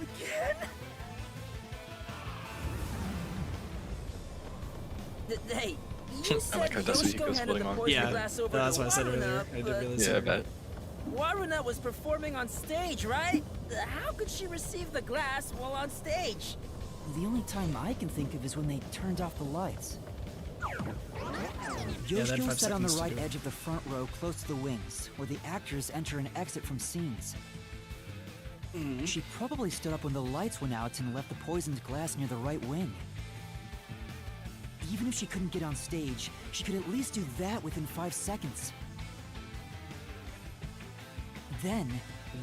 Again? Hey, you I said like how Desuhiko's Yoshiko handed putting the on. poison Yeah, glass over that's to what I said earlier. Waruna, I did but really Yeah, say I bet. Waruna was performing on stage, right? How could she receive the glass while on stage? The only time I can think of is when they turned off the lights. Yoshiko 5 sat on the seconds to right do it. edge of the front row close to the wings, where the actors enter and exit from scenes. She probably stood up when the lights went out and left the poisoned glass near the right wing. Even if she couldn't get on stage, she could at least do that within 5 seconds. Then,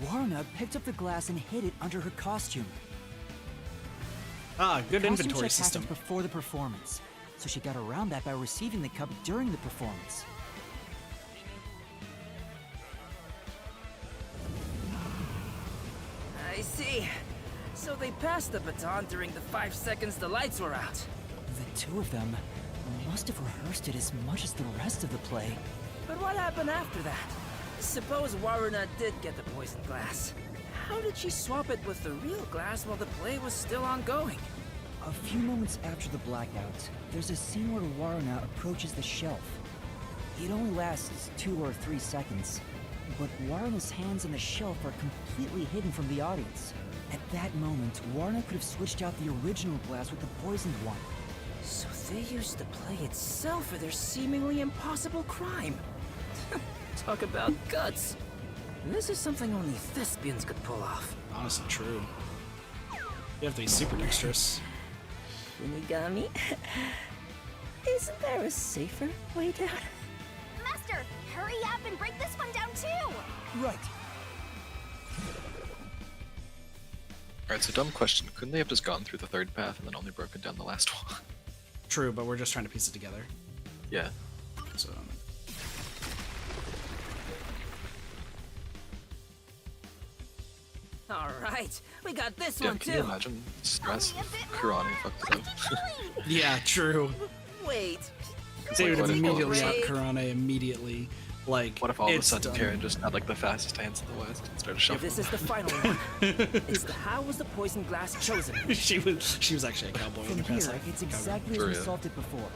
Waruna picked up the glass and hid it under her costume. Ah, good Costume inventory check system. happens before the performance, so she got around that by receiving the cup during the performance. I see. So they passed the baton during the 5 seconds the lights were out. The two of them, must have rehearsed it as much as the rest of the play. But what happened after that? Suppose Waruna did get the poisoned glass. How did she swap it with the real glass while the play was still ongoing? A few moments after the blackout, there's a scene where Waruna approaches the shelf. It only lasts 2 or 3 seconds, but Waruna's hands on the shelf are completely hidden from the audience. At that moment, Waruna could have switched out the original glass with the poisoned one. So they used the play itself for their seemingly impossible crime. Talk about guts. This is something only thespians could pull off. Honestly, true. You have to be super dexterous. Shinigami? Isn't there a safer way down? Master, hurry up and break this one down too! Right. Alright, so dumb question. Couldn't they have just gone through the third path and then only broken down the last one? True, but we're just trying to piece it together. Yeah. So. Alright, we got this Yeah, one can too. you imagine the stress if Kurane fucked it up? Yeah, true. Wait. They would what if immediately all out of- Kurane immediately. Like, What if all of a it's sudden done. Karen just had like the fastest hands in the West and started If shuffling? this is the final one, how was the poison glass chosen? she was actually a cowboy in From the past here, life. it's Cowboy. exactly as For we real. solved it before.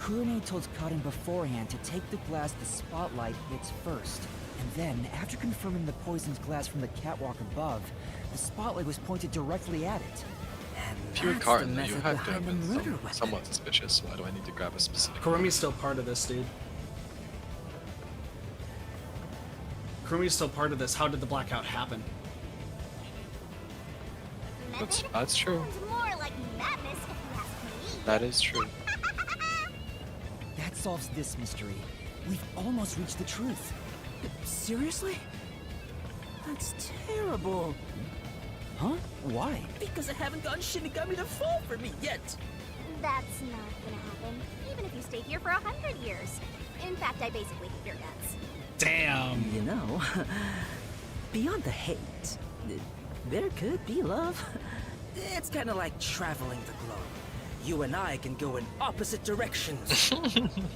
Kurane told Karin beforehand to take the glass the spotlight hits first. And then, after confirming the poisoned glass from the catwalk above, the spotlight was pointed directly at it. And If you were that's Karin, the though, you method had to behind have the been murder weapon. somewhat suspicious. Why do I need to grab a specific Kurumi's still part of this, dude. Kurumi's still part of this. How did the blackout happen? That's true. Sounds more like madness if you ask me. That is true. That solves this mystery. We've almost reached the truth. Seriously? That's terrible. Huh? Why? Because I haven't gotten Shinigami to fall for me yet. That's not gonna happen, even if you stay here for 100 years. In fact, I basically hate your guts. Damn. You know, beyond the hate, there could be love. It's kind of like traveling the globe. You and I can go in opposite directions,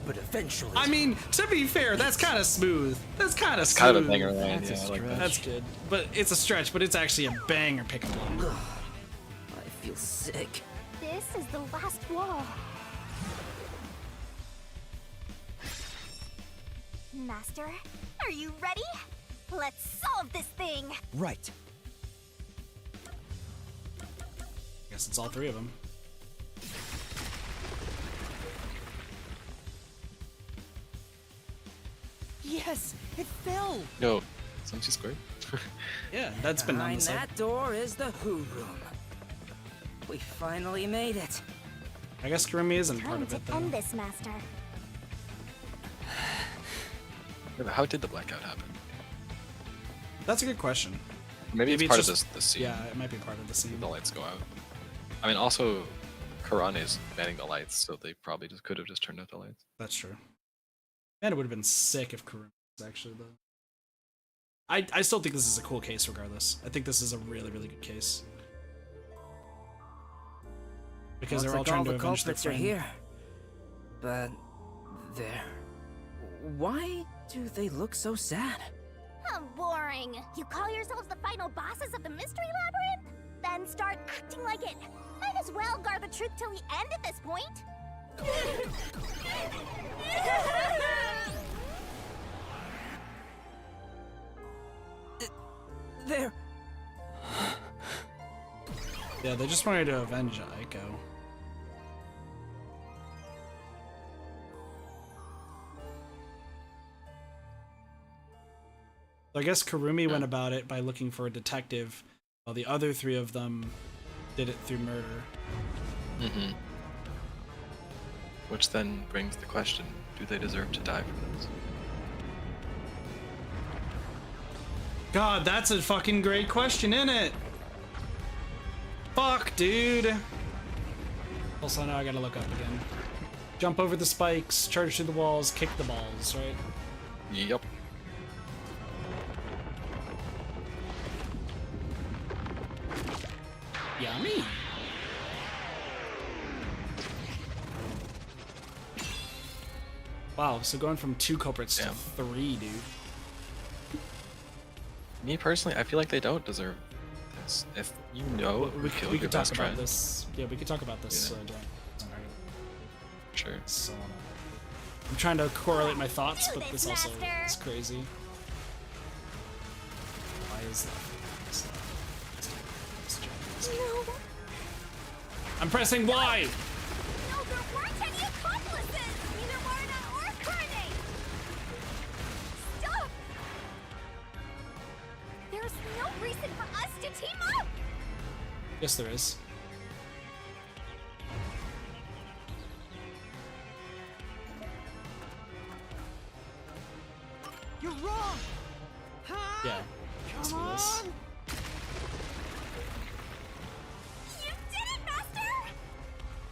but eventually... I mean, to be fair, that's kind of smooth. That's kind of smooth. Kind of a banger line, That's yeah, a I like that. stretch. That's good. But it's a stretch, but it's actually a banger pickup line. I feel sick. This is the last wall. Master, are you ready? Let's solve this thing! Right. Guess it's all three of them. Yes, it fell. Yo, Sunchi squared? Yeah, that's been on Behind the side. that door is the Who Room. We finally made it. I guess Kurumi isn't part Time of to it, though. end this, Master. Yeah, but how did the blackout happen? That's a good question. Maybe it's Maybe part it's of just- this scene. Yeah, it might be part of the scene. The lights go out. I mean, also, Karane's banning the lights, so they probably just could have just turned out the lights. That's true. Man, it would have been sick if Kurumi was actually the... I still think this is a cool case regardless. I think this is a really, really good case. Because they're all Looks trying like to all avenge the their culprits are friend. here. But there. Why do they look so sad? How boring! You call yourselves the final bosses of the Mystery Labyrinth? Then start acting like it! Might as well guard the truth till the end at this point! There. Yeah, they just wanted to avenge Aiko. So I guess Kurumi went about it by looking for a detective, while the other three of them did it through murder. Mm-hmm. Which then brings the question, do they deserve to die for this? God, that's a fucking great question, innit? Fuck, dude. Also, now I gotta look up again. Jump over the spikes, charge through the walls, kick the balls, right? Yep. Yummy. Wow, so going from 2 culprits to Damn. 3, dude. Me personally, I feel like they don't deserve this. If you know who killed We your could talk best about friend, this. Yeah, we could talk about this Yeah. during. sure. So, I'm trying to correlate my thoughts, Do but this, this also Master. is crazy. Why is that? No. I'm pressing Y! No, there weren't any accomplices! Neither Warna or Carne! Stop! There's no reason for us to team up! Yes, there is. You're wrong! Yeah. Yes, Come there is. on! You did it, Master!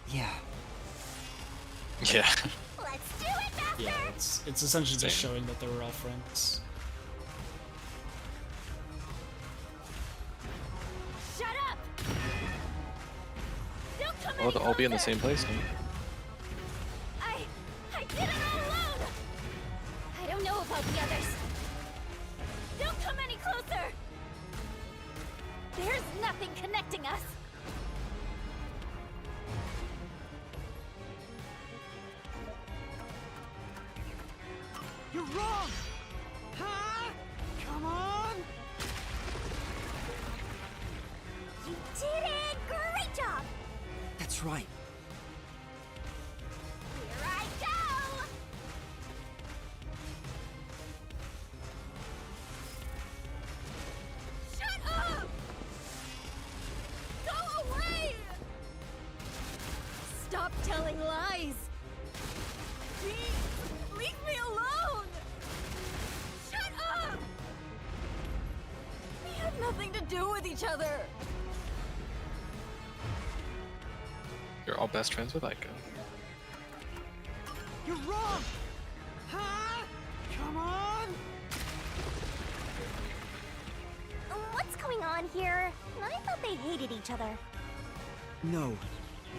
Yeah. Yeah. Let's do it, Master! Yeah, it's essentially just Same. showing that they were all friends. Shut up! Don't come Oh, any they'll all be in the closer. same place. Huh? I did it all alone! I don't know about the others. Don't come any closer! There's nothing connecting us! You're wrong! Huh? Come on! You did it! Great job! That's right. Here I go! Shut up! Go away! Stop telling lies! Please, leave me alone! Shut up! We had nothing to do with each other! You're all best friends with Aiko. You're wrong! Huh? Come on! What's going on here? I thought they hated each other. No,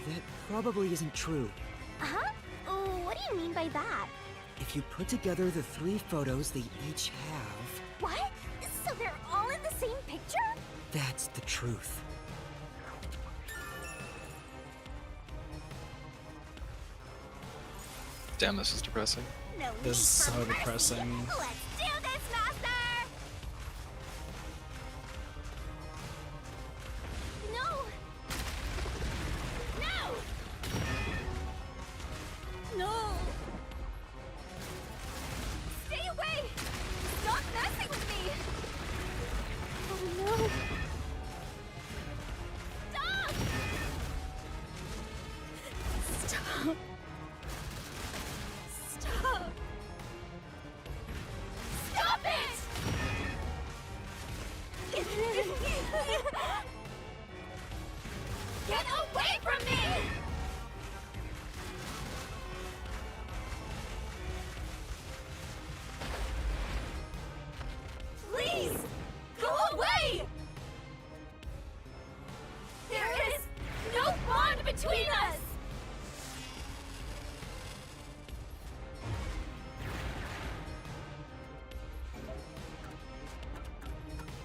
that probably isn't true. Huh? What do you mean by that? If you put together the 3 photos they each have, What? So they're all in the same picture? that's the truth. Damn, this is depressing. No This is need for so mercy. depressing. Let's do this, Master! No! No! No! Stay away! Stop messing with me! Oh no! Stop! Stop! Stop! Stop it! Get away from me! Please, go away! There is no bond between us!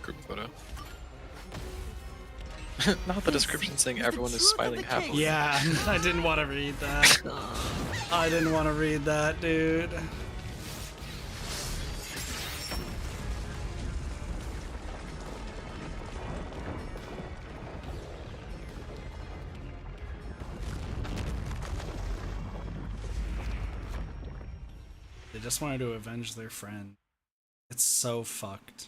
Group photo. Not the description saying everyone is smiling happily. Yeah, I didn't want to read that. I didn't want to read that, dude. They just wanted to avenge their friend. It's so fucked.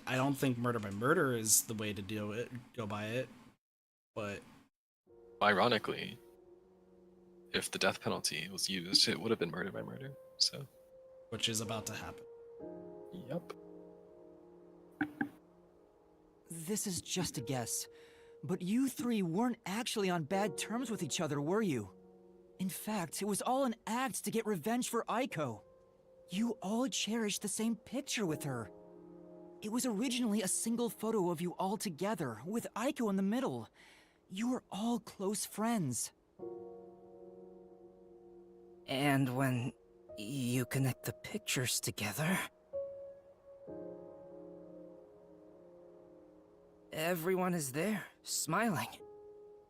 I don't think murder by murder is the way to go by it, but Ironically, if the death penalty was used, it would have been murder by murder. So, which is about to happen. yep. This is just a guess, but you 3 weren't actually on bad terms with each other, were you? In fact, it was all an act to get revenge for Aiko. You all cherished the same picture with her. It was originally a single photo of you all together, with Aiko in the middle. You were all close friends. And when you connect the pictures together, everyone is there, smiling.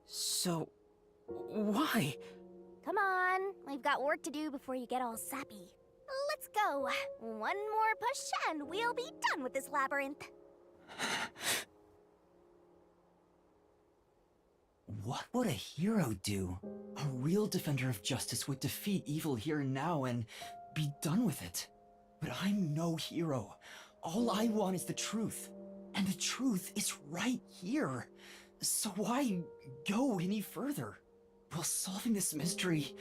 So, why? Come on, we've got work to do before you get all sappy. Let's go. One more push and we'll be done with this labyrinth. What would a hero do? A real defender of justice would defeat evil here and now and be done with it. But I'm no hero. All I want is the truth. And the truth is right here. So why go any further? Will solving this mystery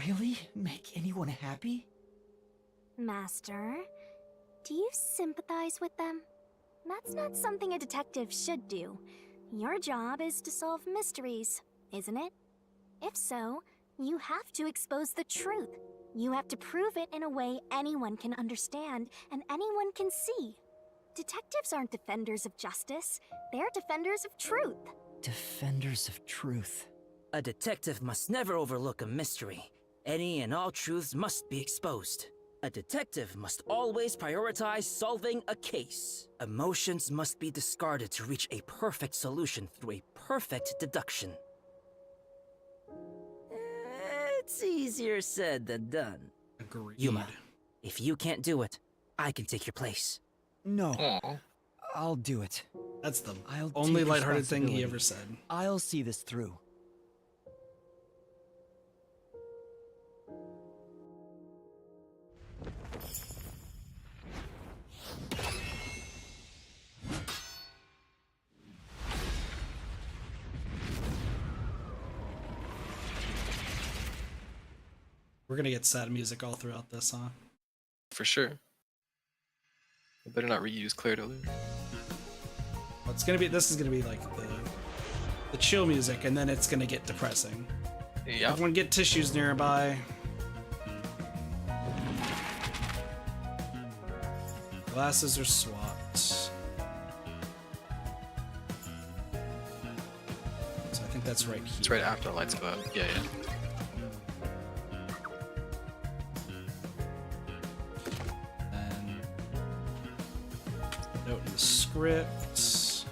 really make anyone happy? Master, do you sympathize with them? That's not something a detective should do. Your job is to solve mysteries, isn't it? If so, you have to expose the truth. You have to prove it in a way anyone can understand and anyone can see. Detectives aren't defenders of justice. They're defenders of truth. Defenders of truth. A detective must never overlook a mystery. Any and all truths must be exposed. A detective must always prioritize solving a case. Emotions must be discarded to reach a perfect solution through a perfect deduction. It's easier said than done. Agreed. Yuma, if you can't do it, I can take your place. No. Aw. I'll do it. That's the I'll only take lighthearted thing he responsibility. ever said. I'll see this through. We're gonna get sad music all throughout this, huh? For sure. I better not reuse Claire de Lune. It's gonna be. This is gonna be like the chill music, and then it's gonna get depressing. Yeah. Everyone get tissues nearby. Glasses are swapped. So I think that's right here. It's right after the lights go out. Yeah, yeah. And note in the script.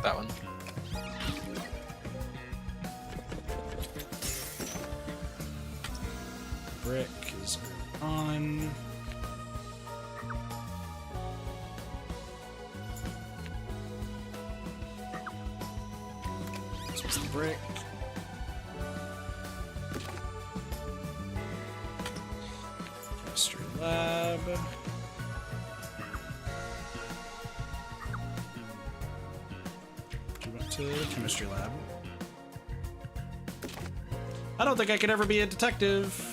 That one. Brick is on. This was the brick. Chemistry lab. We went to the chemistry lab. I don't think I could ever be a detective.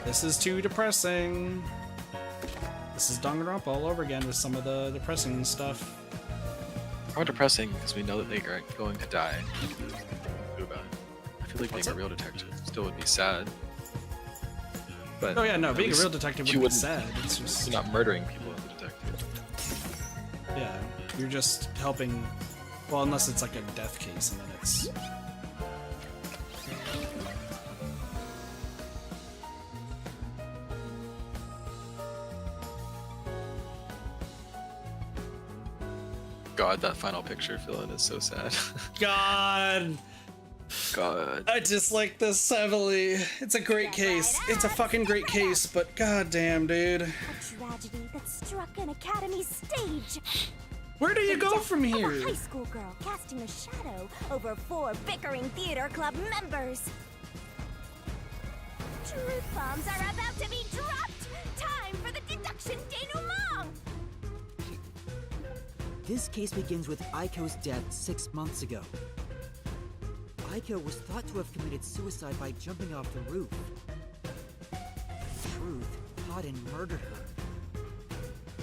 This is too depressing. This is Danganronpa all over again with some of the depressing stuff. More depressing because we know that they are going to die. Do about it. I feel like What's being a up? real detective still would be sad. But Oh yeah, no, at being a least real detective you would be wouldn't- sad. It's just You're not murdering people as a detective. yeah, you're just helping. Well, unless it's like a death case, and then it's. God, that final picture fill-in is so sad. God, God. I dislike this heavily. It's a great case. It's a fucking great case, but goddamn, dude. A tragedy that struck an academy stage. Where do you The go death from of here? A high school girl casting a shadow over 4 bickering theater club members. Truth bombs are about to be dropped. Time for the deduction denouement. This case begins with Aiko's death 6 months ago. Aiko was thought to have committed suicide by jumping off the roof. Truth caught and murdered her.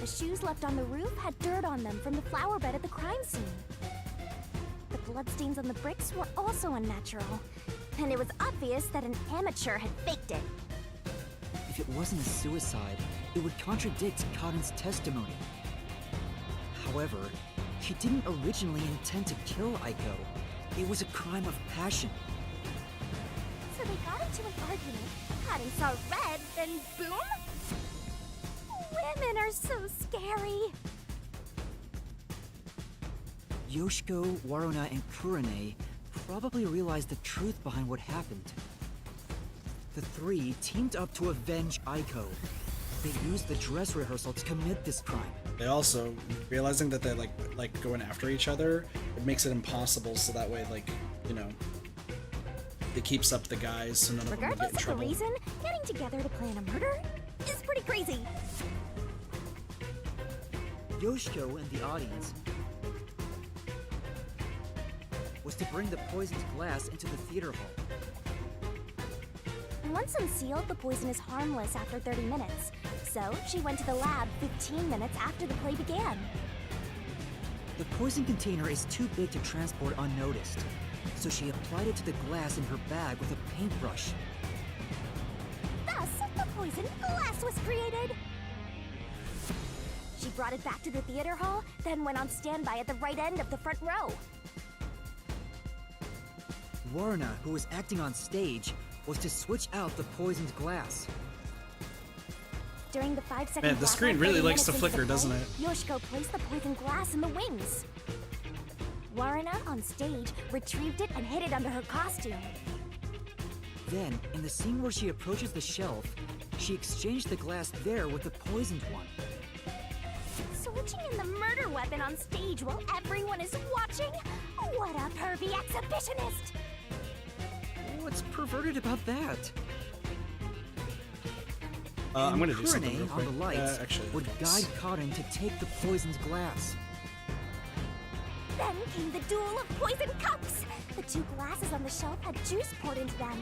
The shoes left on the roof had dirt on them from the flower bed at the crime scene. The bloodstains on the bricks were also unnatural, and it was obvious that an amateur had faked it. If it wasn't a suicide, it would contradict Cotton's testimony. However, she didn't originally intend to kill Aiko. It was a crime of passion. So they got into an argument, Cotton saw red, then boom? Women are so scary. Yoshiko, Waruna, and Kurane probably realized the truth behind what happened. The three teamed up to avenge Aiko. They used the dress rehearsal to commit this crime. They also, realizing that they're like going after each other, it makes it impossible, so that way, like, you know, it keeps up the guys so none of them will get in Regardless of the trouble. reason, getting together to plan a murder is pretty crazy. Yoshiko and the audience was to bring the poisoned glass into the theater hall. Once unsealed, the poison is harmless after 30 minutes. So, she went to the lab 15 minutes after the play began. The poison container is too big to transport unnoticed, so she applied it to the glass in her bag with a paintbrush. Thus, the poison glass was created. She brought it back to the theater hall, then went on standby at the right end of the front row. Waruna, who was acting on stage, was to switch out the poisoned glass. During the 5-second Man, the screen really likes to flicker, doesn't it? Yoshiko placed the poisoned glass in the wings. Waruna, on stage, retrieved it and hid it under her costume. Then, in the scene where she approaches the shelf, she exchanged the glass there with the poisoned one. Switching in the murder weapon on stage while everyone is watching? What a pervy exhibitionist! What's perverted about that? I'm gonna do something Kurane real quick. on the lights Actually, would guide Cotton to take the poisoned glass. Then came the duel of poison cups! The two glasses on the shelf had juice poured into them.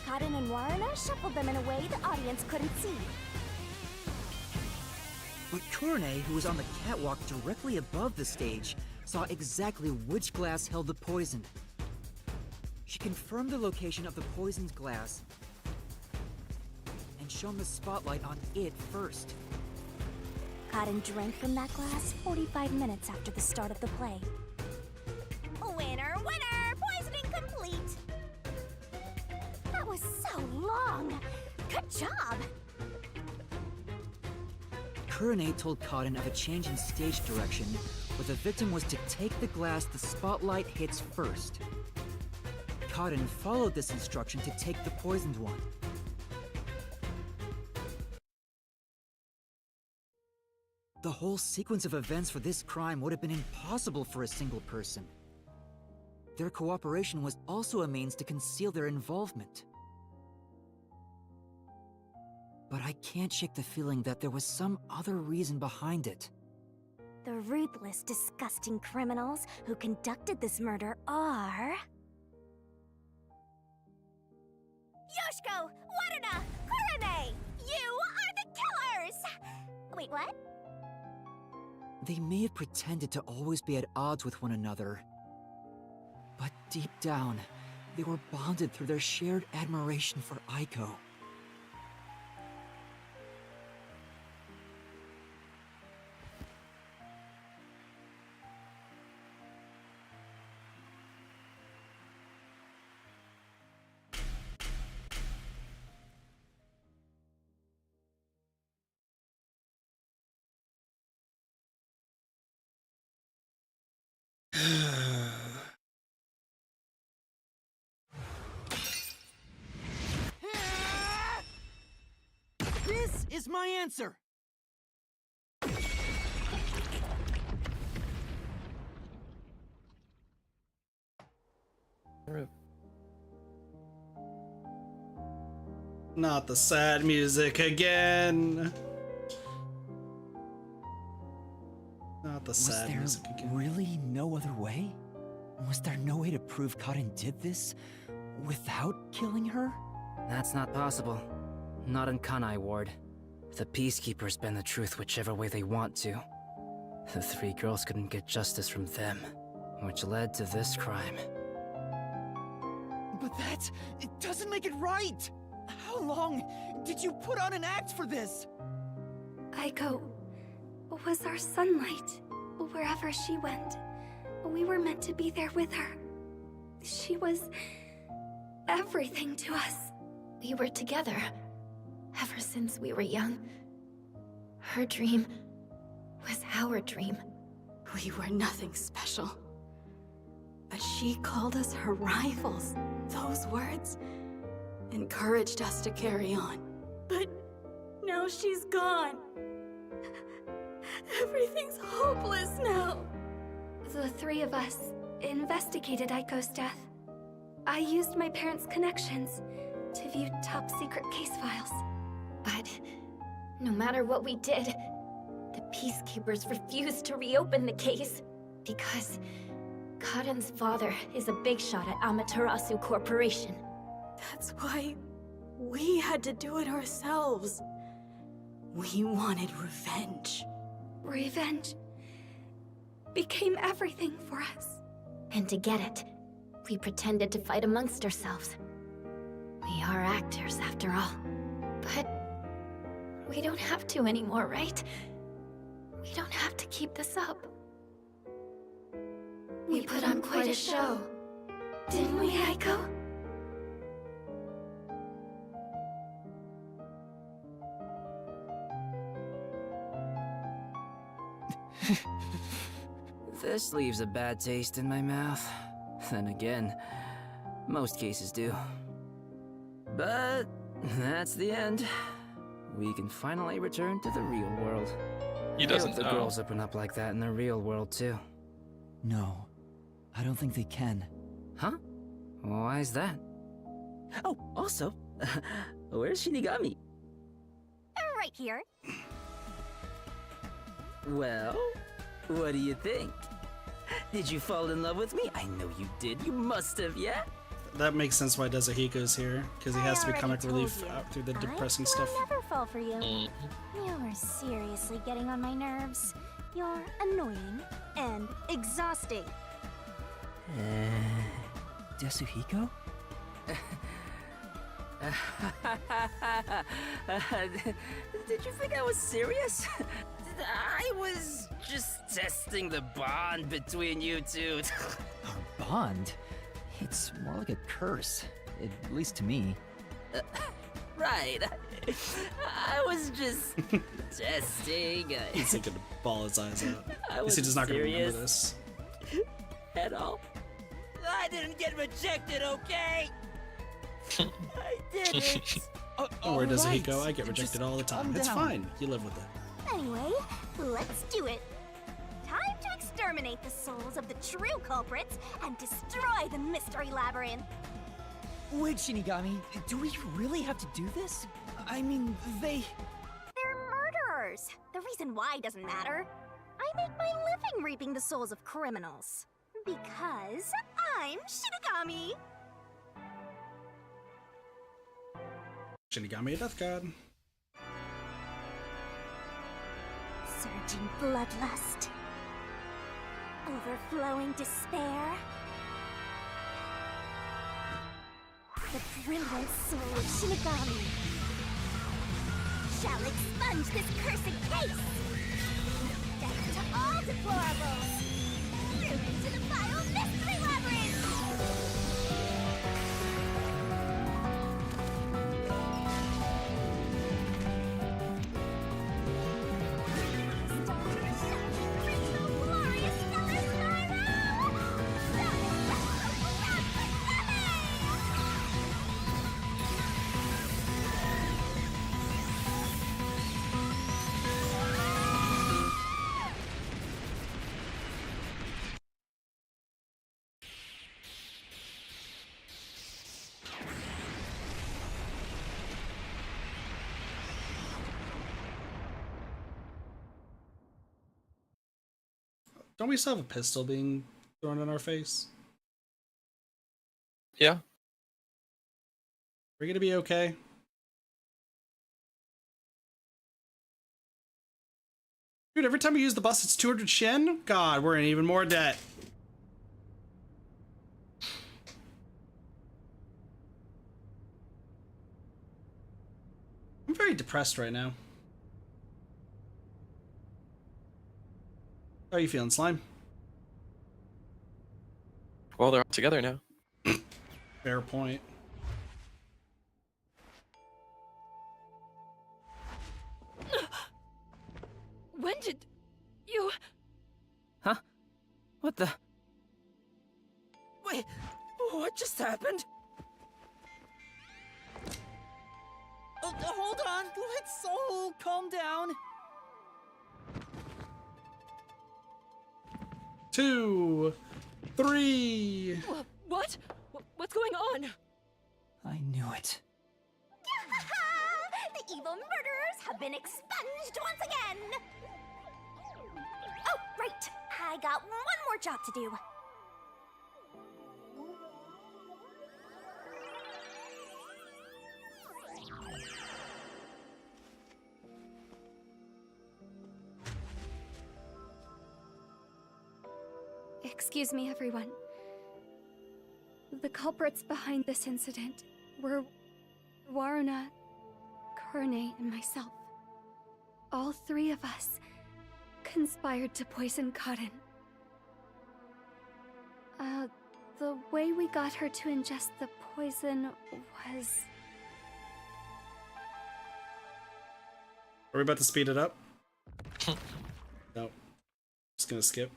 Cotton and Waruna shuffled them in a way the audience couldn't see. But Kurane, who was on the catwalk directly above the stage, saw exactly which glass held the poison. She confirmed the location of the poisoned glass and shone the spotlight on it first. Cotton drank from that glass 45 minutes after the start of the play. Winner, winner! Poisoning complete! That was so long! Good job! Kurane told Cotton of a change in stage direction, where the victim was to take the glass the spotlight hits first. Cotton followed this instruction to take the poisoned one. The whole sequence of events for this crime would have been impossible for a single person. Their cooperation was also a means to conceal their involvement. But I can't shake the feeling that there was some other reason behind it. The ruthless, disgusting criminals who conducted this murder are... Yoshiko! Waruna! Kurane! You are the killers! Wait, what? They may have pretended to always be at odds with one another, but deep down, they were bonded through their shared admiration for Aiko. This is my answer! Not the sad music again. Not the sad music Was there again. really no other way? Was there no way to prove Cotton did this without killing her? That's not possible. Not in Kanai Ward. The Peacekeepers bend the truth whichever way they want to. The three girls couldn't get justice from them, which led to this crime. But it doesn't make it right! How long did you put on an act for this? Aiko was our sunlight, wherever she went. We were meant to be there with her. She was everything to us. We were together ever since we were young. Her dream was our dream. We were nothing special. But she called us her rivals. Those words encouraged us to carry on. But now she's gone. Everything's hopeless now. The three of us investigated Aiko's death. I used my parents' connections to view top-secret case files. But no matter what we did, the Peacekeepers refused to reopen the case because Karen's father is a big shot at Amaterasu Corporation. That's why we had to do it ourselves. We wanted revenge. Revenge became everything for us. And to get it, we pretended to fight amongst ourselves. We are actors, after all. But we don't have to anymore, right? We don't have to keep this up. We put on quite a show, didn't we, Aiko? This leaves a bad taste in my mouth. Then again, most cases do. But that's the end. We can finally return to the real world. He doesn't I hope the know. girls open up like that in the real world too. No, I don't think they can. Huh? Why is that? Oh, also, where's Shinigami? Right here. Well, what do you think? Did you fall in love with me? I know you did. You must have, yeah? That makes sense why Desuhiko's here, because he has to be I comic already relief told you. out through the I depressing will stuff. never fall for you. You're seriously getting on my nerves. You're annoying and exhausting. Desuhiko? Did you think I was serious? I was just testing the bond between you two. Our bond? It's more like a curse, at least to me. Right. I was just testing. He's gonna ball his eyes out. I Is he just not gonna remember serious this? at all. I didn't get rejected, okay? I didn't. Don't worry, Alright, Desuhiko, I get rejected all the time. calm It's down. fine. You live with it. Anyway, let's do it. Time to exterminate the souls of the true culprits and destroy the mystery labyrinth. Wait, Shinigami, do we really have to do this? I mean, They're murderers. The reason why doesn't matter. I make my living reaping the souls of criminals. Because I'm Shinigami. Shinigami, a death god. Surging bloodlust. Overflowing despair. The brilliant soul of Shinigami shall expunge this cursed case. Death to all deplorables. Ruin to the vile mystery labyrinth. Don't we still have a pistol being thrown in our face? Yeah. We're gonna be okay. Dude, every time we use the bus, it's 200 Shen? God, we're in even more debt. I'm very depressed right now. How are you feeling, Slime? Well, they're all together now. Fair point. When did you... Huh? What the? Wait, what just happened? Oh, hold on. Let's all calm down. 2, 3. What? What's going on? I knew it. The evil murderers have been expunged once again! Oh, right! I got one more job to do. Excuse me, everyone. The culprits behind this incident were Waruna, Kurne, and myself. All three of us conspired to poison Karin. The way we got her to ingest the poison was... Are we about to speed it up? No. Just gonna skip.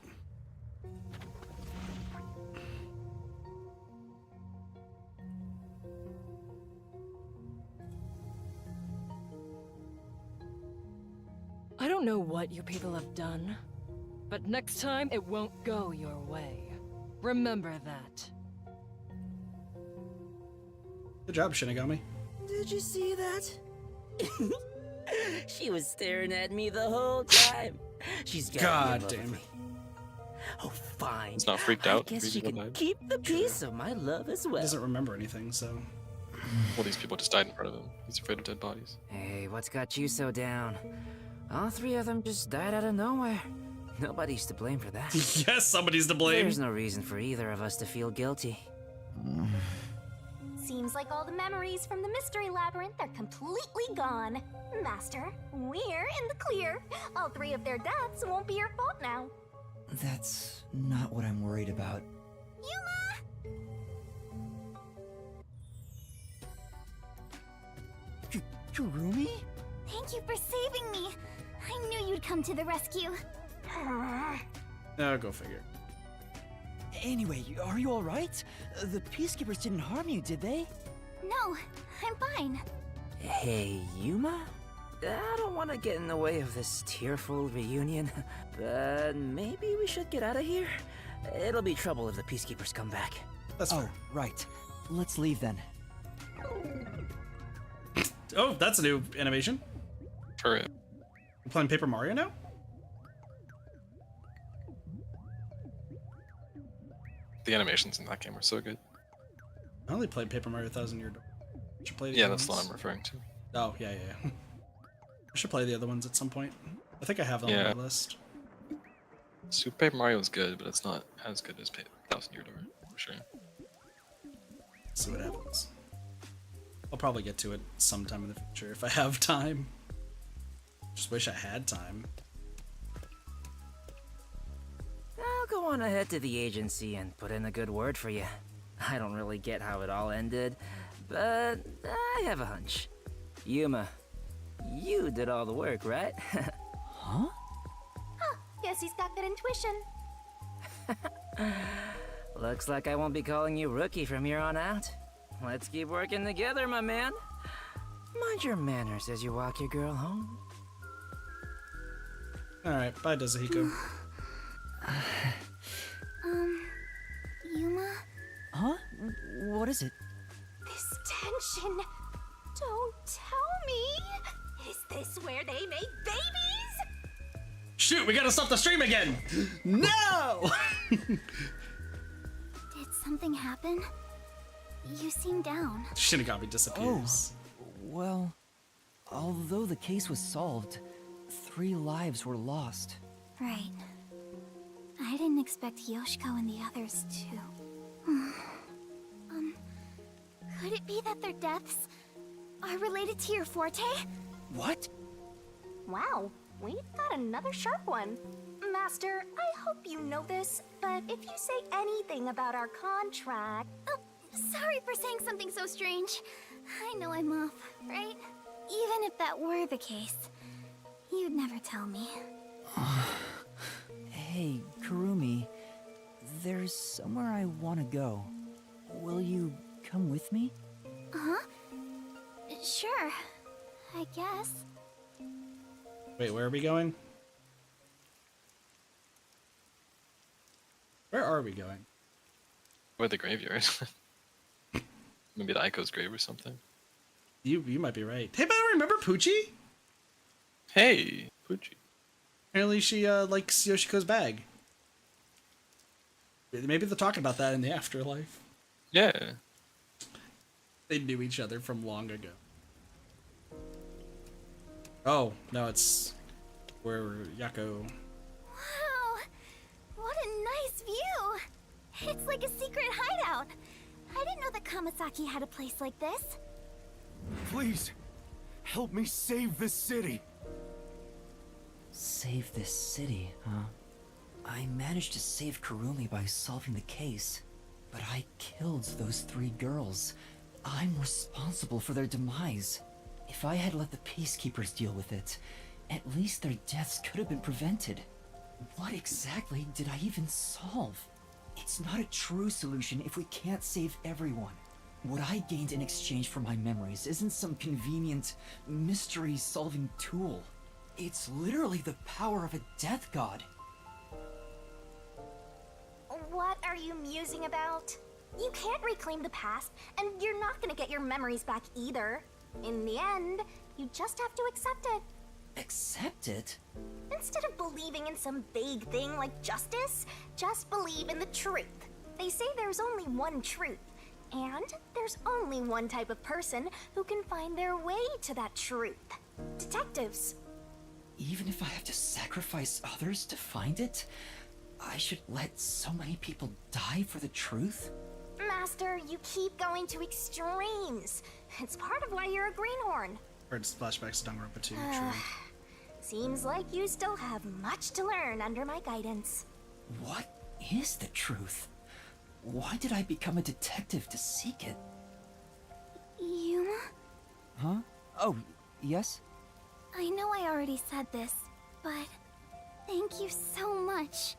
I don't know what you people have done, but next time it won't go your way. Remember that. Good job, Shinigami. Did you see that? She was staring at me the whole time. She's got God me in love damn with it. me. Oh, fine. It's not freaked out. I guess she reasonable can vibe. keep the piece of my love as He well. doesn't remember anything, so. Well, these people just died in front of him. He's afraid of dead bodies. Hey, what's got you so down? All three of them just died out of nowhere. Nobody's to blame for that. Yes, somebody's to blame. There's no reason for either of us to feel guilty. Seems like all the memories from the mystery labyrinth are completely gone. Master, we're in the clear. All three of their deaths won't be your fault now. That's not what I'm worried about. Yuma! Kurumi? Thank you for saving me. I knew you'd come to the rescue. No, go figure. Anyway, are you alright? The Peacekeepers didn't harm you, did they? No, I'm fine. Hey, Yuma? I don't want to get in the way of this tearful reunion, but maybe we should get out of here. It'll be trouble if the Peacekeepers come back. That's fair. Right. Let's leave then. Oh, that's a new animation. For it. We're playing Paper Mario now? The animations in that game are so good. I only played Paper Mario 1000 Year Door. Should play the Yeah, other that's the ones. one I'm referring to. Oh, yeah. I should play the other ones at some point. I think I have them Yeah. on my list. Super Paper Mario is good, but it's not as good as 1000 Year Door, for sure. See what happens. I'll probably get to it sometime in the future if I have time. Just wish I had time. I'll go on ahead to the agency and put in a good word for you. I don't really get how it all ended, but I have a hunch. Yuma, you did all the work, right? Huh? Guess he's got good intuition. Looks like I won't be calling you Rookie from here on out. Let's keep working together, my man. Mind your manners as you walk your girl home. Alright, bye, Dezuhiko. Yuma? Huh? What is it? This tension. Don't tell me. Is this where they make babies? Shoot, we gotta stop the stream again! No! Did something happen? You seem down. Shinigami disappears. Well, although the case was solved, 3 lives were lost. Right. I didn't expect Yoshiko and the others to. Could it be that their deaths are related to your forte? What? Wow, we've got another sharp one. Master, I hope you know this, but if you say anything about our contract... Oh, sorry for saying something so strange. I know I'm off, right? Even if that were the case, you'd never tell me. Hey, Kurumi. There's somewhere I want to go. Will you come with me? Huh? Sure. I guess. Wait, where are we going? Where are we going? Or the graveyard. Maybe the Aiko's grave or something. You might be right. Hey, by the way, remember Poochie? Hey, Poochie. Apparently she likes Yoshiko's bag. Maybe they're talking about that in the afterlife. Yeah. They knew each other from long ago. Oh, no, it's where Yako... Wow! What a nice view! It's like a secret hideout. I didn't know that Kamasaki had a place like this. Please, help me save this city. Save this city, huh? I managed to save Kurumi by solving the case, but I killed those 3 girls. I'm responsible for their demise. If I had let the Peacekeepers deal with it, at least their deaths could have been prevented. What exactly did I even solve? It's not a true solution if we can't save everyone. What I gained in exchange for my memories isn't some convenient, mystery-solving tool. It's literally the power of a death god. What are you musing about? You can't reclaim the past, and you're not gonna get your memories back either. In the end, you just have to accept it. Accept it? Instead of believing in some vague thing like justice, just believe in the truth. They say there's only one truth, and there's only one type of person who can find their way to that truth. Detectives. Even if I have to sacrifice others to find it, I should let so many people die for the truth? Master, you keep going to extremes. It's part of why you're a greenhorn. Heard flashbacks to Danganronpa 2, true. Seems like you still have much to learn under my guidance. What is the truth? Why did I become a detective to seek it? Yuma? Huh? Oh, yes? I know I already said this, but thank you so much.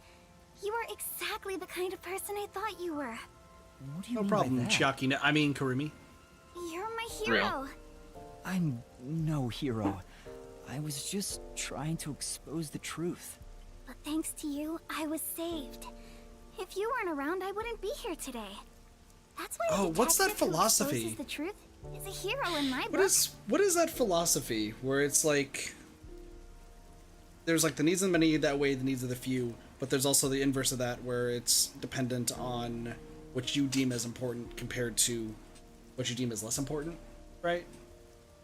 You are exactly the kind of person I thought you were. What do you No mean problem, by that? Chiaki. I mean, Kurumi. You're my hero. I'm no hero. I was just trying to expose the truth. But thanks to you, I was saved. If you weren't around, I wouldn't be here today. That's why the what's that detective who philosophy? exposes the truth is a hero in my What book. is that philosophy where it's like there's like the needs of the many that way the needs of the few, but there's also the inverse of that where it's dependent on what you deem as important compared to what you deem as less important, right?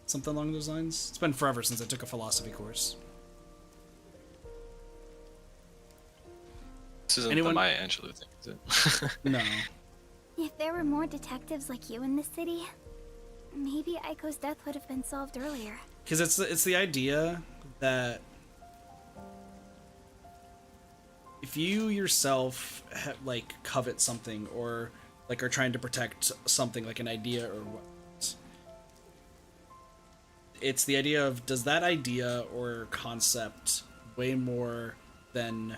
Something along those lines. It's been forever since I took a philosophy course. This isn't Anyone? the Maya Angelou thing, is it? No. If there were more detectives like you in this city, maybe Aiko's death would have been solved earlier. Because it's the idea that if you yourself like covet something or like are trying to protect something like an idea or what, it's the idea of does that idea or concept weigh more than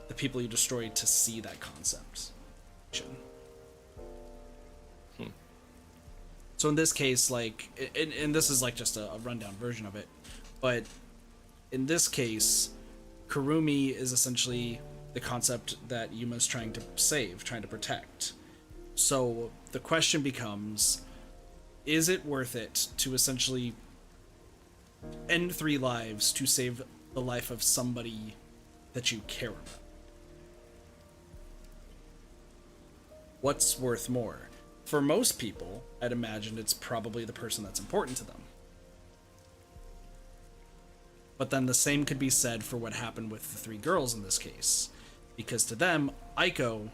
the people you destroyed to see that concept. So in this case, like, and this is like just a rundown version of it, but in this case, Kurumi is essentially the concept that Yuma's trying to save, trying to protect. So the question becomes, is it worth it to essentially end 3 lives to save the life of somebody that you care about? What's worth more? For most people, I'd imagine it's probably the person that's important to them. But then the same could be said for what happened with the 3 girls in this case. Because to them, Aiko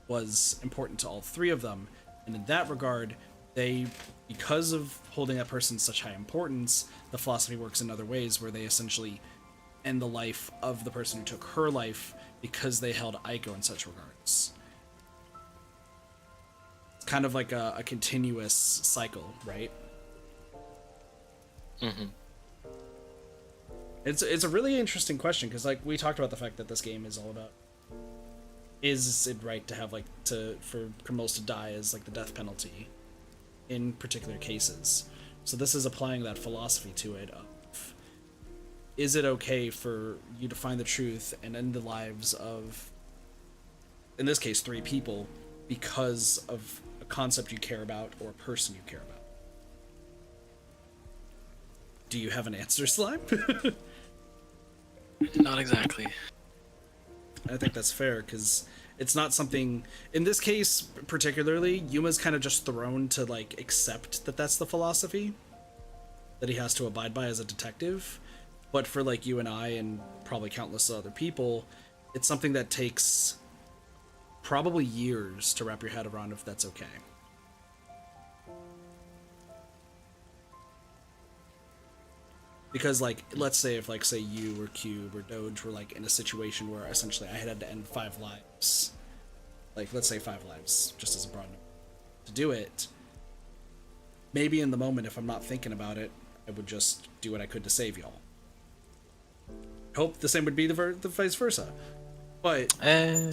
was important to all 3 of them. And in that regard, they, because of holding that person in such high importance, the philosophy works in other ways where they essentially end the life of the person who took her life because they held Aiko in such regards. It's kind of like a continuous cycle, right? Mm-hmm. It's a really interesting question because, like, we talked about the fact that this game is all about, is it right to have, like, for criminals to die as, like, the death penalty in particular cases. So this is applying that philosophy to it of, is it okay for you to find the truth and end the lives of, in this case, 3 people because of a concept you care about or a person you care about? Do you have an answer, Slime? Not exactly. I think that's fair, because it's not something, in this case particularly, Yuma's kind of just thrown to, like, accept that that's the philosophy that he has to abide by as a detective. But for, like, you and I and probably countless other people, it's something that takes probably years to wrap your head around if that's okay. Because, like, let's say if, like, say you or Cube or Doge were, like, in a situation where essentially I had to end 5 lives. Like, let's say 5 lives, just as a broad number. To do it, maybe in the moment, if I'm not thinking about it, I would just do what I could to save y'all. Hope the same would be the vice versa. But... Okay.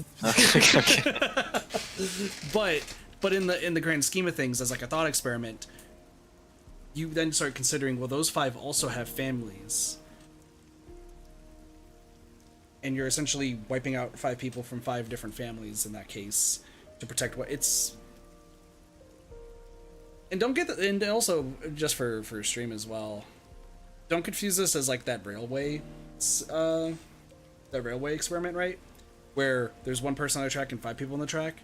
but in the grand scheme of things, as, like, a thought experiment, you then start considering, well, those 5 also have families. And you're essentially wiping out 5 people from 5 different families in that case to protect what it's... And don't get and also, just for stream as well, don't confuse this as, like, that railway experiment, right? Where there's 1 person on the track and 5 people on the track.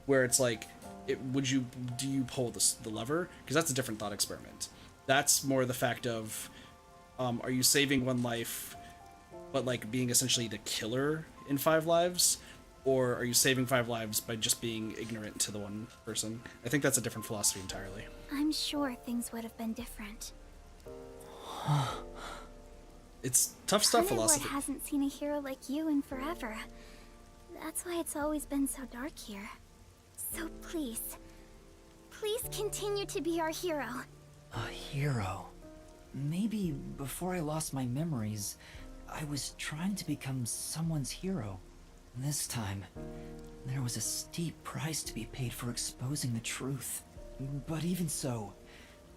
Where it's like, do you pull the lever? Because that's a different thought experiment. That's more the fact of, are you saving 1 life, but, like, being essentially the killer in 5 lives? Or are you saving 5 lives by just being ignorant to the 1 person? I think that's a different philosophy entirely. I'm sure things would have been different. It's tough stuff, Hollywood philosophy. hasn't seen a hero like you in forever. That's why it's always been so dark here. So please continue to be our hero. A hero? Maybe before I lost my memories, I was trying to become someone's hero. This time, there was a steep price to be paid for exposing the truth. But even so,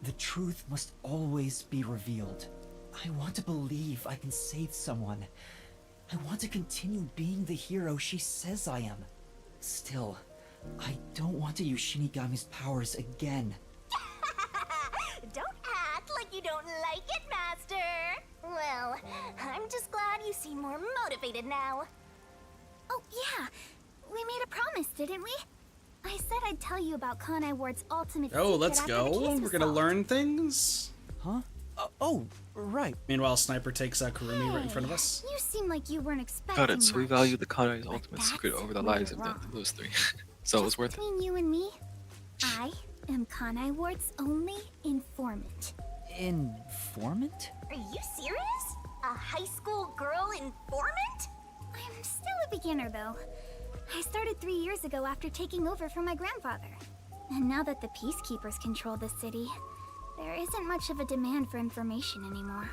the truth must always be revealed. I want to believe I can save someone. I want to continue being the hero she says I am. Still, I don't want to use Shinigami's powers again. Don't act like you don't like it, Master. Well, I'm just glad you seem more motivated now. Oh, yeah. We made a promise, didn't we? I said I'd tell you about Kanai Ward's ultimate secret Let's after go. the case was We're gonna solved. learn things. Huh? Right. Meanwhile, Sniper takes Kurumi right in front of us. You seem like you weren't expecting Got it. So we much. value the Kanai's ultimate that's secret over the where lives you're of wrong. those 3. So it was Just worth it. between you and me, I am Kanai Ward's only informant. Informant? Are you serious? A high school girl informant? I'm still a beginner, though. I started 3 years ago after taking over from my grandfather. And now that the Peacekeepers control the city, there isn't much of a demand for information anymore.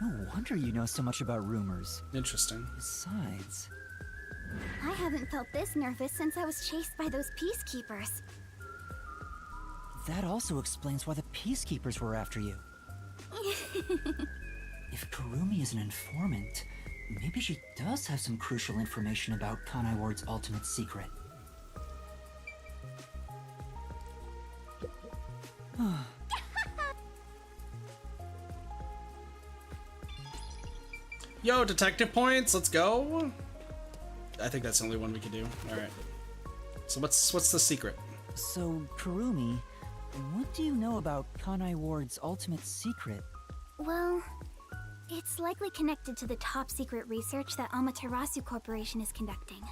No wonder you know so much about rumors. Interesting. Besides... I haven't felt this nervous since I was chased by those Peacekeepers. That also explains why the Peacekeepers were after you. If Kurumi is an informant, maybe she does have some crucial information about Kanai Ward's ultimate secret. Yo, detective points, let's go. I think that's the only one we can do. Alright. So what's the secret? So, Kurumi, what do you know about Kanai Ward's ultimate secret? Well, it's likely connected to the top secret research that Amaterasu Corporation is conducting.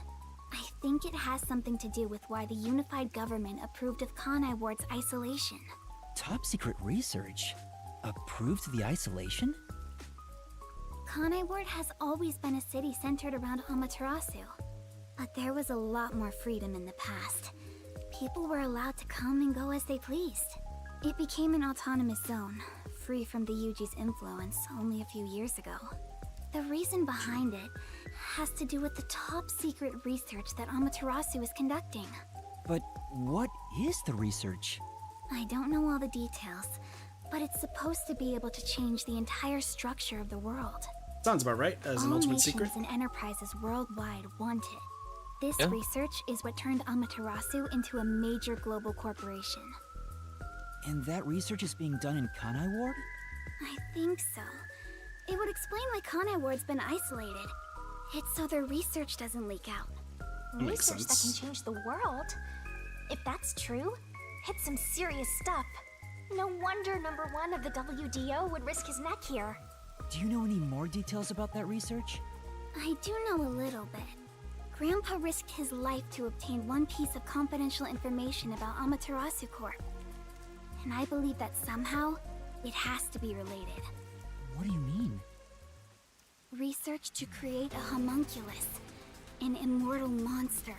I think it has something to do with why the unified government approved of Kanai Ward's isolation. Top secret research? Approved the isolation? Kanai Ward has always been a city centered around Amaterasu. But there was a lot more freedom in the past. People were allowed to come and go as they pleased. It became an autonomous zone, free from the Yuji's influence only a few years ago. The reason behind it has to do with the top secret research that Amaterasu is conducting. But what is the research? I don't know all the details, but it's supposed to be able to change the entire structure of the world. Sounds about right, as an All ultimate nations secret. and enterprises worldwide want it. This Yeah. research is what turned Amaterasu into a major global corporation. And that research is being done in Kanai Ward? I think so. It would explain why Kanai Ward's been isolated. It's so their research doesn't leak out. Makes Research that can sense. change the world? If that's true, it's some serious stuff. No wonder number 1 of the WDO would risk his neck here. Do you know any more details about that research? I do know a little bit. Grandpa risked his life to obtain one piece of confidential information about Amaterasu Corp. And I believe that somehow, it has to be related. What do you mean? Research to create a homunculus, an immortal monster.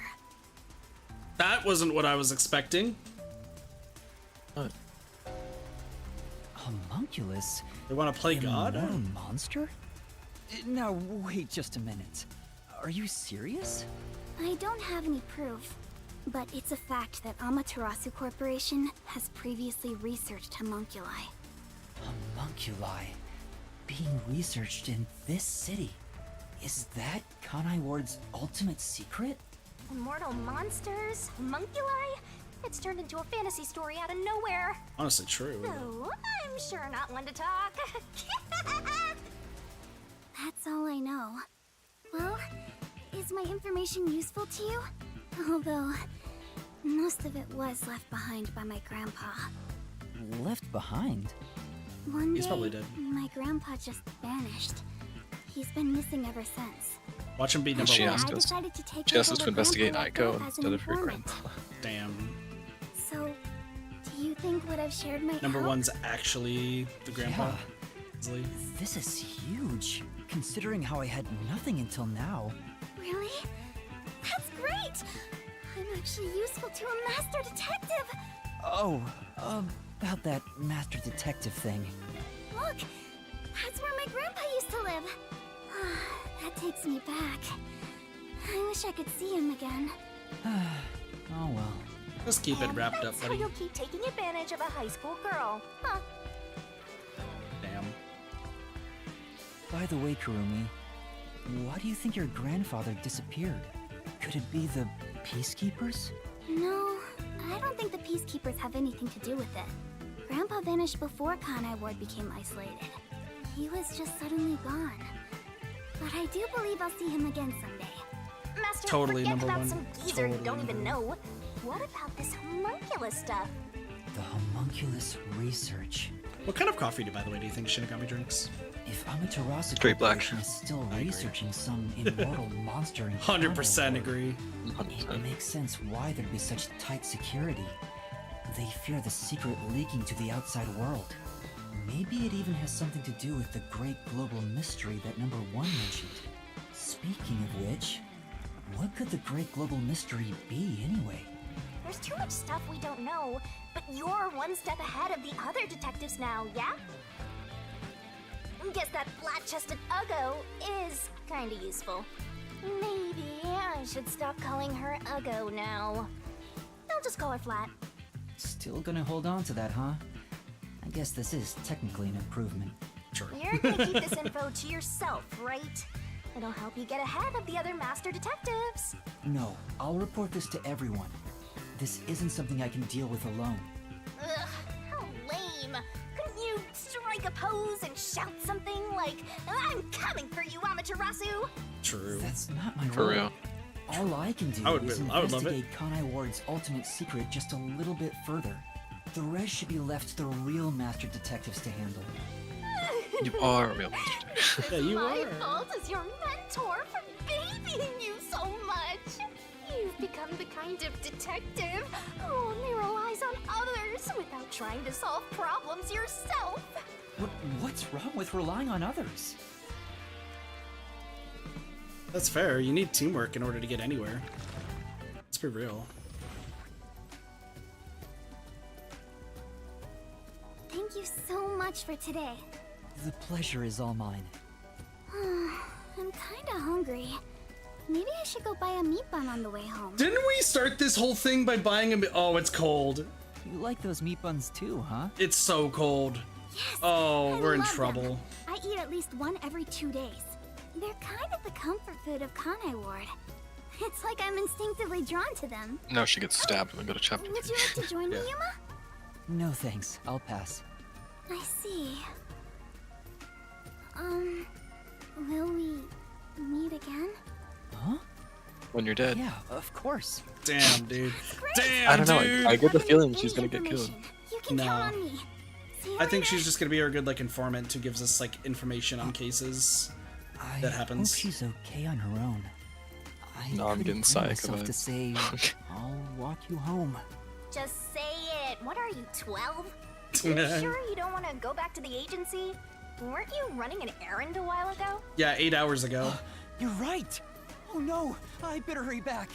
That wasn't what I was expecting. Homunculus? They want to play God? Immortal monster? Now, wait just a minute. Are you serious? I don't have any proof, but it's a fact that Amaterasu Corporation has previously researched homunculi. Homunculi being researched in this city. Is that Kanai Ward's ultimate secret? Immortal monsters? Homunculi? It's turned into a fantasy story out of nowhere. Honestly, true. So, I'm sure not one to talk. That's all I know. Well, is my information useful to you? Although, most of it was left behind by my grandpa. Left behind? One He's day, probably dead. my grandpa just vanished. He's been missing ever since. Watch him be number She one. asked I us. decided to take She asked over us to what investigate Grandpa Aiko left out as instead an of her informant. grandpa. Damn. So, do you think what I've shared might Number help? one's actually the grandpa. Yeah. Easily. This is huge, considering how I had nothing until now. Really? That's great! I'm actually useful to a master detective! Oh, about that master detective thing. Look! That's where my grandpa used to live! That takes me back. I wish I could see him again. Oh well. Just keep it wrapped up, That's how buddy. you'll keep taking advantage of a high school girl, huh? Damn. By the way, Kurumi, why do you think your grandfather disappeared? Could it be the Peacekeepers? No, I don't think the Peacekeepers have anything to do with it. Grandpa vanished before Kanai Ward became isolated. He was just suddenly gone. But I do believe I'll see him again someday. Master, Totally forget number about one. some geezer you Totally don't even number know. What about this homunculus stuff? The homunculus research. What kind of coffee, by the way, do you think Shinigami drinks? If Amaterasu Straight black. Corporation is still I agree. researching some immortal monster in 100% Kanai Ward, agree. it makes sense why there'd be such tight security. They fear the secret leaking to the outside world. Maybe it even has something to do with the great global mystery that number one mentioned. Speaking of which, what could the great global mystery be anyway? There's too much stuff we don't know, but you're one step ahead of the other detectives now, yeah? Guess that flat-chested Uggo is kinda useful. Maybe I should stop calling her Uggo now. I'll just call her Flat. Still gonna hold on to that, huh? I guess this is technically an improvement. Sure. You're gonna keep this info to yourself, right? It'll help you get ahead of the other master detectives. No, I'll report this to everyone. This isn't something I can deal with alone. Ugh, how lame. Couldn't you strike a pose and shout something like, I'm coming for you, Amaterasu? True. That's not my For role. real. All I can do I would is love it. investigate Kanai Ward's ultimate secret just a little bit further. The rest should be left to the real master detectives to handle. You are a real master. Yeah, you My are. fault as your mentor for babying you so much. You've become the kind of detective who only relies on others without trying to solve problems yourself. What's wrong with relying on others? That's fair. You need teamwork in order to get anywhere. Let's be real. Thank you so much for today. The pleasure is all mine. I'm kinda hungry. Maybe I should go buy a meat bun on the way home. Didn't we start this whole thing by buying a oh, it's cold. You like those meat buns too, huh? It's so cold. Yes, Oh, I we're in love trouble. them. I eat at least one every 2 days. They're kind of the comfort food of Kanai Ward. It's like I'm instinctively drawn to them. Now she gets stabbed when we go to chapter. Would you like to join me, Yuma? No thanks, I'll pass. I see. Will we meet again? Huh? When you're dead. Yeah, of course. Damn, dude. Damn, I don't know. dude. I get the feeling Any she's gonna get killed. information, You can No. count on me. See you I think later. she's just gonna be our good like informant who gives us like information on cases. I That happens. hope she's okay on her own. I No, I'm couldn't getting bring psych myself about to it. say, I'll walk you home. Just say it. What are you, 12? You sure you don't want to go back to the agency? Weren't you running an errand a while ago? Yeah, 8 hours ago. You're right. Oh no, I better hurry back.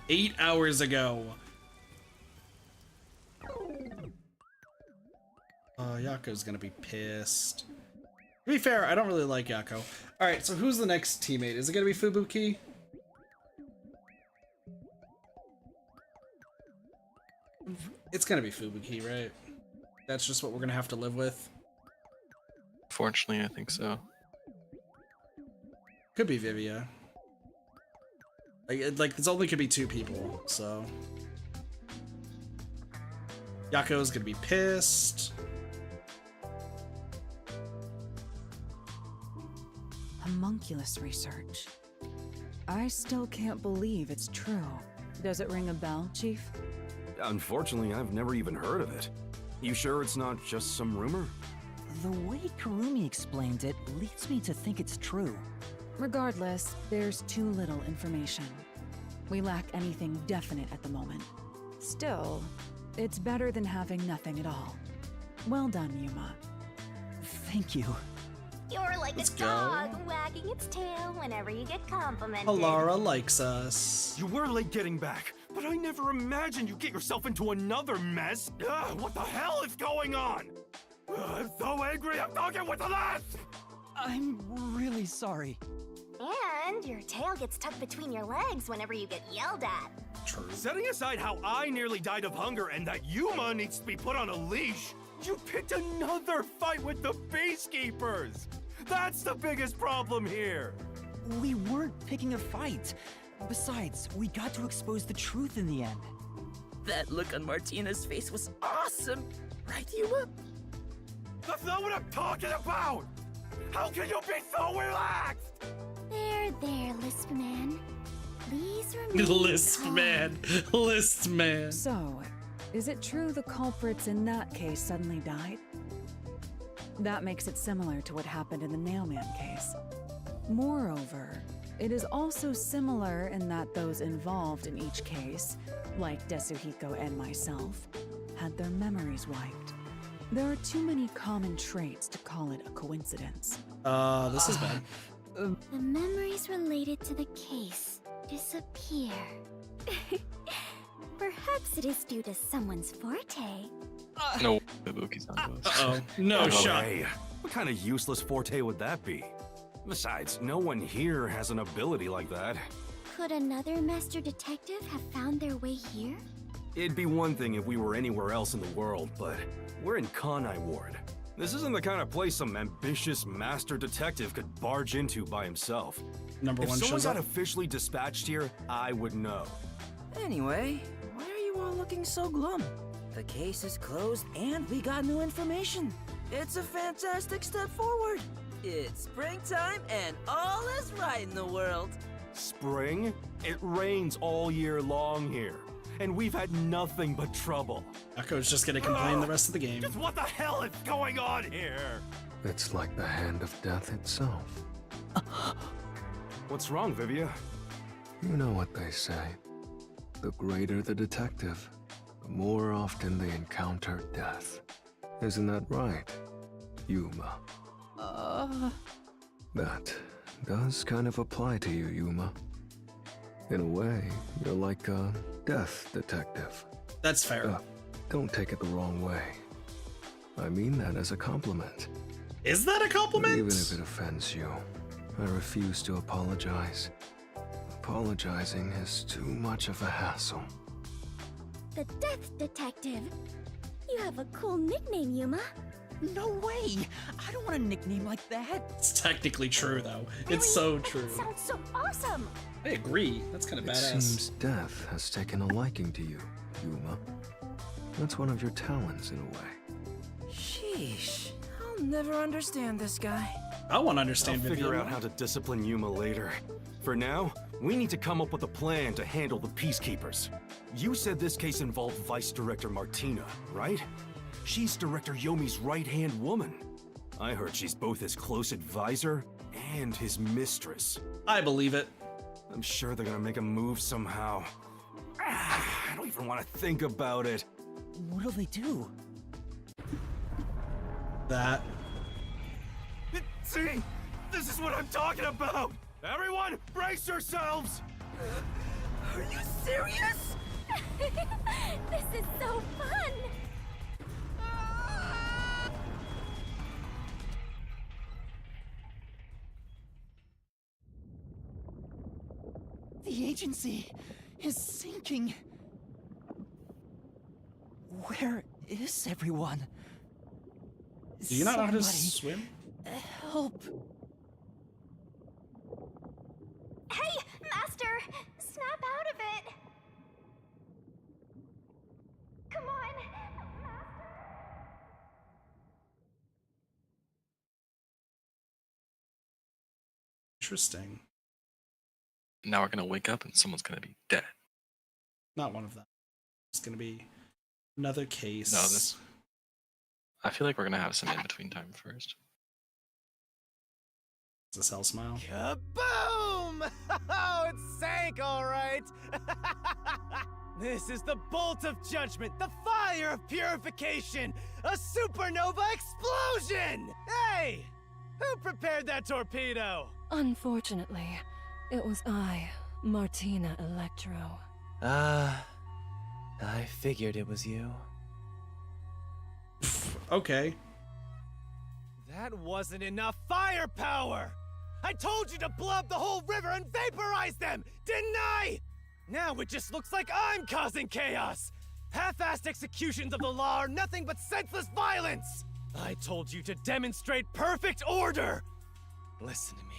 8 hours ago. Yako's gonna be pissed. To be fair, I don't really like Yako. Alright, so who's the next teammate? Is it gonna be Fubuki? It's gonna be Fubuki, right? That's just what we're gonna have to live with. Fortunately, I think so. Could be Vivia. Like this only could be 2 people, so. Yako's gonna be pissed. Homunculus research. I still can't believe it's true. Does it ring a bell, Chief? Unfortunately, I've never even heard of it. You sure it's not just some rumor? The way Kurumi explained it leads me to think it's true. Regardless, there's too little information. We lack anything definite at the moment. Still, it's better than having nothing at all. Well done, Yuma. Thank you. You're like Let's a go. dog wagging its tail whenever you get complimented. Alara likes us. You were late getting back, but I never imagined you'd get yourself into another mess. What the hell is going on? I'm so angry, I'm talking with the last! I'm really sorry. And your tail gets tucked between your legs whenever you get yelled at. True. Setting aside how I nearly died of hunger and that Yuma needs to be put on a leash, you picked another fight with the Beastkeepers! That's the biggest problem here! We weren't picking a fight. Besides, we got to expose the truth in the end. That look on Martina's face was awesome, right, Yuma? That's not what I'm talking about! How can you be so relaxed? There, Lisp Man. Please remain Lisp calm. man. Lisp man. So, is it true the culprits in that case suddenly died? That makes it similar to what happened in the Nailman case. Moreover, it is also similar in that those involved in each case, like Desuhiko and myself, had their memories wiped. There are too many common traits to call it a coincidence. This is bad. The memories related to the case disappear. Perhaps it is due to someone's forte. No, Fubuki's not close. Uh-oh. No shot. way. What kind of useless forte would that be? Besides, no one here has an ability like that. Could another master detective have found their way here? It'd be one thing if we were anywhere else in the world, but we're in Kanai Ward. This isn't the kind of place some ambitious master detective could barge into by himself. Number If one someone shows got up. officially dispatched here, I would know. Anyway, why are you all looking so glum? The case is closed and we got new information. It's a fantastic step forward. It's springtime and all is right in the world. Spring? It rains all year long here, and we've had nothing but trouble. Yako's just gonna complain the rest of the game. Just what the hell is going on here? It's like the hand of death itself. What's wrong, Vivia? You know what they say. The greater the detective, the more often they encounter death. Isn't that right, Yuma? That does kind of apply to you, Yuma. In a way, you're like a death detective. That's fair. Don't take it the wrong way. I mean that as a compliment. Is that a compliment? But even if it offends you, I refuse to apologize. Apologizing is too much of a hassle. The Death Detective. You have a cool nickname, Yuma. No way! I don't want a nickname like that. It's technically true, though. It's so true. That sounds so awesome. I agree. That's kind of It badass. seems death has taken a liking to you, Yuma. That's one of your talents in a way. Sheesh. I'll never understand this guy. I want to understand I'll figure Vivian. out how to discipline Yuma later. For now, we need to come up with a plan to handle the Peacekeepers. You said this case involved Vice Director Martina, right? She's Director Yomi's right-hand woman. I heard she's both his close advisor and his mistress. I believe it. I'm sure they're gonna make a move somehow. I don't even want to think about it. What'll they do? That. See? This is what I'm talking about! Everyone, brace yourselves! Are you serious? This is so fun! The agency is sinking. Where is everyone? Do you not know how to Somebody swim? help. Hey, Master! Snap out of it! Come on, Master! Interesting. Now we're gonna wake up and someone's gonna be dead. Not one of them. It's gonna be another case. No, this. I feel like we're gonna have some in between time first. Is this Hell Smile? Kaboom! Oh, it sank, all right. This is the bolt of judgment, the fire of purification, a supernova explosion! Hey! Who prepared that torpedo? Unfortunately, it was I, Martina Electro. I figured it was you. Okay. That wasn't enough firepower! I told you to blow up the whole river and vaporize them, didn't I? Now it just looks like I'm causing chaos! Half-assed executions of the law are nothing but senseless violence! I told you to demonstrate perfect order! Listen to me.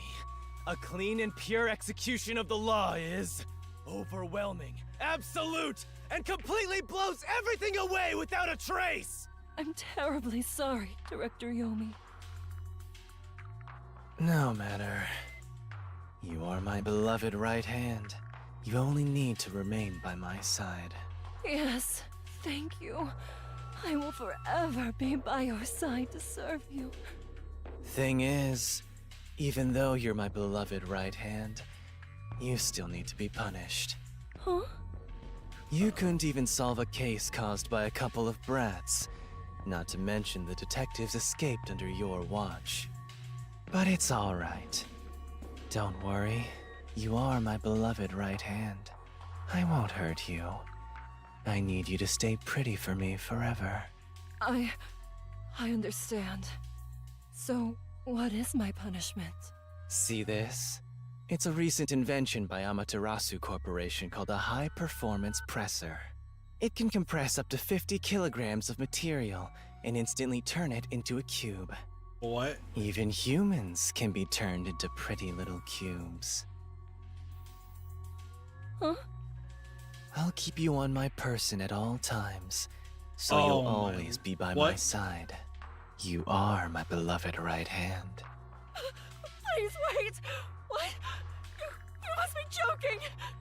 A clean and pure execution of the law is overwhelming, absolute, and completely blows everything away without a trace! I'm terribly sorry, Director Yomi. No matter. You are my beloved right hand. You only need to remain by my side. Yes, thank you. I will forever be by your side to serve you. Thing is, even though you're my beloved right hand, you still need to be punished. Huh? You couldn't even solve a case caused by a couple of brats. Not to mention the detectives escaped under your watch. But it's all right. Don't worry. You are my beloved right hand. I won't hurt you. I need you to stay pretty for me forever. I understand. So, what is my punishment? See this? It's a recent invention by Amaterasu Corporation called a high-performance presser. It can compress up to 50 kilograms of material and instantly turn it into a cube. What? Even humans can be turned into pretty little cubes. Huh? I'll keep you on my person at all times, so Oh you'll my- always be by my what? side. You are my beloved right hand. Please wait! What? You must be joking!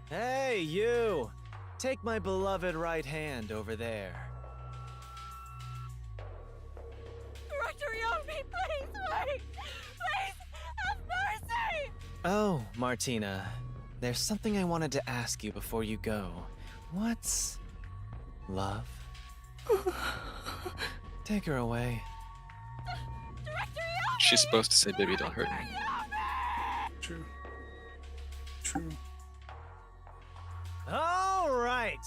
Hey, you! Take my beloved right hand over there. Director Yomi, please wait! Please, have mercy! Oh, Martina. There's something I wanted to ask you before you go. What's... love? Take her away. She's supposed to say, "Baby, don't hurt me." True. True. All right.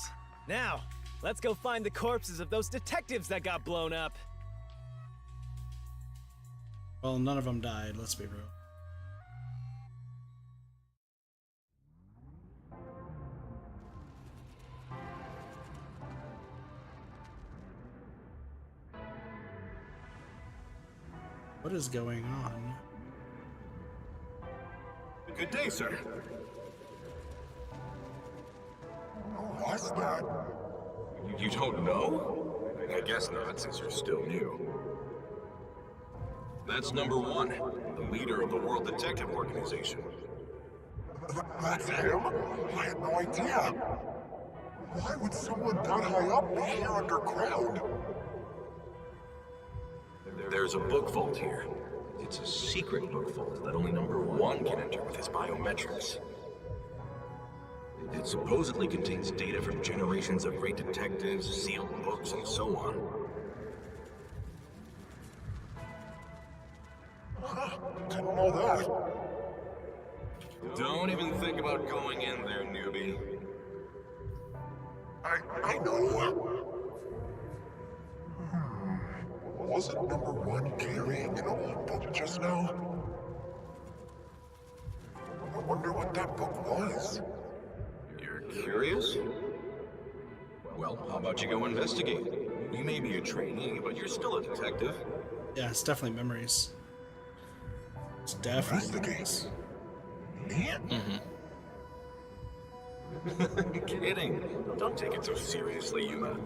Now, let's go find the corpses of those detectives that got blown up. Well, none of them died, let's be real. What is going on? Good day, sir. What's that? You don't know? I guess not, since you're still new. That's number one, the leader of the World Detective Organization. That's him? I had no idea. Why would someone that high up be here underground? There's a book vault here. It's a secret book vault that only number one can enter with his biometrics. It supposedly contains data from generations of great detectives, sealed books, and so on. Huh, didn't know that. Don't even think about going in there, newbie. I know. Wasn't number one carrying an old book just now? I wonder what that book was. You're curious? Well, how about you go investigate? You may be a trainee, but you're still a detective. Yeah, it's definitely memories. It's definitely memories. Kidding. Don't take it so seriously, Yuma.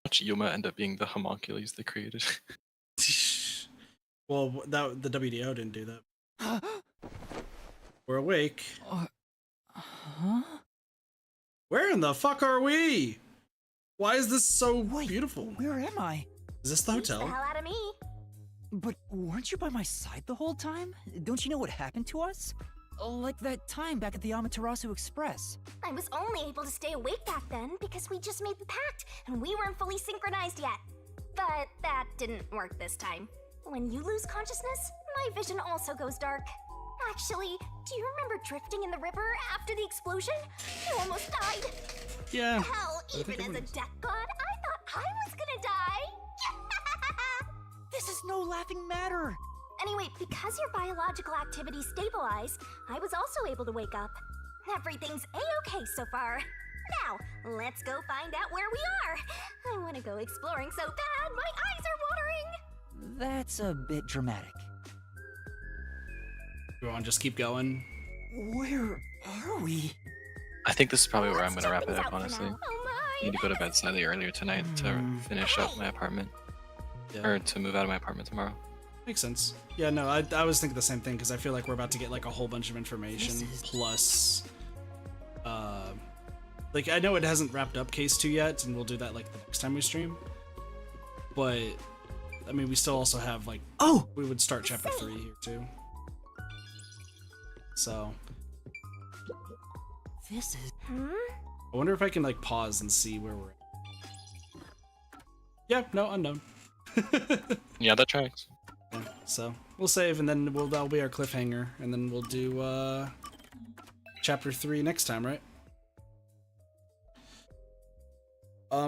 Watch Yuma end up being the homunculus they created. Well, that the WDO didn't do that. We're awake. Huh? Where in the fuck are we? Why is this so beautiful? Where am I? Is this the Beats the hotel? hell out of me. But weren't you by my side the whole time? Don't you know what happened to us? Like that time back at the Amaterasu Express. I was only able to stay awake back then because we just made the pact and we weren't fully synchronized yet. But that didn't work this time. When you lose consciousness, my vision also goes dark. Actually, do you remember drifting in the river after the explosion? You almost died. Yeah. Hell, even as a death god, I thought I was gonna die. This is no laughing matter. Anyway, because your biological activity stabilized, I was also able to wake up. Everything's a-okay so far. Now, let's go find out where we are. I want to go exploring so bad, my eyes are watering. That's a bit dramatic. You want to just keep going? Where are we? I think this is probably where I'm going to wrap it Things up, out for honestly. now. Oh my. I need to go to bed slightly earlier tonight to finish up my apartment. Yeah. Or to move out of my apartment tomorrow. Makes sense. Yeah, no, I was thinking the same thing because I feel like we're about to get like a whole bunch of information plus, like I know it hasn't wrapped up case 2 yet, and we'll do that like the next time we stream. But I mean, we still also have like we would start chapter 3 here too. So This is. I wonder if I can like pause and see where we're at. Yeah, no, unknown. Yeah, that tracks. Yeah, so we'll save and then that'll be our cliffhanger, and then we'll do chapter 3 next time, right?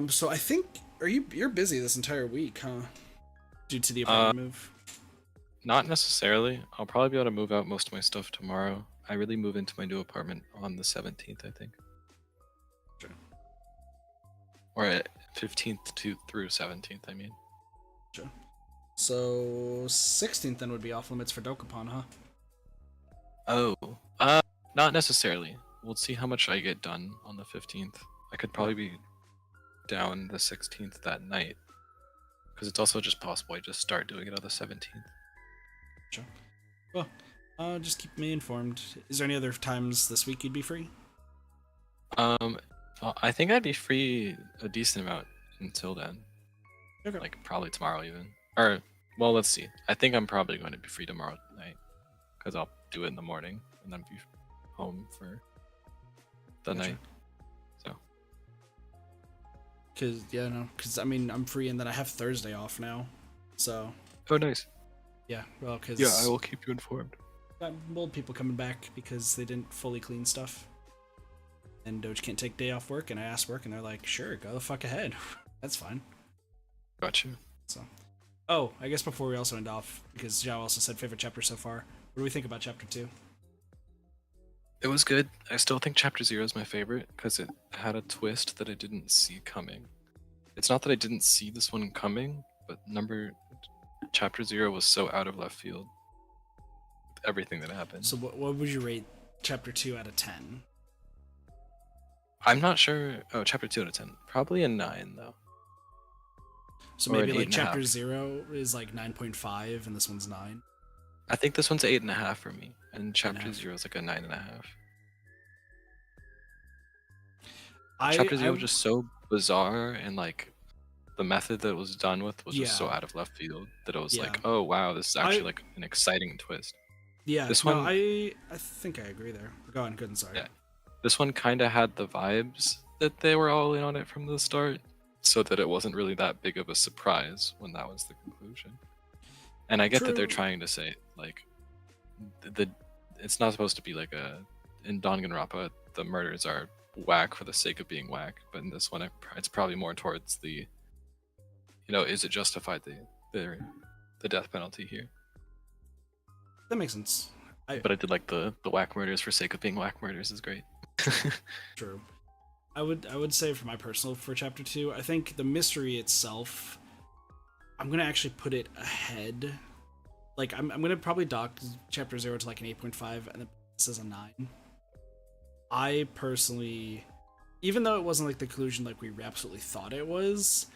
So I think you're busy this entire week, huh? Due to the apartment move. Not necessarily. I'll probably be able to move out most of my stuff tomorrow. I really move into my new apartment on the 17th, I think. Sure. Or 15th through 17th, I mean. Sure. So 16th then would be off limits for Dokapon, huh? Oh, not necessarily. We'll see how much I get done on the 15th. I could probably be down the 16th that night. Because it's also just possible I just start doing it on the 17th. Sure. Well, just keep me informed. Is there any other times this week you'd be free? I think I'd be free a decent amount until then. Okay. Like probably tomorrow even. Or, well, let's see. I think I'm probably going to be free tomorrow night. because I'll do it in the morning and then be home for the Gotcha. night. So because I mean I'm free and then I have Thursday off now, so oh nice. yeah, well, because Yeah, I will keep you informed. got old people coming back because they didn't fully clean stuff, and Doge can't take day off work, and I asked work and they're like, sure, go the fuck ahead. That's fine. Gotcha. So, oh, I guess before we also end off, because Zhao also said favorite chapter so far, what do we think about chapter 2? It was good. I still think chapter 0 is my favorite because it had a twist that I didn't see coming. It's not that I didn't see this one coming, but chapter 0 was so out of left field with everything that happened. So what would you rate chapter 2 out of 10? I'm not sure. Oh, chapter 2 out of 10. Probably a 9 though. So Or maybe an like 8.5. chapter 0 is like 9.5 and this one's 9. I think this one's 8.5 for me, and chapter 8.5. 0 is like a 9.5. Chapter 0 was just so bizarre, and like the method that it was done with was just so Yeah. out of left field that it was Yeah. like, oh wow, this is actually like an exciting twist. Yeah, This no, one, I think I agree there. Go on, good and sorry. yeah, this one kind of had the vibes that they were all in on it from the start, so that it wasn't really that big of a surprise when that was the conclusion. And I get that they're True. trying to say like it's not supposed to be like in Danganronpa the murders are whack for the sake of being whack, but in this one it's probably more towards the, is it justified the death penalty here? That makes sense. But I did like the whack murders for sake of being whack murders is great. True. I would say for my personal for chapter 2, I think the mystery itself, I'm gonna actually put it ahead. Like I'm gonna probably dock chapter 0 to like an 8.5, and then this is a 9. I personally, even though it wasn't like the conclusion like we absolutely thought it was,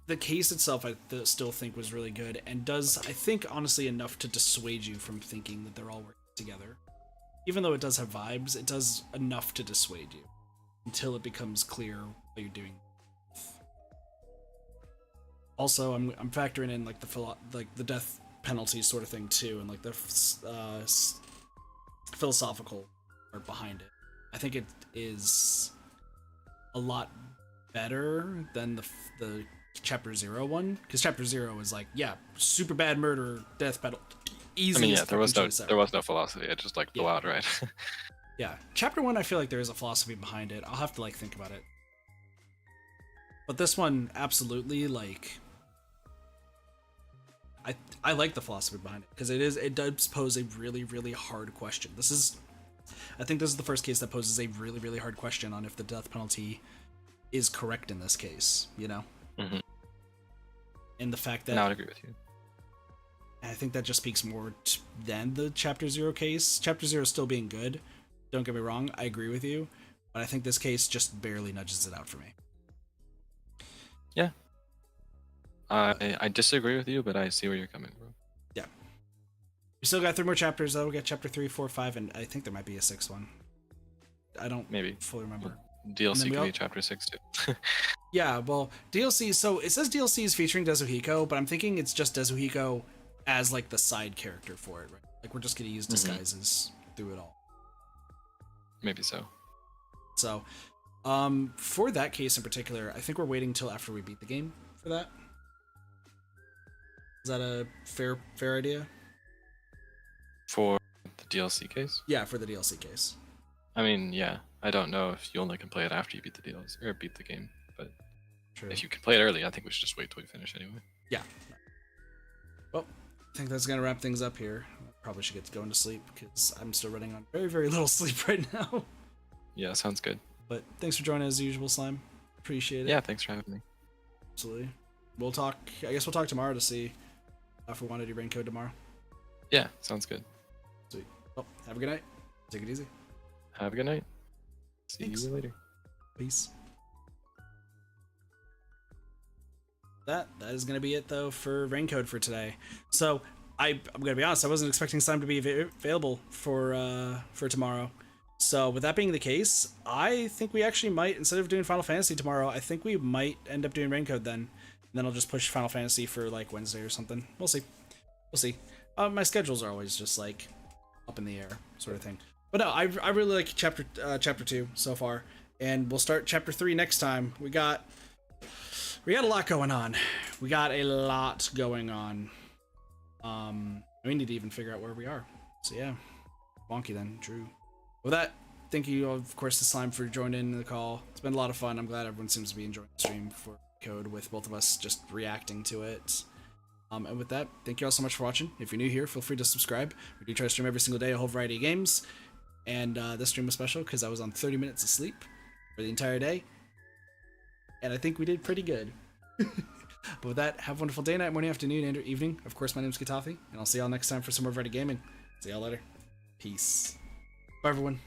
the case itself I still think was really good, and does, I think, honestly enough to dissuade you from thinking that they're all working together. Even though it does have vibes, it does enough to dissuade you until it becomes clear what you're doing. Also, I'm factoring in like the death penalty sort of thing too, and like the philosophical part behind it. I think it is a lot better than the chapter 0 one, because chapter 0 is like, yeah, super bad murder, death penalty, easy. I mean, yeah, there was no philosophy. It just like blew out, right? Yeah, chapter 1, I feel like there is a philosophy behind it. I'll have to like think about it. But this one, absolutely, like, I like the philosophy behind it because it does pose a really, really hard question. I think this is the first case that poses a really, really hard question on if the death penalty is correct in this case. Mm-hmm. And the fact that I would agree with you. I think that just speaks more than the chapter 0 case. Chapter 0 still being good. Don't get me wrong, I agree with you, but I think this case just barely nudges it out for me. Yeah. I disagree with you, but I see where you're coming from. Yeah. We still got 3 more chapters, though. We got chapter 3, 4, 5, and I think there might be a 6th one. I don't fully remember. DLC could be chapter 6 too. Yeah, well, DLC, so it says DLC is featuring Dezuhiko, but I'm thinking it's just Dezuhiko as like the side character for it, right? Like we're just gonna use disguises through it all. Maybe so. So, for that case in particular, I think we're waiting till after we beat the game for that. Is that a fair idea? For the DLC case? Yeah, for the DLC case. I mean, yeah. I don't know if you only can play it after you beat the DLC or beat the game, but if you can play it early, I think we should just wait till we finish anyway. Yeah. Well, I think that's gonna wrap things up here. Probably should get going to sleep because I'm still running on very, very little sleep right now. Yeah, sounds good. But thanks for joining as usual, Slime. Appreciate it. Yeah, thanks for having me. Absolutely. We'll talk. I guess we'll talk tomorrow to see if we want to do rain code tomorrow. Yeah, sounds good. Sweet. Well, have a good night. Take it easy. Have a good night. See you later. Peace. That is gonna be it though for rain code for today. So I'm gonna be honest, I wasn't expecting Slime to be available for tomorrow. So with that being the case, I think we actually might, instead of doing Final Fantasy tomorrow, I think we might end up doing rain code then. And then I'll just push Final Fantasy for like Wednesday or something. We'll see. My schedules are always just like up in the air, sort of thing. But no, I really like chapter 2 so far, and we'll start chapter 3 next time. We got a lot going on. We need to even figure out where we are. So yeah, wonky then, true. With that, thank you, of course, to Slime for joining the call. It's been a lot of fun. I'm glad everyone seems to be enjoying the stream for Code with both of us just reacting to it. And with that, thank you all so much for watching. If you're new here, feel free to subscribe. We do try to stream every single day, a whole variety of games. And this stream was special because I was on 30 minutes of sleep for the entire day. And I think we did pretty good. But with that, have a wonderful day, night, morning, afternoon, and or evening. Of course, my name's Katafi, and I'll see y'all next time for some more Variety Gaming. See y'all later. Peace. Bye, everyone.